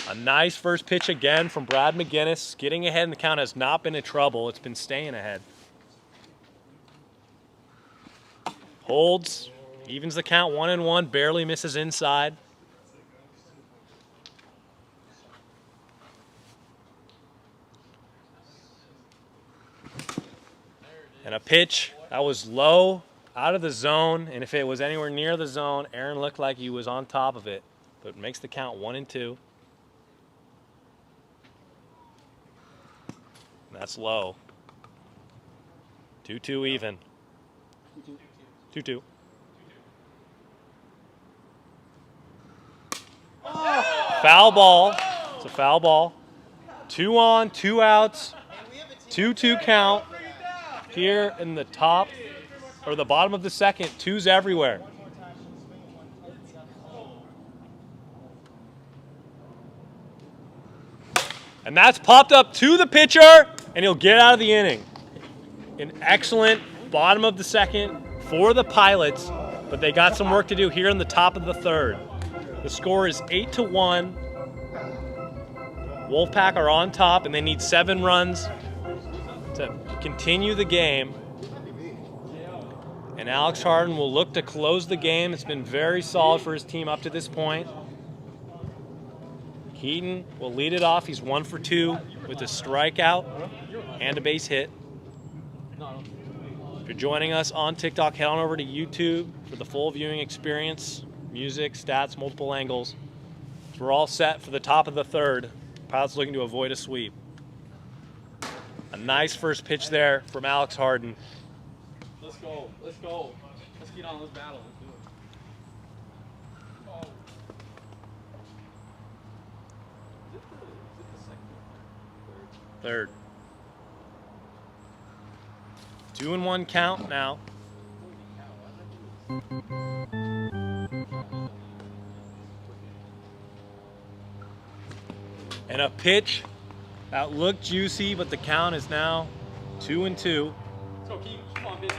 A nice first pitch again from Brad McGinnis. Getting ahead in the count has not been in trouble. It's been staying ahead. Holds, evens the count, 1-1, barely misses inside. And a pitch that was low, out of the zone, and if it was anywhere near the zone, Aaron looked like he was on top of it, but makes the count 1-2. That's low. 2-2 even. 2-2. Foul ball. It's a foul ball. 2 on, 2 outs. 2-2 count. Here in the top or the bottom of the second, 2s everywhere. And that's popped up to the pitcher, and he'll get out of the inning. An excellent bottom of the second for the Pilots, but they got some work to do here in the top of the third. The score is 8-1. Wolfpack are on top, and they need 7 runs to continue the game. And Alex Harden will look to close the game. It's been very solid for his team up to this point. Keaton will lead it off. He's 1 for 2 with a strikeout and a base hit. If you're joining us on TikTok, head on over to YouTube for the full viewing experience, music, stats, multiple angles. So we're all set for the top of the third. Pilots looking to avoid a sweep. A nice first pitch there from Alex Harden. Let's go. Let's go. Let's get on this battle. Let's do it. Third. 2-1 count now. And a pitch that looked juicy, but the count is now 2-2. Let's go, Keaton. Come on, bitch.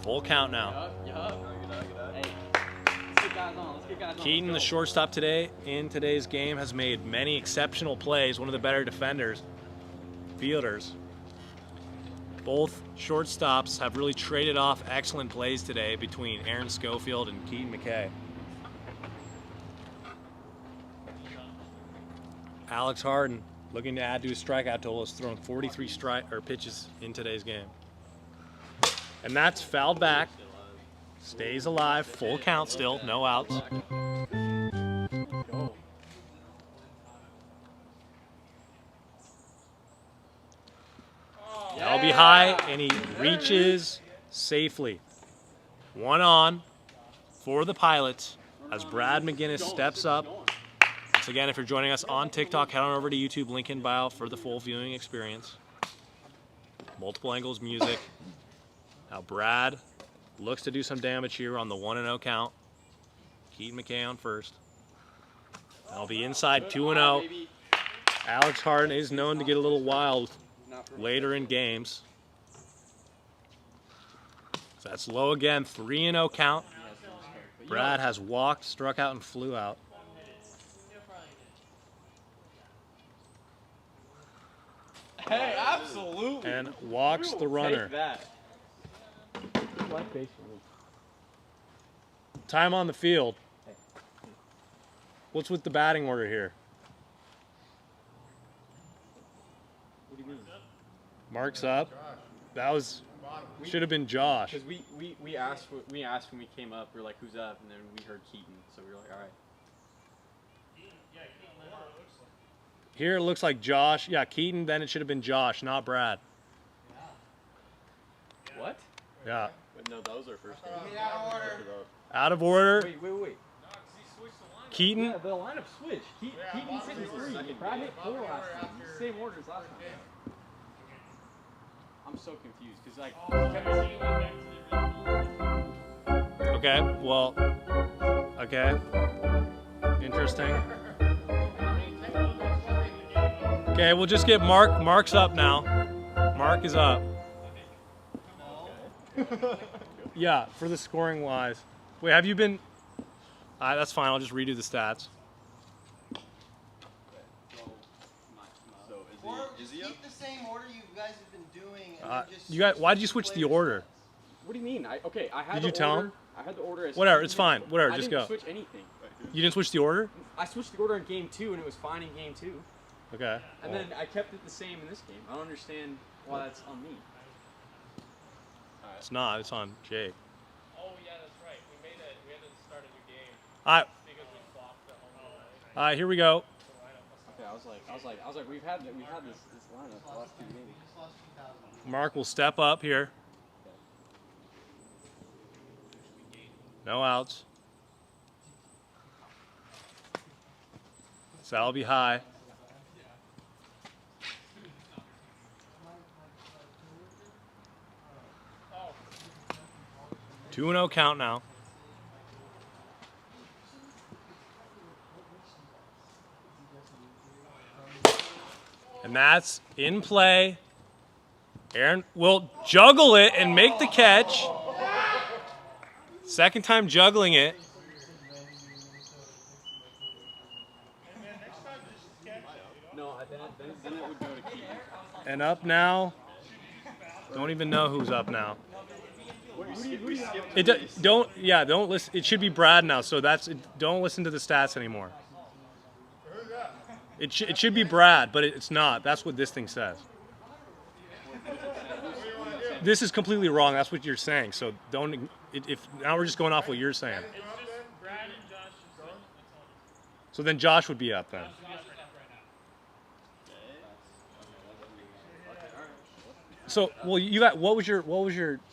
Full count now. Hey, let's get guys on. Let's get guys on. Keaton, the shortstop today in today's game, has made many exceptional plays. One of the better defenders, fielders. Both shortstops have really traded off excellent plays today between Aaron Schofield and Keaton McKay. Alex Harden, looking to add to his strikeout total, has thrown 43 pitches in today's game. And that's fouled back. Stays alive, full count still, no outs. That'll be high, and he reaches safely. 1 on for the Pilots as Brad McGinnis steps up. Once again, if you're joining us on TikTok, head on over to YouTube, link in bio for the full viewing experience. Multiple angles, music. Now Brad looks to do some damage here on the 1-0 count. Keaton McKay on first. That'll be inside 2-0. Alex Harden is known to get a little wild later in games. So that's low again, 3-0 count. Brad has walked, struck out, and flew out. Hey, absolutely. And walks the runner. Take that. Time on the field. What's with the batting order here? What do you mean? Mark's up. That was Should have been Josh. Because we asked when we came up. We were like, "Who's up?" And then we heard Keaton, so we were like, "All right." Here it looks like Josh. Yeah, Keaton. Then it should have been Josh, not Brad. What? Yeah. But no, that was our first game. Out of order. Wait. Keaton. Yeah, the lineup switched. Keaton's hitting 3. Brad hit 4 last time. It's the same order as last time. I'm so confused because like. Okay. Well. Okay. Interesting. Okay, we'll just get Mark. Mark's up now. Mark is up. Yeah, for the scoring wise. Wait, have you been? That's fine. I'll just redo the stats. So is he up? Keep the same order you guys have been doing. And then just You got? switch Why did you switch the players. order? What do you mean? I had Did the you tell order. him? I had the order as Whatever, Keaton it's fine. hit. Whatever, I just didn't go. switch anything. You didn't switch the order? I switched the order in game 2 and it was fine in game 2. Okay. And then I kept it the same in this game. I don't understand why that's on me. It's not. It's on Jake. Oh yeah, that's right. We had to start a new game All right. because we flopped the home line. All right. Here we go. Okay, I was like, we've had this lineup the last 2 games. Mark will step up here. No outs. So that'll be high. Oh. 2-0 count now. And that's in play. Aaron will juggle it and make the catch. Second time juggling it. No, then it would go to Keaton. And up now. Don't even know who's up now. Don't listen. It should be Brad now. So don't listen to the stats anymore. It should be Brad, but it's not. That's what this thing says. This is completely wrong. That's what you're saying. So don't. If now we're just going off what you're saying. It's just Brad and Josh. So then Josh would be up then. So you got what was your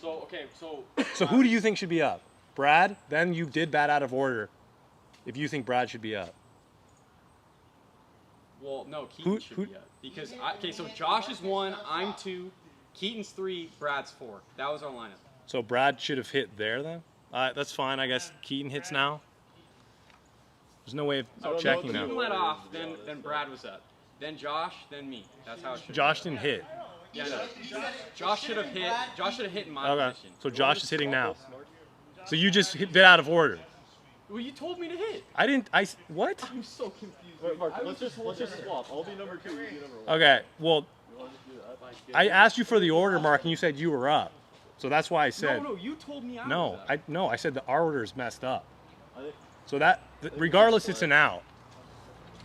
So who do you think should be up? Brad? Then you did bat out of order. If you think Brad should be up. Well, no, Keaton should be up because so Josh is 1, I'm 2, Keaton's 3, Brad's 4. That was our lineup. So Brad should have hit there then? That's fine. I guess Keaton hits now. There's no way of checking Keaton now. let off, then Brad was up. Then Josh, then me. That's how it should Josh didn't hit. be. Yeah, no. Josh should have hit. Josh should have hit in my Okay. position. So Josh is hitting now. So you just bit out of order. Well, you told me to hit. I didn't. What? I'm so confused. Wait, Mark, let's just swap. I'll be number 2. You be number 1. Okay. Well, You want to just do that? I asked you for the order, Mark, and you said you were up. So that's why I said. No, you told me I was No, up. I said the order is messed up. I think- So regardless, it's an out.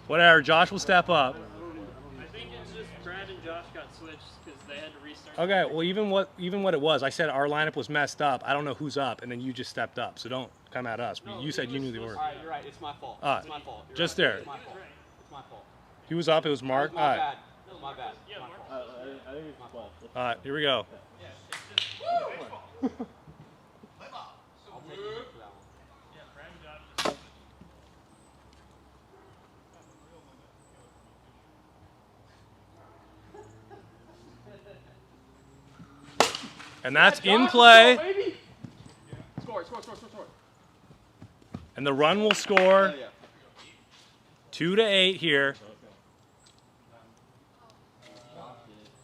Whatever. Josh will step up. I think it's just Brad and Josh got switched because they had to restart. Okay. Well, even what it was, I said our lineup was messed up. I don't know who's up, and then you just stepped up. So don't come at us. You said you knew the order. All right, you're right. It's my fault. Ah, It's my fault. You're just right. there. It's my fault. It's my fault. He was up. It was Mark. My All right. bad. My bad. Yeah, My Mark. fault. I think it's 12. All right. Here we go. I'll take it for that one. Yeah, Brad and Josh just. And that's in play. Baby. Score. And the run will score. Yeah. 2-8 here.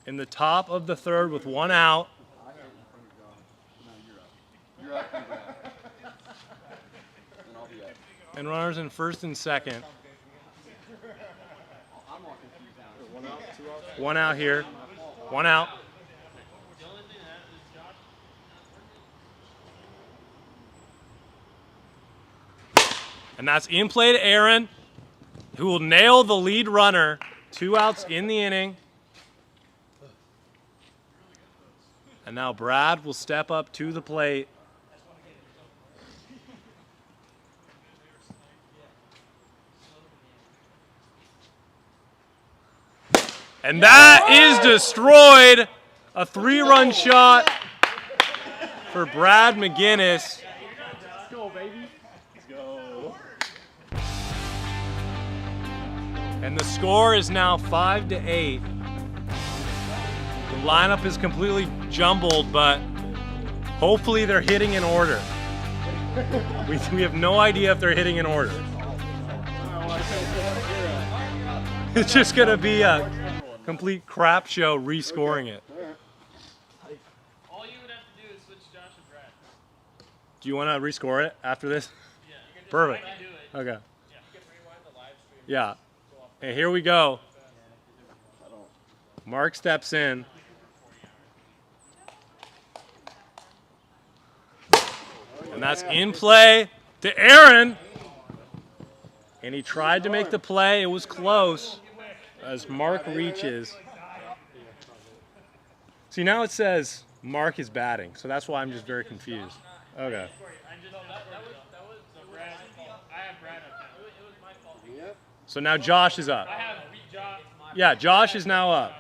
In the top of the third with 1 out. You're up. And I'll be up. And runners in first and second. I'm all confused now. 1 out here. 1 out. And that's in play to Aaron, who will nail the lead runner. 2 outs in the inning. And now Brad will step up to the plate. And that is destroyed. A 3-run shot for Brad McGinnis. Let's go, baby. Let's go. And the score is now 5-8. The lineup is completely jumbled, but hopefully they're hitting in order. We have no idea if they're hitting in order. It's just gonna be a complete crap show rescoring it. All you would have to do is switch Josh and Brad. Do you want to rescore it after this? Yeah, you can just Perfect. do it. Okay. Yeah, you can rewind the live stream. Yeah. And here we go. Mark steps in. And that's in play to Aaron. And he tried to make the play. It was close as Mark reaches. See, now it says Mark is batting, so that's why I'm just very confused. Okay. That was the Brad fault. I have Brad up now. It was my fault. So now Josh is up. I have Josh. Yeah, Josh is now up.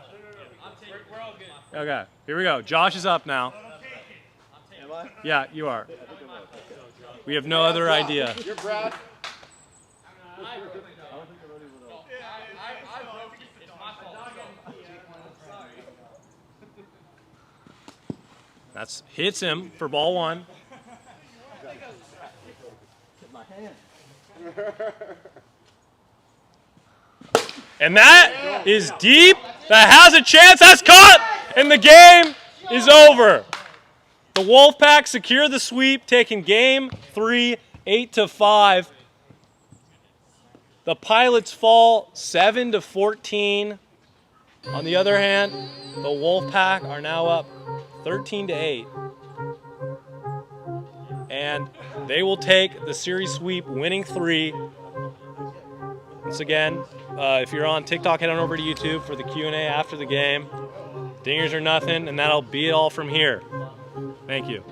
We're all good. Okay, here we go. Josh is up now. Yeah, you are. We have no other idea. You're Brad. That's hits him for ball 1. And that is deep. That has a chance. That's caught. And the game is over. The Wolfpack secure the sweep, taking game 3, 8-5. The Pilots fall 7-14. On the other hand, the Wolfpack are now up 13-8. And they will take the series sweep, winning 3. Once again, if you're on TikTok, head on over to YouTube for the Q&A after the game. Dingers or nothing, and that'll be it all from here. Thank you.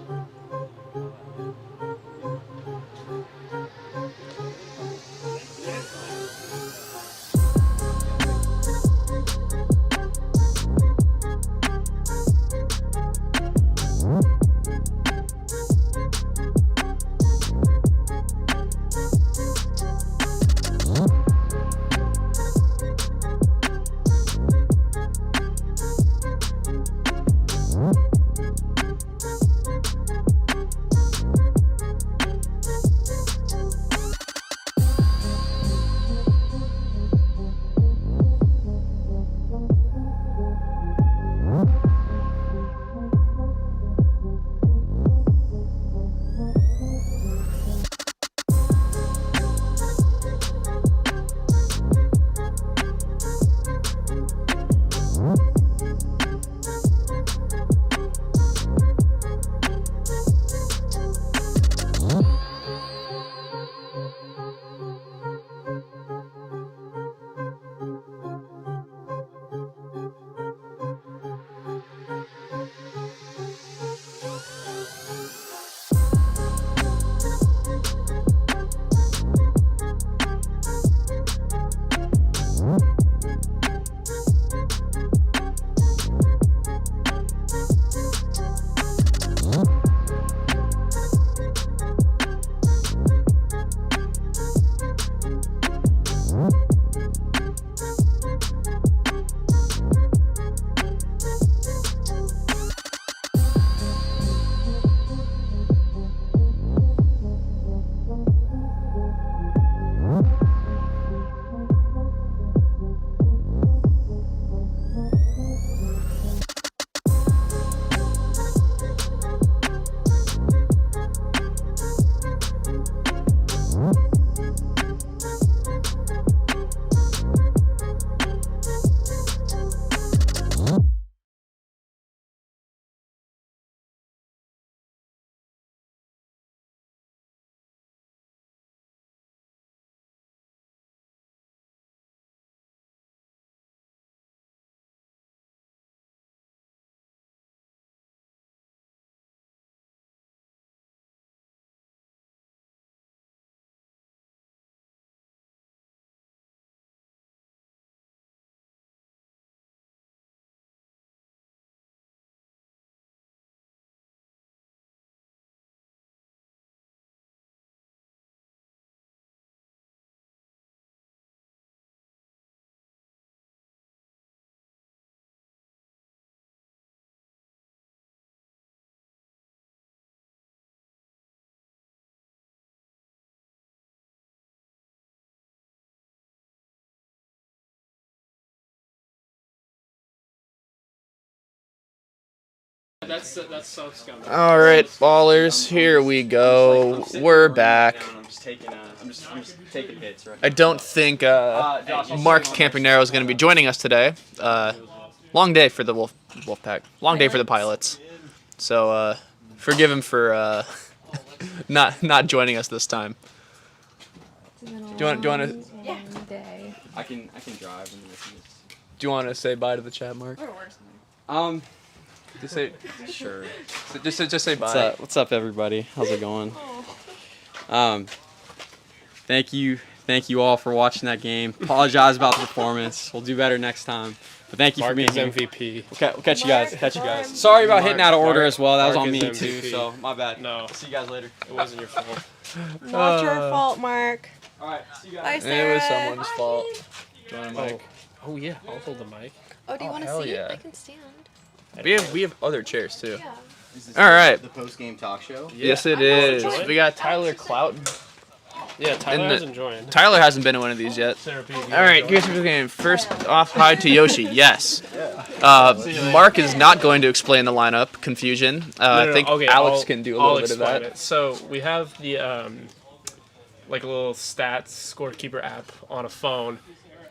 That's South Scum. All right, ballers, here we go. We're back. I'm just taking hits, right? I don't think Mark Campanero is going to be joining us today. Long day for the Wolfpack. Long day for the Pilots. So forgive him for not joining us this time. It's been a Do you want to? long day. I can drive and listen. Do you want to say bye to the chat, Mark? Just say Sure. just say bye. What's up, everybody? How's it going? Thank you all for watching that game. Apologize about the performance. We'll do better next time. But thank you Mark for being is here. MVP. Okay, we'll catch you guys. Mark, Catch you guys. Mark. Sorry about hitting out of order Mark- as well. That was Mark on is me MVP. too. So my bad. No, See you guys later. it wasn't your fault. Not your fault, Mark. All right. See you guys. Bye, It Sarah. was someone's fault. Do you want a mic? Oh yeah, I'll hold the mic. Oh, do you want to hell see yeah. it? I can stand. We have other chairs too. Yeah. All right. The post-game talk show. Yes, it I wanna is. join. We got Tyler Clouton. Yeah, Tyler And the- hasn't joined. Tyler hasn't been in one of these yet. All right, here's the game. First off, hi to Yoshi. Yes. Mark is not going to explain the lineup confusion. I think okay, Alex I'll- can do a I'll little bit of explain that. it. So we have the like a little stats scorekeeper app on a phone,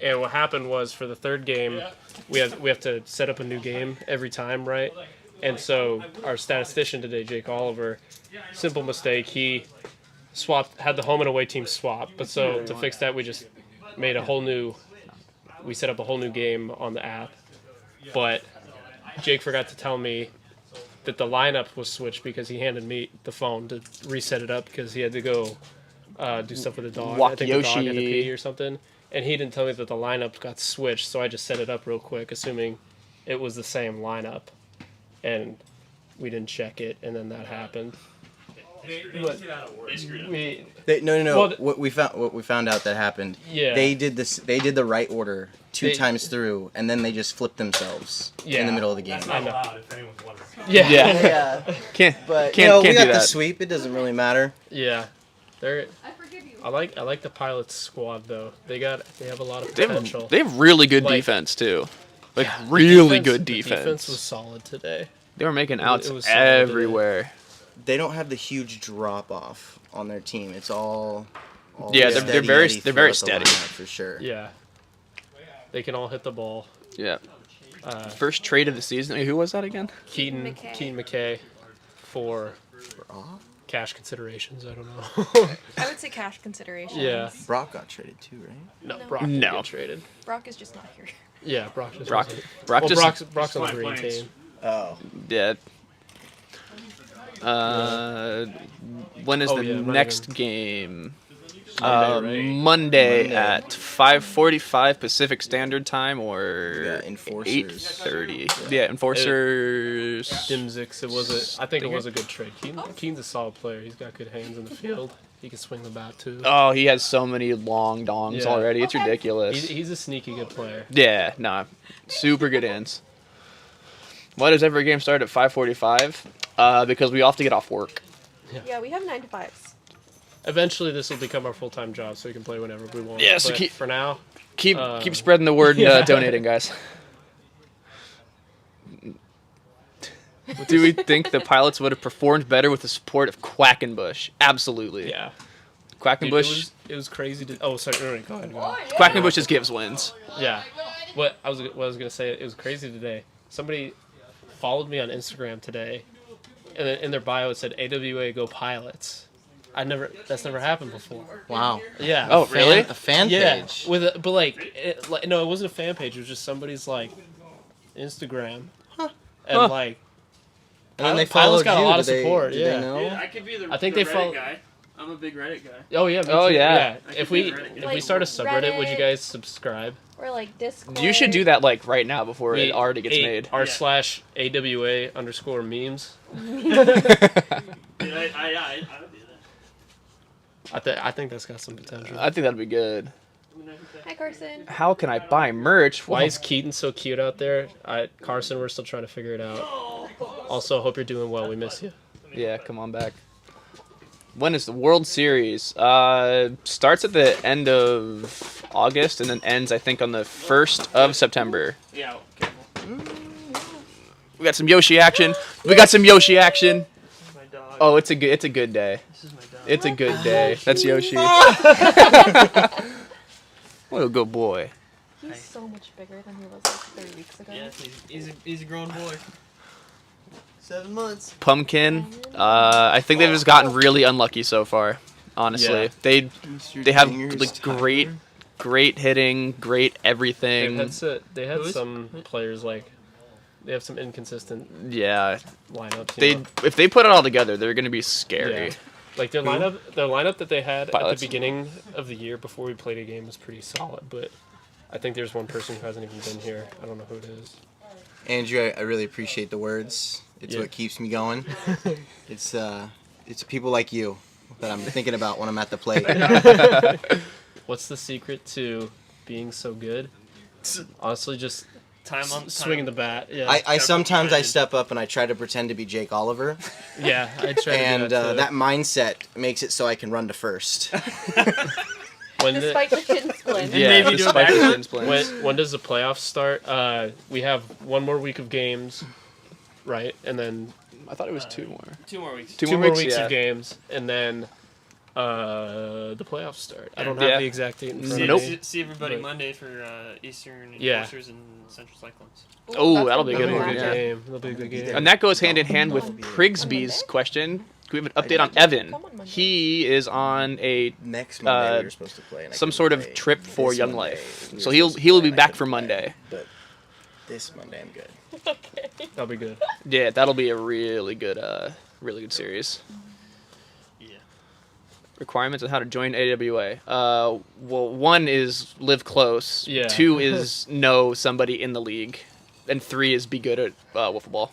and what happened was for the third game, we have to set up a new game every time, right? And so our statistician today, Jake Oliver, simple mistake. He had the home and away team swap, but so to fix that, we just made we set up a whole new game on the app, but Jake forgot to tell me that the lineup was switched because he handed me the phone to reset it up because he had to go do stuff with the dog. Walk I think the dog had to Yoshi. pee or something, and he didn't tell me that the lineup got switched, so I just set it up real quick, assuming it was the same lineup, and we didn't check it, and then that happened. But No. Well, what we found out that happened. Yeah. They did this. They did the right order two They- times through, and then they just flipped themselves in Yeah. the middle of the game. I know. Yeah. Yeah, Can't but can't we do got the that. sweep. It doesn't really matter. Yeah, they're. I forgive you. I like the Pilots squad though. They have a lot of They potential. have really good Like- defense too. Like really Defense- good the defense. defense was solid today. They were making outs it was solid today. everywhere. They don't have the huge drop off on their team. It's all Yeah, they're steady very- Eddie they're very throughout the steady. lineup, for sure. Yeah, they can all hit the ball. Yeah. First trade of the season. Who was that again? Keaton McKay. McKay for cash considerations. I don't know. I would say cash considerations. Yeah. Brock got traded too, right? No, No. Brock didn't No. get traded. Brock is just not here. Yeah, Brock just Brock. wasn't- Brock Well, just. Brock's on the green team. Oh, Yeah. When is Oh, the yeah, not next even- game? Monday, right? Monday at 5:45 Pacific Standard Time or Yeah, Enforcers. 8:30. Yeah, Enforcers. Dimzix. I think it was a good trade. Keaton's a solid player. He's got good hands in the field. He can swing the bat too. Oh, he has so many long dongs Yeah. already. It's ridiculous. He's a sneaky good player. Yeah, nah, super good ends. Why does every game start at 5:45? Because we all have to get off work. Yeah, we have 9 to 5s. Eventually, this will become our full-time job, so we can play whenever we want. Yeah, so But for now, Keep spreading the word and yeah. donating, guys. Do we think the Pilots would have performed better with the support of Quackenbush? Absolutely. yeah. Dude, Quackenbush. it was crazy. Oh, sorry. No, go ahead. Go ahead. Quackenbush just gives wins. Yeah. What I was gonna say, it was crazy today. Somebody followed me on Instagram today, and in their bio it said AWA Go Pilots. That's never happened before. wow. Yeah. Oh, really? A fan Yeah. page. No, it wasn't a fan page. It was just somebody's like Instagram, and Huh. like. And then they Pilots followed got you. a lot of Did they- support. did Yeah. they know? I could be the, I think the they Reddit follow- guy. I'm a big Reddit guy. Oh yeah. Me Oh, too. yeah. I If could be we a Reddit guy. if we start a subreddit, would you Reddit. guys subscribe? Or like Discord. You should do that like right now before it already gets made. r/AWA_memes. Dude, I would do that. I think that's got some potential. I think that'd be good. Hi, Carson. How can I buy merch? Why is Keaton so cute out there? Carson, we're still trying to figure it out. Also, hope you're doing well. We miss you. Yeah, come on back. When is the World Series? Starts at the end of August and then ends, I think, on the 1st of September. Yeah, careful. We got some Yoshi action. We got some Yoshi action. My dog. Oh, it's a good day. This is my dog. It's a good day. That's Yoshi. What a good boy. He's so much bigger than he was like 3 weeks ago. Yeah, he's a grown boy. 7 months. Pumpkin. I think they've just gotten really unlucky so far. Honestly, Yeah. they have like great hitting, great everything. They had some players like they have some inconsistent Yeah, lineups. you know? if they put it all together, they're gonna be scary. Yeah. Like their lineup that they had Pilots. at the beginning of the year before we played a game was pretty solid, but I think there's one person who hasn't even been here. I don't know who it is. Andrew, I really appreciate the words. It's Yeah. what keeps me going. It's people like you that I'm thinking about when I'm at the plate. What's the secret to being so good? Honestly, just swinging the bat. Yeah. I sometimes I step up and I try to pretend to be Jake Oliver, Yeah, I try and to do that, too. that mindset makes it so I can run to first. Despite the shin splint. Yeah, Maybe do a despite the backflip? shin splints. when does the playoffs start? We have one more week of games, right? And then I thought it was 2 more. 2 more weeks. Two two more more weeks, weeks yeah. of games, and then the playoffs start. I don't Yeah. have the exact date in front Nope. of me. See everybody But- Monday for Eastern Yeah. Enforcers and Central Cyclones. Oh, that'll be a good That'll one. be a good Yeah. game. That'll be a good game. And that goes hand in hand with Prigsby's question. Can we have an update on Evan? He is on a Next Monday Uh, we were supposed to play. And I some couldn't sort of play. trip for This Young Monday, Life. we were So supposed to he'll play be and I back couldn't for play. Monday. But this Monday I'm good. That'll be good. Yeah, that'll be a really good series. Yeah. Requirements on how to join AWA. Well, 1 is live close. Yeah. 2 is know somebody in the league, and 3 is be good at wiffle ball.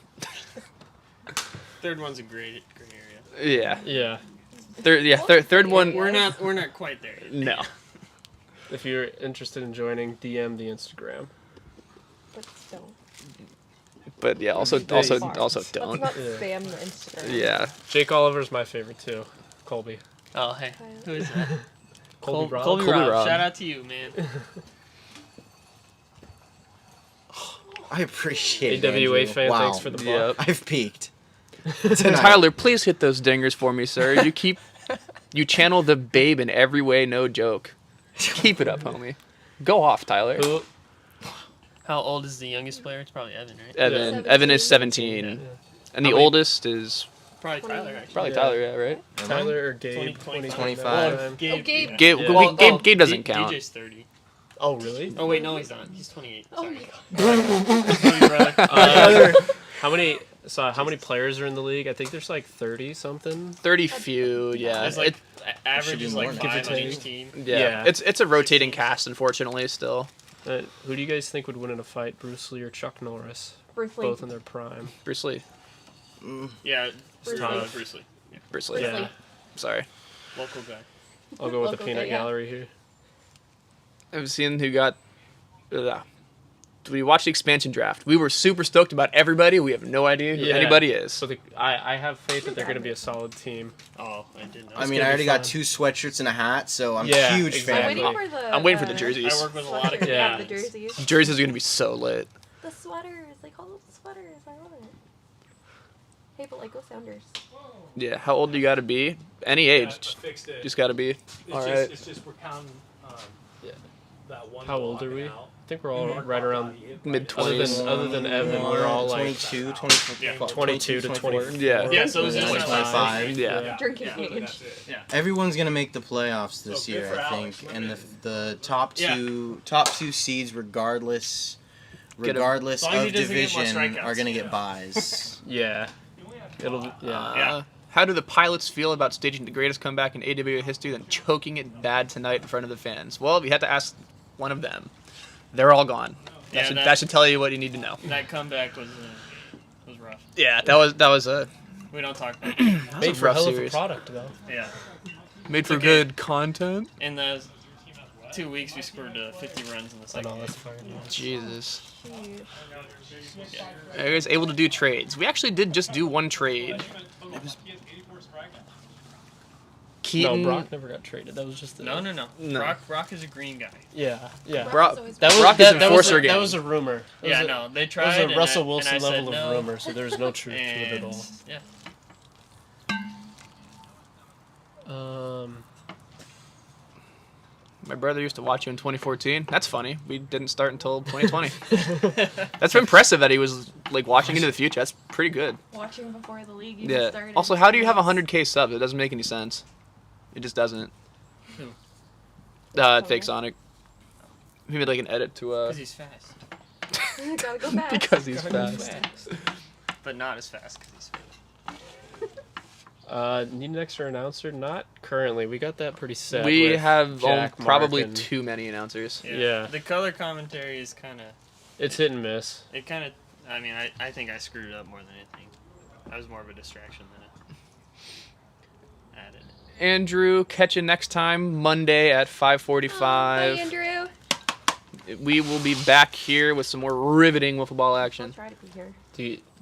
Third one's a great area. Yeah. Yeah. Third one. We're not quite there yet. No. If you're interested in joining, DM the Instagram. But still. But yeah, also Let's don't. not spam the Instagram. Yeah. Jake Oliver's my favorite too. Colby. Oh, hey. Who is that? Colby Rob. Colby Colby Rob. Rob. Shout out to you, man. I appreciate it. AWA Andrew. fan, Wow. thanks for the Yep. buck. I've peaked. Tonight. Tyler, please hit those dingers for me, sir. You channel the babe in every way, no joke. Keep it up, homie. Go off, Tyler. Who? How old is the youngest player? It's probably Evan, right? Evan. Evan is 17, and the How many- oldest is Probably Tyler, actually. probably Yeah. Tyler. Yeah, right. Tyler or Gabe? 25. Well, Gabe. yeah. Gabe, Yeah. Gabe doesn't count. DJ's 30. Oh really? Oh, wait, no, he's not. He's 28. Oh Sorry. my god. brother. How many players are in the league? I think there's like 30 something. 30 few. Yeah. There's like, average be is more like now. 5 on Give or each take. team. Yeah. Yeah. It's a rotating cast, unfortunately. Still, Who do you guys think would win in a fight, Bruce Lee or Chuck Norris? Bruce Lee. Both in their prime. Bruce Lee. Yeah, Bruce Lee. Bruce Lee. Yeah. Bruce Lee. Bruce Yeah. Lee. Sorry. Local guy. I'll go with the Local peanut guy, yeah. gallery here. I've seen who got. We watched the expansion draft. We were super stoked about everybody. We have no idea who Yeah. anybody is. So I have faith that they're going to be a solid team. Oh, I didn't know. I mean, gonna I already be got fun. 2 sweatshirts and a hat, so I'm Yeah, a huge exactly. I'm fan. waiting for the. I'm waiting for the jerseys. I work with a lot of sweater. Yeah. The jerseys. Jerseys are gonna be so lit. The sweaters. They call them sweaters. I love it. Hey, but like, go Sounders. Yeah. How old do you gotta be? Any age. Fixed it. Just gotta be. It's All just, right. It's just we're counting that one. How old are we? I think we're all right around Mid other 20s. than Evan. We're all like 22, 24. 22 to 24. Yeah. Yeah, so those are 25. Yeah. Drinking age. Everyone's gonna make the playoffs this year, I think, and the top two seeds, regardless Get 'em. regardless As long as he of doesn't get more division, strikeouts. are gonna get buys. Yeah. How do the pilots feel about staging the greatest comeback in AWA history, then choking it bad tonight in front of the fans? Well, you have to ask one of them. They're all gone. That should tell you what you need to know. That comeback was rough. Yeah, that was a We don't talk about it. Made for a rough hell of a series. product though. Yeah. made for okay. good content. In the 2 weeks, we scored 50 runs in the I second know, game. that's fire. Jesus. Huge. Are you guys able to do trades? We actually did just do one trade. Keaton. No, Brock never got traded. That was just No. No. Brock is a green guy. Yeah. Brock, That was Brock is that was enforcer a, game. that was a rumor. That Yeah, was no, they That tried. was a and Russell I Wilson said level no, of rumor, so there's no truth to it at all. Yeah. My brother used to watch you in 2014. That's funny. We didn't start until 2020. That's impressive that he was like watching into the future. That's pretty good. Watching before the league even Yeah. started. Also, how do you have 100K subs? It doesn't make any sense. It just doesn't. Fake Sonic. He made like an edit to Because he's fast. Gotta go fast. because he's Gotta go fast. But not as fast because he's fast. Need an extra announcer? Not currently. We got that pretty set. We with have Jack, probably Mark, and too many announcers. Yeah. The color commentary is kind of. It's hit and miss. It kind of. I mean, I think I screwed it up more than anything. I was more of a distraction than it added. Andrew, catch you next time Monday at 5:45. Bye, Andrew. We will be back here with some more riveting wiffle ball I'll action. try to be here.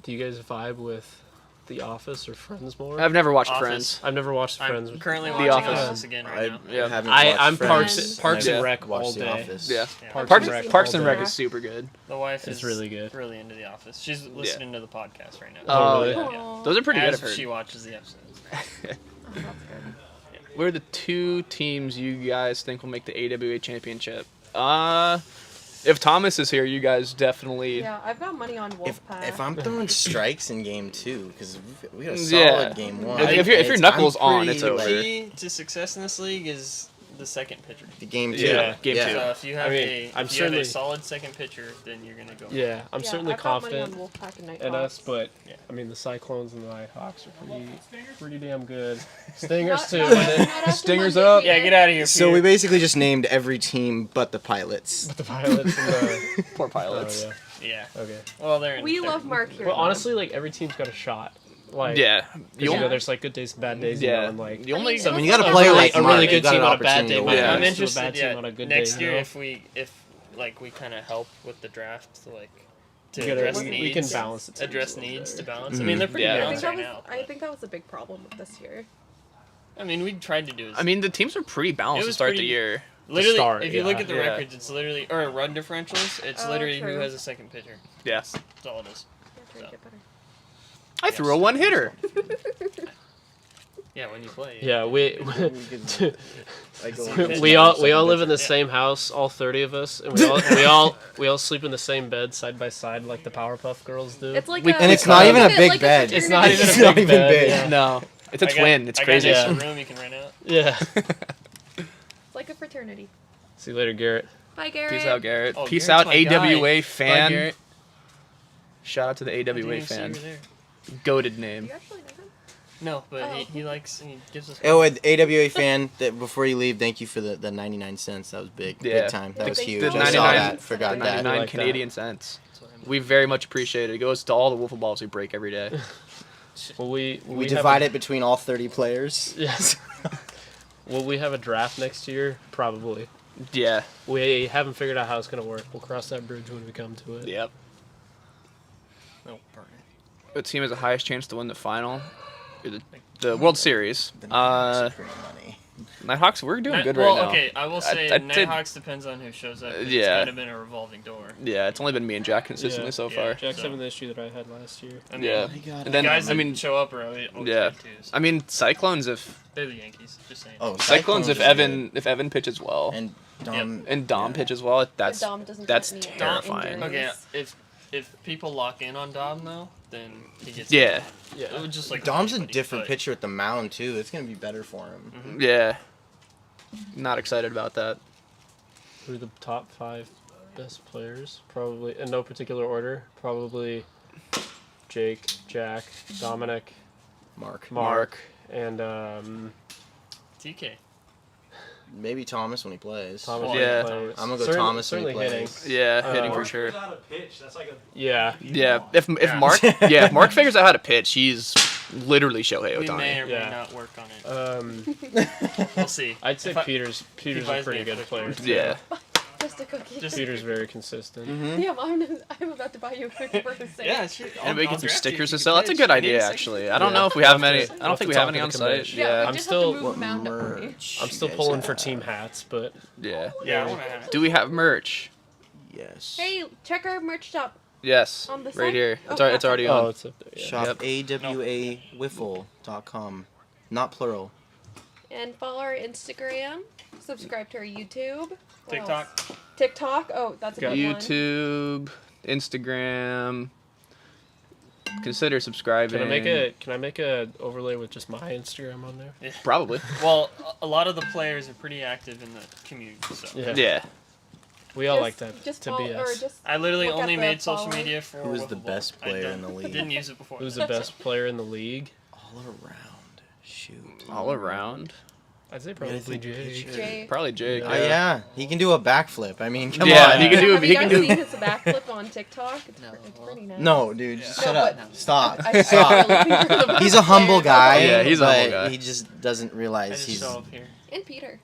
Do you guys vibe with The Office or Friends more? I've never watched Office. Friends. I've never watched I'm Friends. currently The watching Office. Office again right now. Yeah. haven't I'm watched Parks Friends. Parks Yeah. and Rec Watched all The day. Office. Yeah. Yeah. Parks and Rec Parks and all Rec day. is super good. The wife It's is really good. really into The Office. She's listening to the podcast right now. Oh, really? yeah. Aw. Those are pretty good. As I've heard. she watches the episodes. Oh, that's good. What are the two teams you guys think will make the AWA championship? If Thomas is here, you guys definitely. Yeah, I've got money on Wolfpack. If I'm throwing strikes in game 2, because we got a solid Yeah. game 1. If your knuckles on, it's The over. key to success in this league is the second pitcher. The game 2. Yeah. Game Yeah. two. So if you have, I'm if you have certainly- a solid second pitcher, then you're gonna go. Yeah, I'm certainly I've got money confident on Wolfpack and in us, Nighthawks. but Yeah. I mean the Cyclones and the Nighthawks are pretty damn good. Stingers Not- too. not after Stingers Monday, up. Peter. Yeah, get out of here. So we basically just named every team but the pilots. The pilots and the Poor oh, pilots. yeah. Yeah. Okay. Well, they're. We they're- love Mark here. Well, though. honestly, like every team's got a shot. Like Yeah. 'cause, You you know, only- there's like good days and bad days. You know, Yeah. and like The only. I mean, I mean, you got to A play really- like a Mark. really You good got team an on a bad opportunity day to might win. Yeah. I'm lose to a interested. bad team Yeah. on a good Next day. year, you know? if like we kind of help with the draft, to like to We gotta- address we needs, can balance the teams address a little needs bit. to balance. I mean, they're pretty Yeah. I think balanced that right was. now. I think that was a big problem with this year. I mean, we tried to do it. I mean, the teams are pretty balanced It to was start the pretty- year. literally, start, if you look yeah. at the Yeah. records, it's literally or run differentials. It's Oh, literally who true. has a second pitcher. Yeah. That's all it is. Yeah, try to get better. I threw a one hitter. Yeah, when you play. Yeah, we Like, we all live in the same house, all 30 of us, and we all sleep in the same bed side by side like the Powerpuff Girls do. It's like And it's not even a big like bed. It's not even It's a not big even bed, big. yeah. No. It's a twin. It's I crazy. got an Yeah. extra room you can rent out. Yeah. It's like a fraternity. See you later, Garrett. Bye, Garrett. Peace out, Garrett. Oh, Peace Garrett's out, my guy. AWA Bye, fan. Garrett. Shout out to the I didn't AWA even see you fan. were there. Goated Do name. you actually know him? No, but Oh. he likes he gives us. Oh, an AWA fan, that before you leave, thank you for the 99 cents. That was big. Yeah. Big time. That was Thank you. huge. The I saw 99 that. Forgot The that. 99 like that. Canadian cents. We very much appreciate it. It goes to all the wiffle balls we break every day. Well, we We have divide a- it between all 30 players. Yes. Will we have a draft next year? Probably. Yeah. We haven't figured out how it's gonna work. We'll cross that bridge when we come to it. Yep. No, burn it. What team has the highest chance to win the final? Or the World Series. Money. Nighthawks, we're doing good well, right now. okay, I will say I'd say- Nighthawks depends on who shows up. It's yeah. kind of been a revolving door. Yeah, it's only been me and Jack consistently Yeah. so Yeah. far. Jack's having the issue that I had last year. I mean, Yeah. God. And then guys I that mean, show up are always yeah. good too. So I mean Cyclones if they're the Yankees. Just saying. Oh, Cyclones if are good. Evan pitches well And Dom. and Dom pitches well, that's But Dom doesn't that's have any terrifying. injuries. Okay, if people lock in on Dom though, then he gets. Yeah. It would just like Dom's a anybody, different but- pitcher at the mound, too. It's going to be better for him. Yeah. Not excited about that. Who are the top 5 best players? Probably in no particular order. Probably Jake, Jack, Dominic, Mark, and TK. Maybe Thomas when he plays. Thomas. Oh, yeah. plays. I'm going to go Certainly- Thomas when he certainly plays. hitting. Yeah, hitting for Mark sure. Without a pitch, that's like a Yeah. Yeah. If Yeah. Mark if Mark figures out how to pitch, he's literally Shohei We may Ohtani. or Yeah. may not work on it. We'll see. I'd say If I- Peter's he a buys pretty me good a player. first Yeah. Just a cookie. Peter's very consistent. Damn, I'm about to buy you a cookie for the sake. Yeah, sure. Anybody get some draft you stickers if to you sell? That's a pitch. good I need idea, a second. actually. I don't know if we have many. I don't think we have any on site. Yeah, Yeah. we I'm just still- have to move the mound up for me. merch I'm still you guys pulling for have? team hats, but Yeah. Yeah, I want to have it. Do we have merch? Yes. Hey, check our merch shop. Yes. On the Right side? here. Oh, It's already oh, on. it's up there. Yeah. Shop Yep. AWAWiffle.com. Not plural. And follow our Instagram. Subscribe to our YouTube. What TikTok. else? TikTok. Oh, that's a good one. YouTube, Instagram. Consider subscribing. Can I make a overlay with just my Instagram on there? Probably. Well, a lot of the players are pretty active in the community, so. Yeah. We all Just- like that just to follow- be or us. just I literally look at only the made social following. media for. Who is the Wiffle best Ball. player I in the league? Didn't use it before. Who's the best player in the league? All around. Shoot. All around. I'd say gotta probably think Jake. picture. Jay. Probably Jake. Oh yeah, he can do a backflip. I mean, come Yeah, on. he can do. Have He you can guys do. seen his backflip on TikTok? It's pretty nice. No, dude, just No, shut up. but- Stop. I Stop. really think you're the best He's a humble player. guy. Yeah, he's a humble but guy. He just doesn't I realize just he's show up here. And Peter.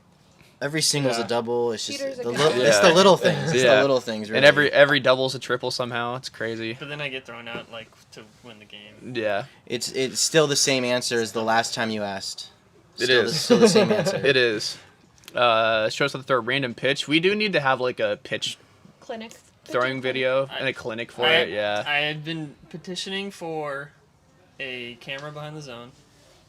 every single's a double. It's just Peter's a the good little, guy. it's the little things. It's Yeah. the little things. Really. And every double's a triple somehow. It's crazy. But then I get thrown out like to win the game. Yeah. it's still the same answer as the last time you asked. It Still is. still the same answer. It is. Show us how to throw a random pitch. We do need to have like a pitch Clinic. throwing video and a clinic for I, it. Yeah. I had been petitioning for a camera behind the zone,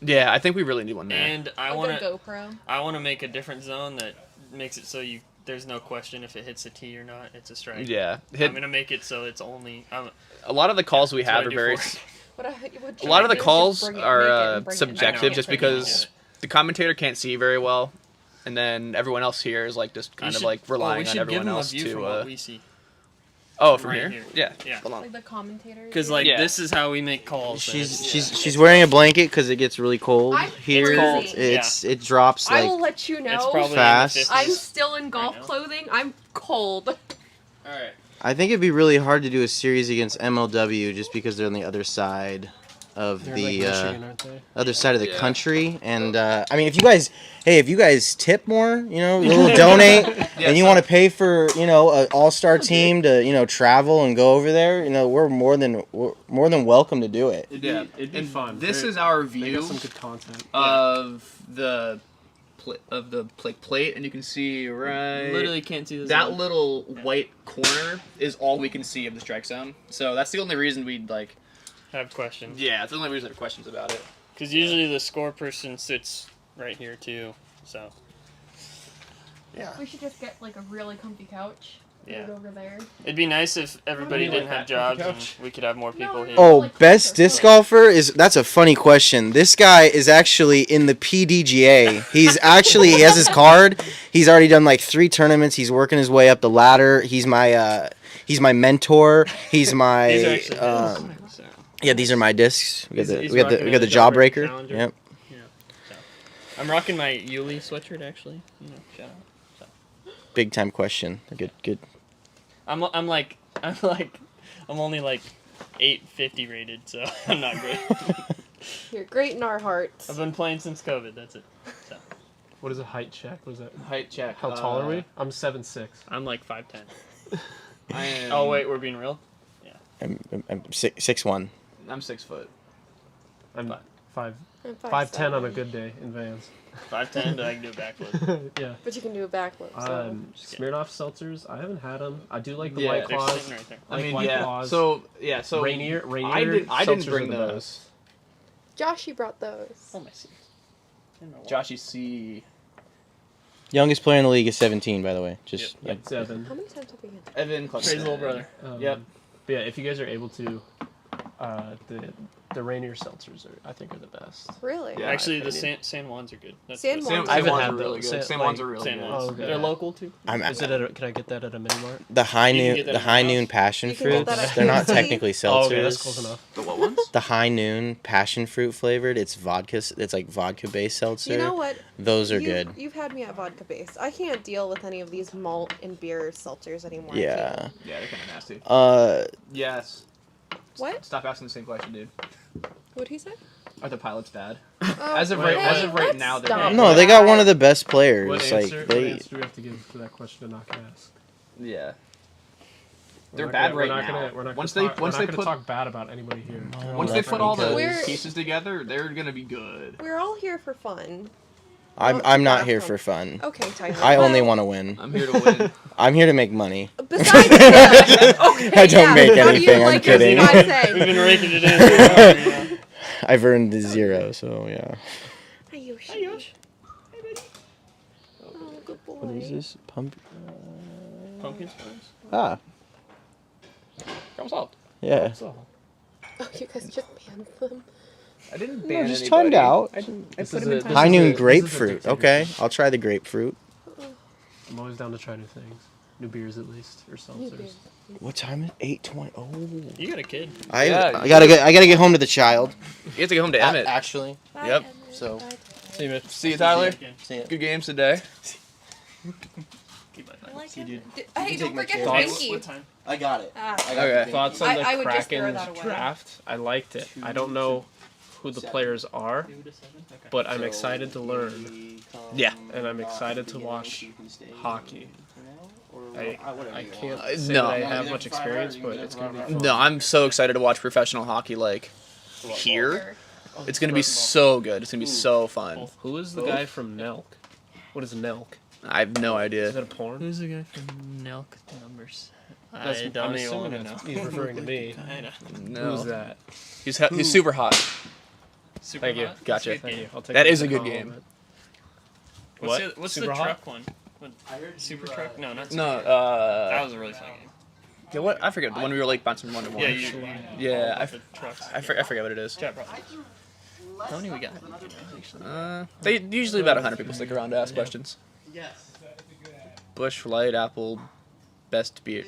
Yeah, I think we really need one there. and I A want good to. GoPro. I want to make a different zone that makes it so there's no question if it hits a tee or not. It's a strike. Yeah. I'm gonna make it so it's only. A lot of the calls we That's have what are I do very. for it. What A lot of the Jay did was calls just bring it- are make it and bring it in. subjective I know. just Bring it because in. the commentator can't see very well, and then everyone else here is like just kind of like relying on everyone else We should give them a view from to. what we see. Oh, from right here? Yeah. Yeah. Hold on. Like the commentators. Because like Yeah. this is how we make calls. and it's- She's wearing a blanket because it gets really cold I'm here. freezing. It drops I like will let you It's know. probably Fast. in the 50s. I'm still in golf now. clothing. I'm cold. All right. I think it'd be really hard to do a series against MLW just because they're on the other side of They're the like Michigan, aren't they? other side of the Yeah. country. And I mean, if you guys tip more, a little donate, and you want to pay for, an all-star team to, travel and go over there, we're more than welcome to do it. Yeah. It'd be And fun. this They- is our They view got some good content. of the plate, and you can see right. Literally can't see this. That little white corner is all we can see of the strike zone. So that's the only reason we'd like. have questions. Yeah, it's the only reason I have questions about it. Because usually the score person sits right here too. So We should just get like a really comfy couch. Put Yeah. it over there. it'd be nice if everybody You didn't like have that jobs and couch? we could have more people here. Oh, Like best closer. disc golfer that's a funny question. This guy is actually in the PDGA. He has his card. He's already done like 3 tournaments. He's working his way up the ladder. He's my mentor. He's my These are actually so. yeah. These are my discs. We got He's the rocking a Jawbreaker. calendar. Yep. I'm rocking my Yuli sweatshirt actually. Shout out. Big time question. Good. I'm only like 850 rated, so I'm not great. You're great in our hearts. I've been playing since COVID. That's it. So What is a height check? What is that? Height check. How tall are we? I'm 7'6". I'm like 5'10". I am. Oh wait, we're being real. I'm 6'1". I'm 6 foot. I'm 5'10" I'm 5'10" on a 5'7". good day in Vans. 5'10", but I can do a backflip. Yeah. But you can do a backflip. So. Smirnoff seltzers. I haven't had them. I do like the Yeah, White They're Claws. sitting right there. I like White Claws. So Rainier I didn't seltzers bring are the those. best. Joshy brought those. Oh my seat. Joshy C. Youngest player in the league is 17, by the way. Just Yeah, it's Evan. How many times have we had? Evan Praise the little brother. Yep. But yeah, if you guys are able to, the Rainier seltzers I think are the best. Really? Yeah. Actually, the opinion. San Juans are good. That's San good. Juans I haven't Juans had are really those. good. San Juans are really San good. Juans. Oh, okay. They're local too. Is it? Can I get that at a mini mart? the high You can noon get that the at high your noon house. passion You can get fruits. that at They're not KFC. technically seltzers. Oh, okay, that's close enough. The what ones? The high noon passion fruit flavored. It's vodka. It's like vodka based seltzer. You know what? Those are good. You've had me at vodka base. I can't deal with any of these malt and beer seltzers anymore. I Yeah. can't. Yeah, they're kind of nasty. Yes. What? Stop asking the same question, dude. What'd he say? Are the pilots bad? Oh, As of hey, right let's now, they're stop bad. No, they got one of the best What players. answer, Like what they. answer do we have to give to that question to not ask? Yeah. They're bad right now. Once they put talk bad about anybody here. once they put all the We're- pieces together, they're gonna be good. We're all here for fun. I'm not here for fun. Okay, Tyler. I only Well, want to win. I'm here to win. I'm here to make money. Besides that, okay, I don't make How do you anything, I'm like your kidding. spot saying? We've been raking it in. I've earned the 0, so yeah. Hi, Yoshi. Oh, good boy. What is this? Pumpkin spice. Ah, Problem solved. yeah. Oh, you guys just banned them. I didn't No, ban just anybody. timed out. I This put is him in a- time. High noon this is a grapefruit. dictatorship. Okay, I'll try the grapefruit. I'm always down to try new things. New beers at least, or seltzers. What time is it? 8:20. Oh, You got a kid. I Yeah, gotta get home to the child. You have to go home to Emmett. Actually, Bye, Yep. Emmett. so Bye. See you, man. See you, Tyler. see ya. Good games today. Keep my I like See, it. dude. Hey, take don't my forget chair. the Hey, Binky. what time? I got it. Ah. I got Okay. the Thoughts on the I would just throw Kraken's that away. draft? I liked it. I don't know who the players are, but I'm excited to learn, Yeah. and I'm excited to watch hockey. I can't say no. that I have much experience, but it's gonna be fun. No, I'm so excited to watch professional hockey like here. It's gonna be so good. It's gonna be so fun. Who is the guy from Nelk? What is Nelk? I have no Is idea. that a porn? Who's the guy from Nelk Numbers? That's, I I'm don't even assuming want to it's- know. he's referring to me. I know. No. Who's that? He's super hot. Super Thank you. hot? Gotcha. That's a good Thank game. you. I'll take That that is as a good compliment. What's the Super hot? truck one? What, Super Truck? No, not Super No. Truck. That was a really fun game. Yeah, what? I forget the one we were like bouncing one to one. Yeah, you Yeah, all the trucks. I forget what it is. Chat probably. How many we got? Actually? They usually about 100 people stick around to ask questions. Bush Light, Apple, best beer.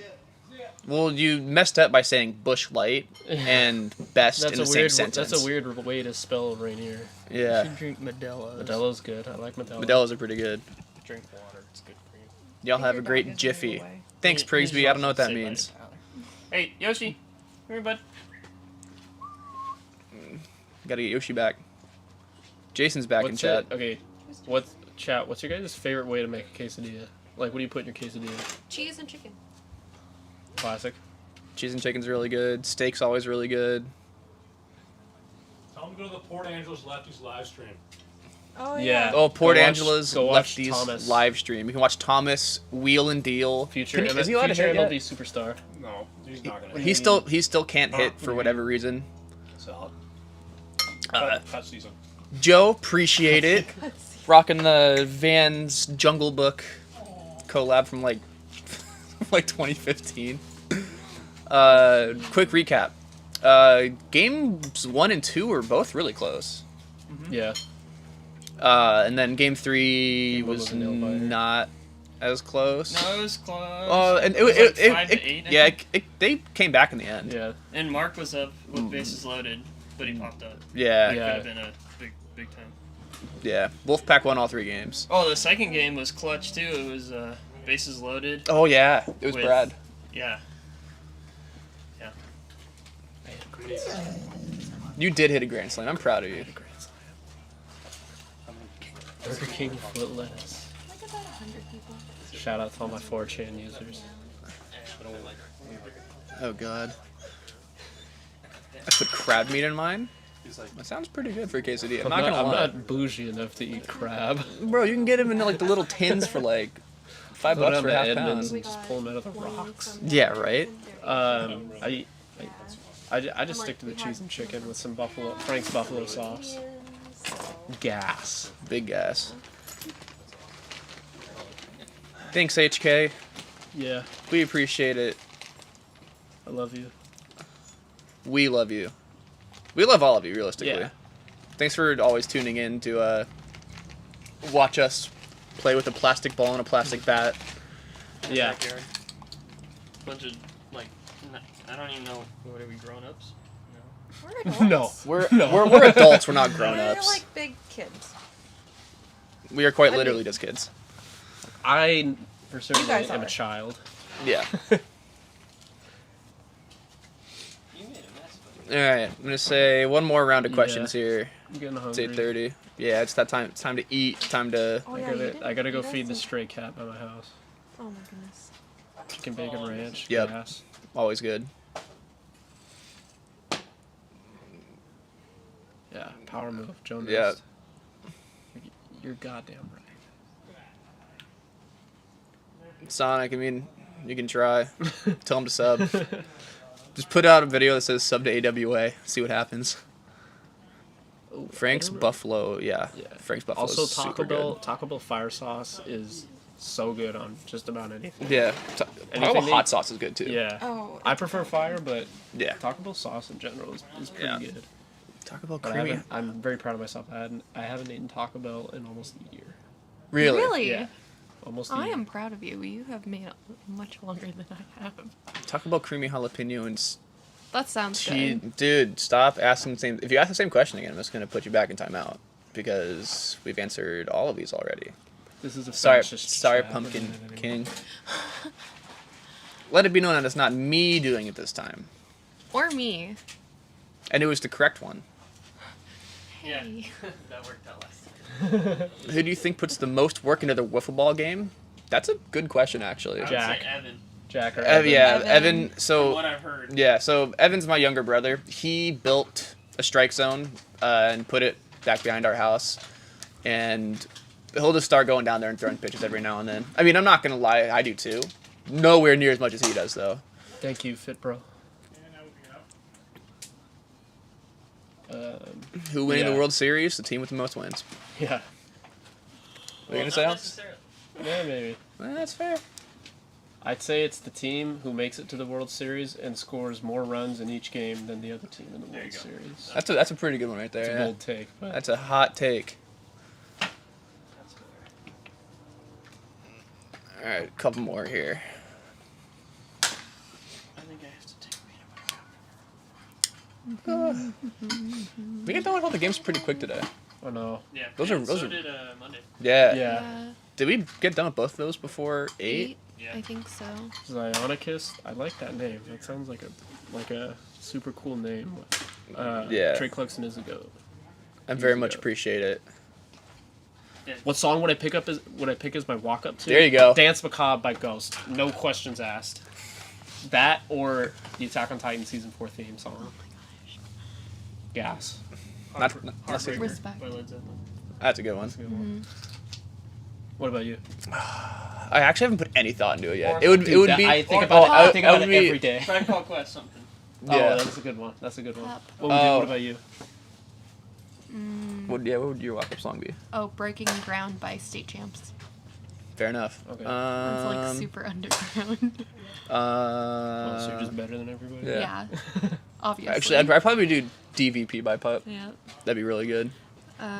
Well, you messed up by saying Bush Light and best in the same sentence. That's a weird way to spell Rainier. Yeah, Drink Modelo. Modelo's good. I like Modelo. Modelo's are pretty good. Drink water. It's good for you. Y'all have a great Jiffy. Thanks, Prigsby. I don't know what that means. Hey, Yoshi. Come here, bud. Gotta get Yoshi back. Jason's back in chat. Okay, what's your guys' favorite way to make a quesadilla? Like, what do you put in your quesadilla? Cheese and chicken. Classic. Cheese and chicken's really good. Steak's always really good. Tell them to go to the Port Angeles Lefties live stream. Oh Yeah. Oh, Port Go watch- Angela's go watch Lefties Thomas. live stream. You can watch Thomas wheel and deal. Future, Is he allowed to future hit yet? MLB superstar. No, he's not gonna. He still can't hit for whatever reason. Solid. Uh, season. Joe, appreciate it. Rocking the Vans Jungle Book collab from like 2015. Quick recap. Games 1 and 2 were both really close. Yeah. And then game 3 Game one was was a nail-biter. not as close. No, it was close. Oh, and it was like 5 to 8. I yeah, think. they came back in the end. Yeah. And Mark was up with bases loaded, but he popped up. Yeah, That Yeah. could have been a big time. yeah. Wolfpack won all 3 games. Oh, the second game was clutch too. It was bases loaded. Oh yeah, it was With- Brad. Yeah. You did hit a grand slam. I'm proud of you. Burger King foot lettuce. Like about 100 people. Shout out to all my 4chan users. Oh god. I put crab meat in mine. That sounds pretty good for a quesadilla. I'm not gonna I'm lie. not bougie enough to eat crab. Bro, you can get them in like the little tins for like $5 Go down for to half Edmonds pound. and just pull them out of the rocks. Yeah, right. I just stick to the cheese and chicken with some Frank's buffalo sauce. Gas. Big gas. Thanks, HK. Yeah, We appreciate it. I love you. We love you. We love all of you, realistically. Yeah. Thanks for always tuning in to watch us play with a plastic ball and a plastic bat. Yeah. Bunch of like, I don't even know. What are we, grown ups? We're adults. No. We're adults. We're not We're grown-ups. like big kids. We are quite I literally mean- just kids. I, for certain, guys am are. a child. Yeah. All right, I'm gonna say one more round of questions here. I'm getting It's hungry. 8:30. Yeah, it's that time. It's time to eat. Time to. Oh I yeah, gotta, you didn't I gotta go eat us feed the some- stray cat by my house. Oh my goodness. Chicken bacon ranch. Yep. Gas. Always good. Yeah. Power move. Joe Yeah. Nest. You're goddamn right. Sonic, I mean, you can try. Tell him to sub. Just put out a video that says sub to AWA. See what happens. Ooh, Frank's Buffalo, yeah. Frank's Buffalo Also, is super Taco Bell fire sauce is so good on just about anything. good. Yeah. Taco Bell hot sauce is good too. Yeah. Oh, I prefer fire, but Yeah. Taco Bell sauce in general is pretty good. Taco Bell But creamy. I'm very proud of myself. I haven't eaten Taco Bell in almost a year. Really? Really? Yeah. Almost a I year. am proud of you. You have made it much longer than I have. Taco Bell creamy jalapeno and That sounds cheese. good. Dude, stop asking the same. If you ask the same question again, I'm just gonna put you back in timeout because we've answered all of these already. This is a Sorry, fascist sorry, chat. Pumpkin King. Let it be known that it's not me doing it this time, Or me. and it was the correct one. Yeah, Hey. that worked out last time. Who do you think puts the most work into their wiffle ball game? That's a good question, actually. I would Jack. say Evan. Jack or Evan. Yeah, Evan. Evan. From So what I've heard. yeah, so Evan's my younger brother. He built a strike zone and put it back behind our house, and he'll just start going down there and throwing pitches every now and then. I mean, I'm not gonna lie, I do too. Nowhere near as much as he does, though. Thank you, Fit Bro. Who winning Yeah. the World Series? The team with the most wins. Yeah. What are you gonna say, Not Alex? necessarily. Yeah, maybe. That's fair. I'd say it's the team who makes it to the World Series and scores more runs in each game than the other team in the There World you go. Series. That's a pretty good one right there. It's a yeah. bold take, but That's a hot take. That's fair. All right, a couple more here. I think I have to take We get done with all the games pretty quick today. I know. Yeah. Those and are- those so are- did Monday. Yeah. Yeah. Did we get done with both of those before 8? Yeah. I think so. Zionicus. I like that name. That sounds like a super cool name. Yeah. Trey Cluxton is a goat. I very Easy much go. appreciate it. What song would I pick as my walk up to? There you go. Dance Macabre by Ghost. No questions asked. That or the Attack on Titan season 4 theme song. Oh my gosh. Gas. Not Heartbreaker Respect. by Led Zeppelin. That's a good one. That's a good one. What about you? I actually haven't put any thought into it yet. It would Dude, be. I think or- about it. I I think about would it be- every day. Tribe Called Quest something. Oh, Yeah. that's a good one. That's a good one. Up. What about you? What would your walk-up song be? Oh, Breaking Ground by State Champs. Fair enough. Okay. It's like super underground. Oh, so you're just better than everybody? Yeah. Yeah. Obviously. Actually, I'd probably do DVP by Pup. Yeah. That'd be really good.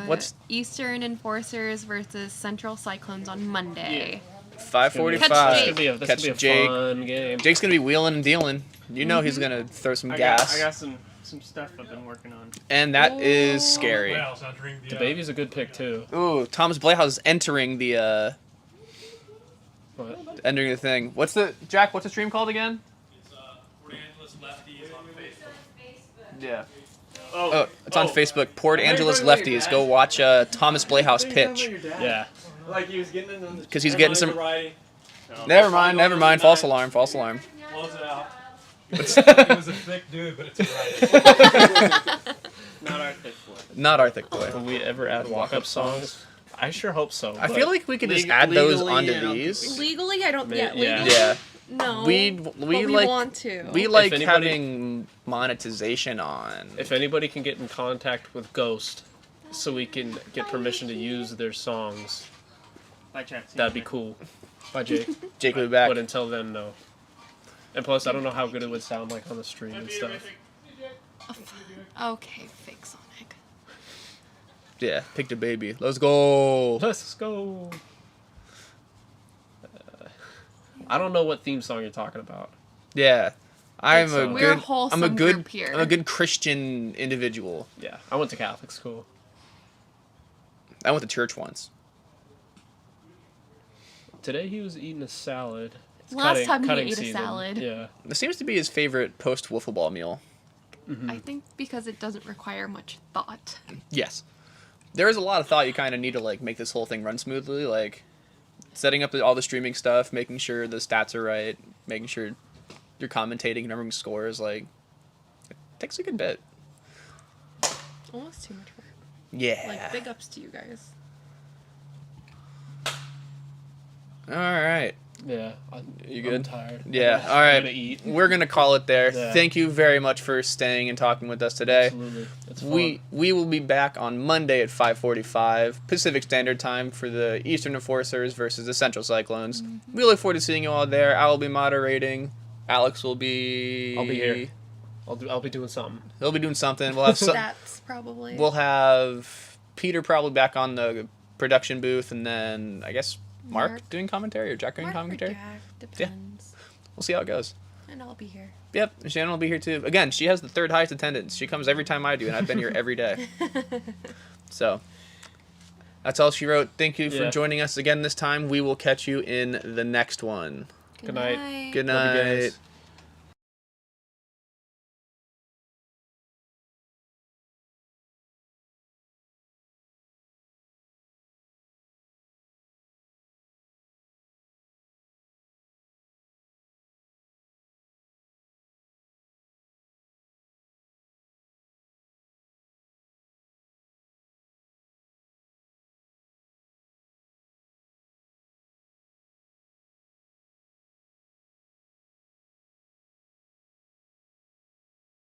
What's Eastern Enforcers versus Central Cyclones on Monday. 5:45? Catch Jake. This Catch could be a Jake. fun game. Jake's gonna be wheeling and dealing. You know he's gonna throw some I gas, got some stuff I've been working on. and that is scary. The baby's a good pick too. Ooh, Thomas Playhouse is entering the What? thing. What's the stream called again? It's Port Angeles Lefties on Facebook. Yeah. Oh, It's on Facebook. Port Angeles Lefties. Go watch Thomas Playhouse pitch Yeah. Like he was getting in the. because he's getting some. Variety. Never mind. False alarm. False alarm. Close it out. He was a thick dude, but it's alright. Not our thick boy. Not our thick boy. Will we ever add walk-up songs? I sure hope so. I but feel like we could just add those legally, onto I don't these. think Legally, I don't. Yeah. Yeah. Legally, Yeah. no. We but we like want to. we like anybody- having monetization on. if anybody can get in contact with Ghost, so we can get permission to use their songs, By Chapter. that'd be cool. Bye, Jake. Jake will be back. But until then, no. And plus, I don't know how good it would sound like on the stream and stuff. Okay, fake Sonic. Yeah, pick the baby. Let's go. Let's go. I don't know what theme song you're talking about. Yeah, I'm a so. We're a good. wholesome I'm a good. group here. I'm a good Christian individual. Yeah, I went to Catholic school. I went to church once. Today he was eating a salad. It's Last time he cutting ate a season. salad. Yeah. This seems to be his favorite post wiffle ball meal. I think because it doesn't require much thought. Yes, there is a lot of thought you kind of need to like make this whole thing run smoothly, like setting up all the streaming stuff, making sure the stats are right, making sure you're commentating and remembering scores. Like, it takes a good bit. Almost too much work. Yeah. Like, big ups to you guys. All right. Yeah. You good? I'm tired. Yeah. All I'm right. gonna eat. We're gonna call it there. Yeah. Thank you very much for staying and talking with us today. Absolutely. It's fun. We will be back on Monday at 5:45 Pacific Standard Time for the Eastern Enforcers versus the Central Cyclones. We look forward to seeing you all there. I will be moderating. Alex will be. I'll be here. I'll be doing something. He'll be doing something. We'll have some. Stats, probably. We'll have Peter probably back on the production booth, and then I guess Mark doing commentary or Jack doing commentary. Depends. We'll see how it goes. And I'll be here. Yep, Shannon will be here too. Again, she has the third highest attendance. She comes every time I do, and I've been here every day. So that's all she wrote. Thank you for joining us again this time. We will catch you in the next one. Good night. Good Love you night. guys.